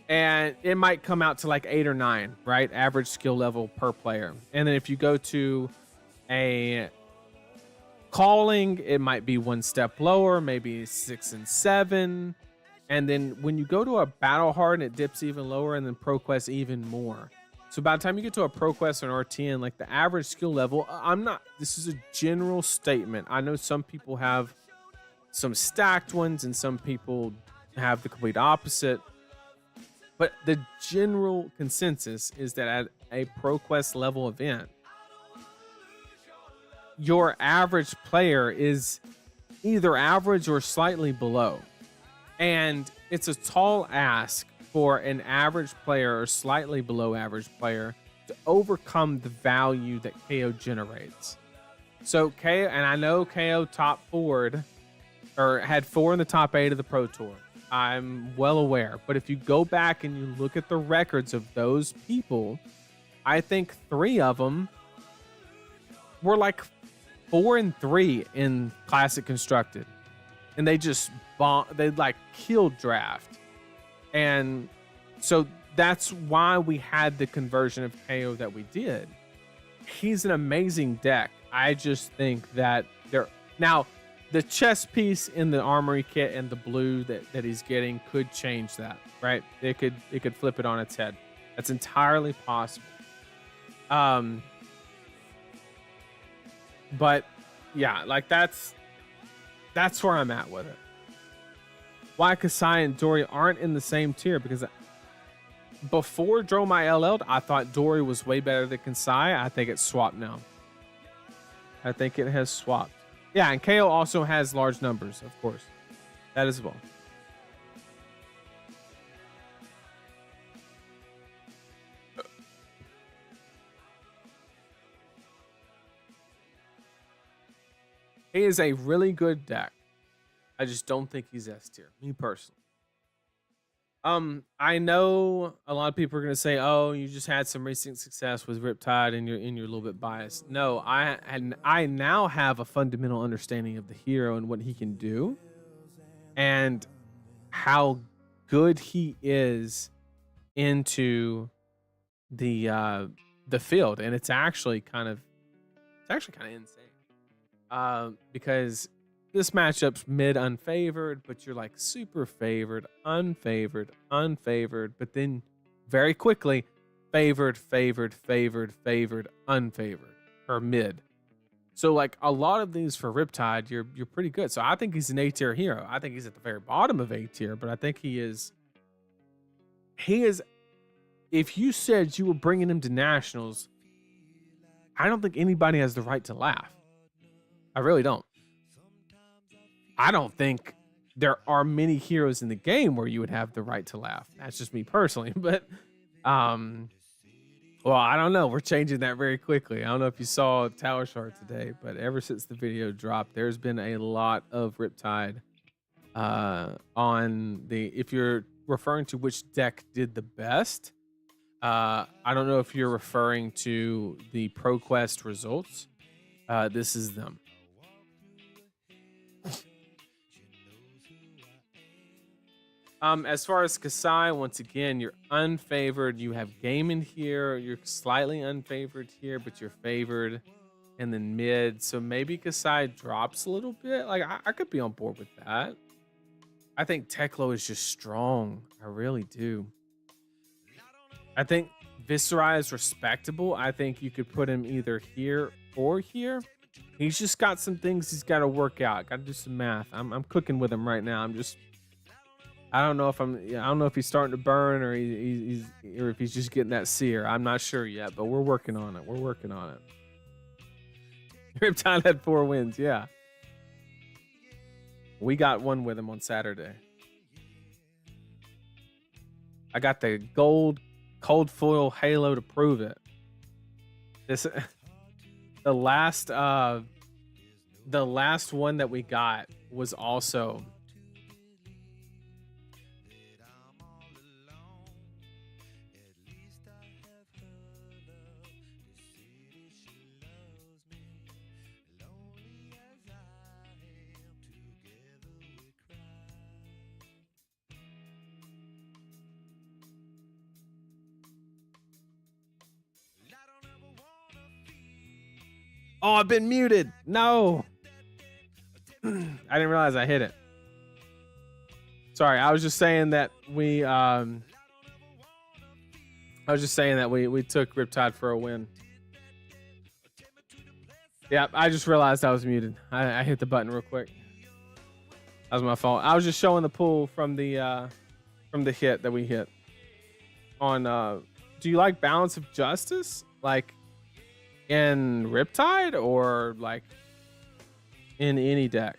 it might come out to like 8 or 9, right? Average skill level per player. And then if you go to a calling, it might be 1 step lower, maybe 6 and 7. And then when you go to a battle hardened, it dips even lower, and then ProQuest even more. So by the time you get to a ProQuest or an RTN, like the average skill level, this is a general statement. I know some people have some stacked ones and some people have the complete opposite. But the general consensus is that at a ProQuest level event, your average player is either average or slightly below. And it's a tall ask for an average player or slightly below average player to overcome the value that KO generates. So KO, and I know KO top 4 or had 4 in the top 8 of the Pro Tour. I'm well aware. But if you go back and you look at the records of those people, I think 3 of them were like 4 and 3 in Classic Constructed. And they just they like killed draft. And so that's why we had the conversion of KO that we did. He's an amazing deck. I just think that now the chest piece in the armory kit and the blue that he's getting could change that, right? It could flip it on its head. That's entirely possible. But yeah, like that's where I'm at with it. Why Kasai and Dory aren't in the same tier? Because before Dromai LL'd, I thought Dory was way better than Kasai. I think it's swapped now. I think it has swapped. Yeah, and KO also has large numbers, of course. That as well. He is a really good deck. I just don't think he's S tier, me personally. I know a lot of people are gonna say, "Oh, you just had some recent success with Riptide, and you're a little bit biased." No, I now have a fundamental understanding of the hero and what he can do, and how good he is into the field, and it's actually kind of insane. Because this matchup's mid unfavored, but you're like super favored, unfavored, but then very quickly favored, unfavored, or mid. So like a lot of these for Riptide, you're pretty good. So I think he's an A tier hero. I think he's at the very bottom of A tier, but I think he is. If you said you were bringing him to nationals, I don't think anybody has the right to laugh. I really don't. I don't think there are many heroes in the game where you would have the right to laugh. That's just me personally. But, well, I don't know. We're changing that very quickly. I don't know if you saw Tower Shard today, but ever since the video dropped, there's been a lot of Riptide on if you're referring to which deck did the best, I don't know if you're referring to the ProQuest results. This is them. As far as Kasai, once again, you're unfavored. You have game in here. You're slightly unfavored here, but you're favored and then mid. So maybe Kasai drops a little bit. Like I could be on board with that. I think Teklo is just strong. I really do. I think Viserai is respectable. I think you could put him either here or here. He's just got some things he's got to work out. Got to do some math. I'm cooking with him right now. I don't know if I don't know if he's starting to burn or he's or if he's just getting that sear. I'm not sure yet, but we're working on it. We're working on it. Riptide had 4 wins. Yeah. We got one with him on Saturday. I got the gold cold foil halo to prove it. This the last one that we got was also Oh, I've been muted. No. I didn't realize I hit it. Sorry, I was just saying that we took Riptide for a win. Yep, I just realized I was muted. I hit the button real quick. That was my fault. I was just showing the pull from the hit that we hit. On do you like Balance of Justice? Like in Riptide or like in any deck?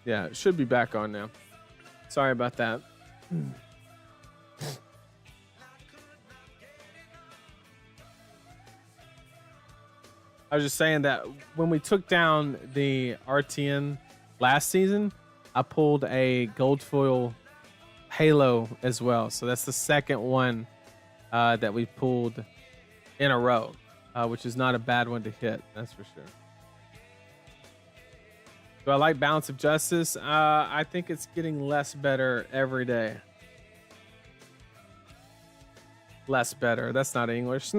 Yeah, it should be back on now. Sorry about that. I was just saying that when we took down the RTN last season, I pulled a gold foil halo as well. So that's the second one that we pulled in a row, which is not a bad one to hit. That's for sure. Do I like Balance of Justice? I think it's getting less better every day. Less better. That's not English.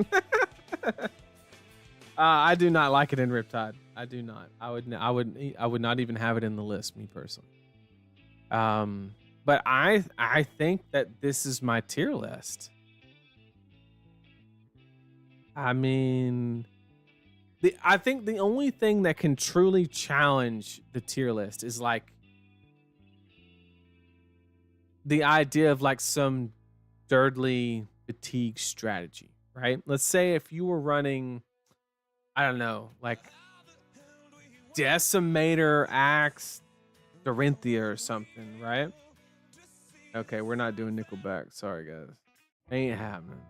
I do not like it in Riptide. I do not. I would not even have it in the list, me personally. But I think that this is my tier list. I mean, I think the only thing that can truly challenge the tier list is like the idea of like some dirtly fatigue strategy, right? Let's say if you were running, I don't know, like Decimator Axe Dorinthia or something, right? Okay, we're not doing Nickelback. Sorry, guys. Ain't happening.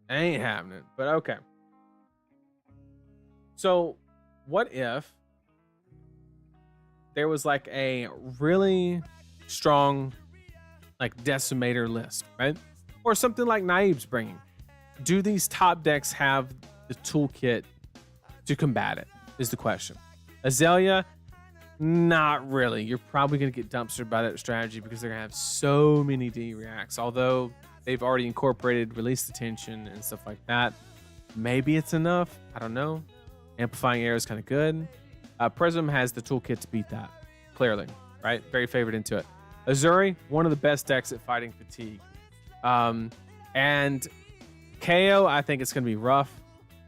Ain't happening, but okay. So, what if there was like a really strong like Decimator list, right? Or something like Naib's bringing. Do these top decks have the toolkit to combat it is the question. Azalea, not really. You're probably going to get dumpstered by that strategy because they're going to have so many D reacts, although they've already incorporated release attention and stuff like that. Maybe it's enough. I don't know. Amplifying Air is kind of good. Prism has the toolkit to beat that, clearly, right? Very favored into it. Azaeri, one of the best decks at fighting fatigue. And KO, I think it's going to be rough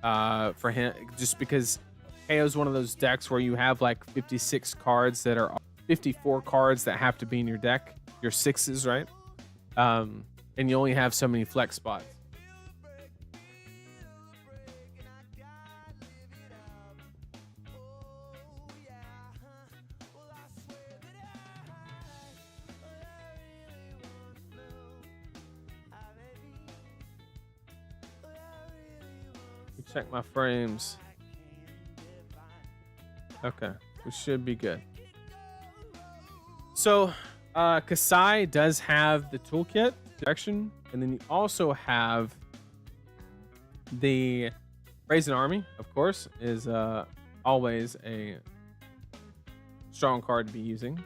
for him just because KO is one of those decks where you have like 56 cards that are 54 cards that have to be in your deck, your sixes, right? And you only have so many flex spots. me check my frames. Okay, we should be good. So, Kasai does have the toolkit section, and then you also have the Brazen Army, of course, is always a strong card to be using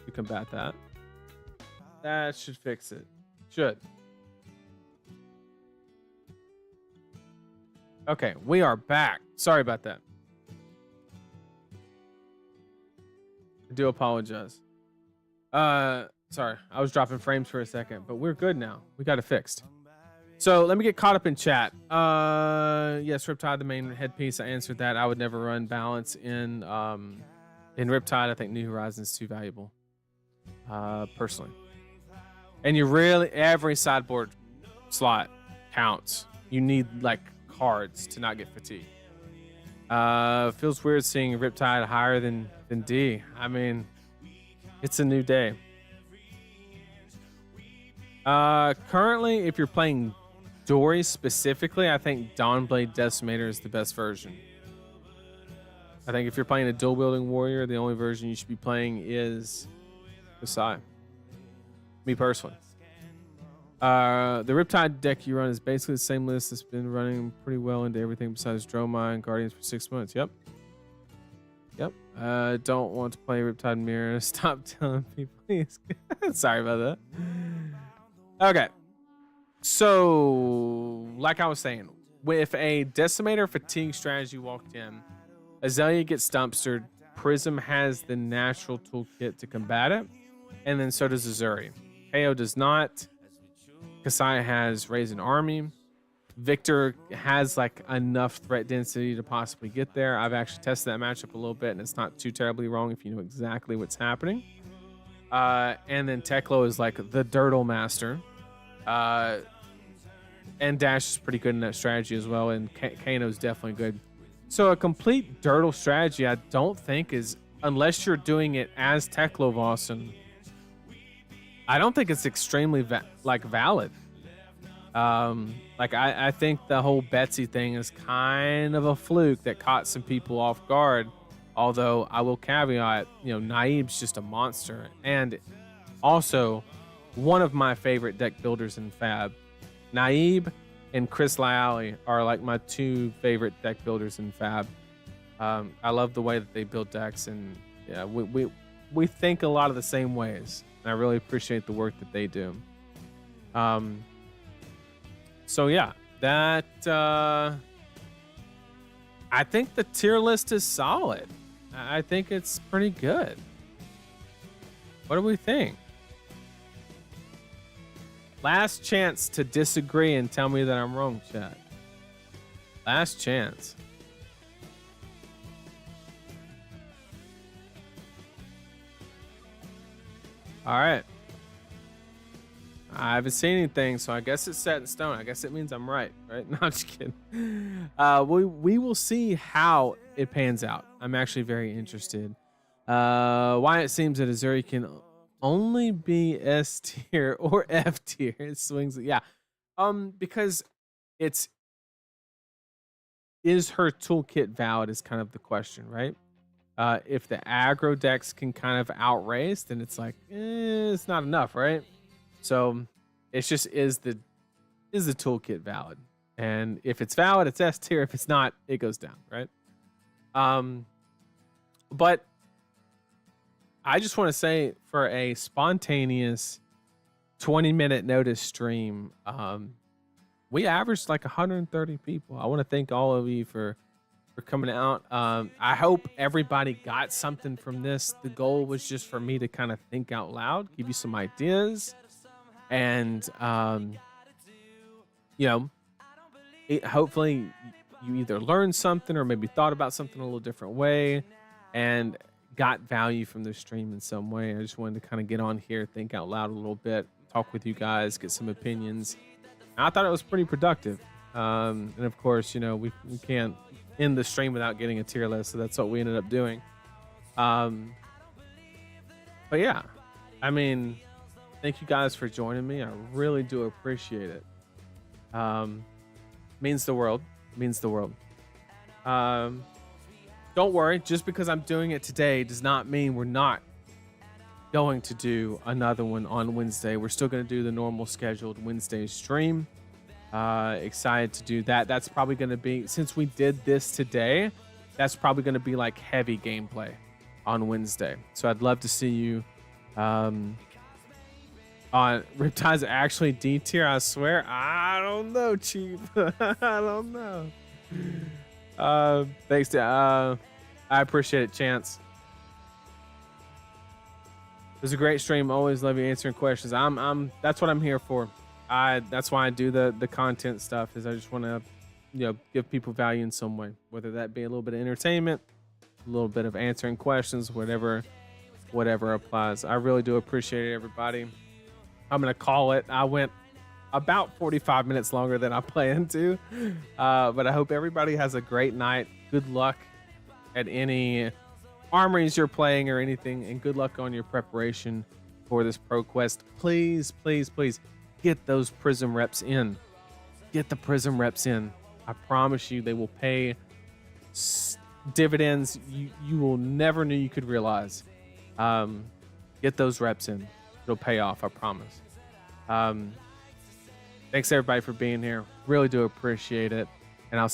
to combat that. That should fix it. Should. Okay, we are back. Sorry about that. I do apologize. Sorry, I was dropping frames for a second, but we're good now. We got it fixed. So let me get caught up in chat. Yes, Riptide, the main headpiece. I answered that. I would never run balance in Riptide. I think New Horizons too valuable, personally. And you really, every sideboard slot counts. You need like cards to not get fatigued. Feels weird seeing Riptide higher than D. I mean, it's a new day. Currently, if you're playing Dory specifically, I think Dawnblade Decimator is the best version. I think if you're playing a dual wielding warrior, the only version you should be playing is Viserai. Me personally. The Riptide deck you run is basically the same list that's been running pretty well into everything besides Dromai and Guardians for 6 months. Yep. Don't want to play Riptide Mirror. Stop telling people. Sorry about that. Okay. So, like I was saying, if a Decimator Fatigue strategy walked in, Azalea gets dumpstered, Prism has the natural toolkit to combat it, and then so does Azaeri. KO does not. Kasai has Raise an Army. Victor has like enough threat density to possibly get there. I've actually tested that matchup a little bit, and it's not too terribly wrong if you know exactly what's happening. And then Teklo is like the Dirtle Master. And Dash is pretty good in that strategy as well, and Kano is definitely good. So a complete Dirtle strategy, I don't think is, unless you're doing it as Teklovossen, I don't think it's extremely valid. I think the whole Betsy thing is kind of a fluke that caught some people off guard. Although I will caveat, Naib's just a monster, and also one of my favorite deck builders in Fab. Naib and Chris Lyali are like my two favorite deck builders in Fab. I love the way that they build decks, and yeah, we think a lot of the same ways. And I really appreciate the work that they do. So yeah, that I think the tier list is solid. I think it's pretty good. What do we think? Last chance to disagree and tell me that I'm wrong, chat. Last chance. All right. I haven't seen anything, so I guess it's set in stone. I guess it means I'm right? No, I'm just kidding. We will see how it pans out. I'm actually very interested. Why it seems that Azaeri can only be S tier or F tier. It swings. Yeah. Because is her toolkit valid is kind of the question, right? If the aggro decks can kind of outrace, then it's like, it's not enough, right? So it's just, is the toolkit valid? And if it's valid, it's S tier. If it's not, it goes down, right? But I just want to say, for a spontaneous 20-minute notice stream, we averaged like 130 people. I want to thank all of you for coming out. I hope everybody got something from this. The goal was just for me to kind of think out loud, give you some ideas, and hopefully you either learned something or maybe thought about something a little different way and got value from the stream in some way. I just wanted to kind of get on here, think out loud a little bit, talk with you guys, get some opinions. And I thought it was pretty productive. And of course, we can't end the stream without getting a tier list, so that's what we ended up doing. But yeah, I mean, thank you guys for joining me. I really do appreciate it. Means the world. Means the world. Don't worry, just because I'm doing it today does not mean we're not going to do another one on Wednesday. We're still going to do the normal scheduled Wednesday stream. Excited to do that. That's probably going to be, since we did this today, that's probably going to be like heavy gameplay on Wednesday. So I'd love to see you on Riptide's actually D tier. I swear. I don't know, Chief. I don't know. Thanks to I appreciate it, Chance. It was a great stream. Always love you answering questions. That's what I'm here for. That's why I do the content stuff, is I just want to, give people value in some way, whether that be a little bit of entertainment, a little bit of answering questions, whatever applies. I really do appreciate it, everybody. I'm gonna call it. I went about 45 minutes longer than I planned to, but I hope everybody has a great night. Good luck at any armories you're playing or anything, and good luck on your preparation for this pro quest. Please, please, please get those Prism reps in. Get the Prism reps in. I promise you, they will pay dividends you will never knew you could realize. Get those reps in. It'll pay off, I promise. Thanks everybody for being here. Really do appreciate it, and I'll see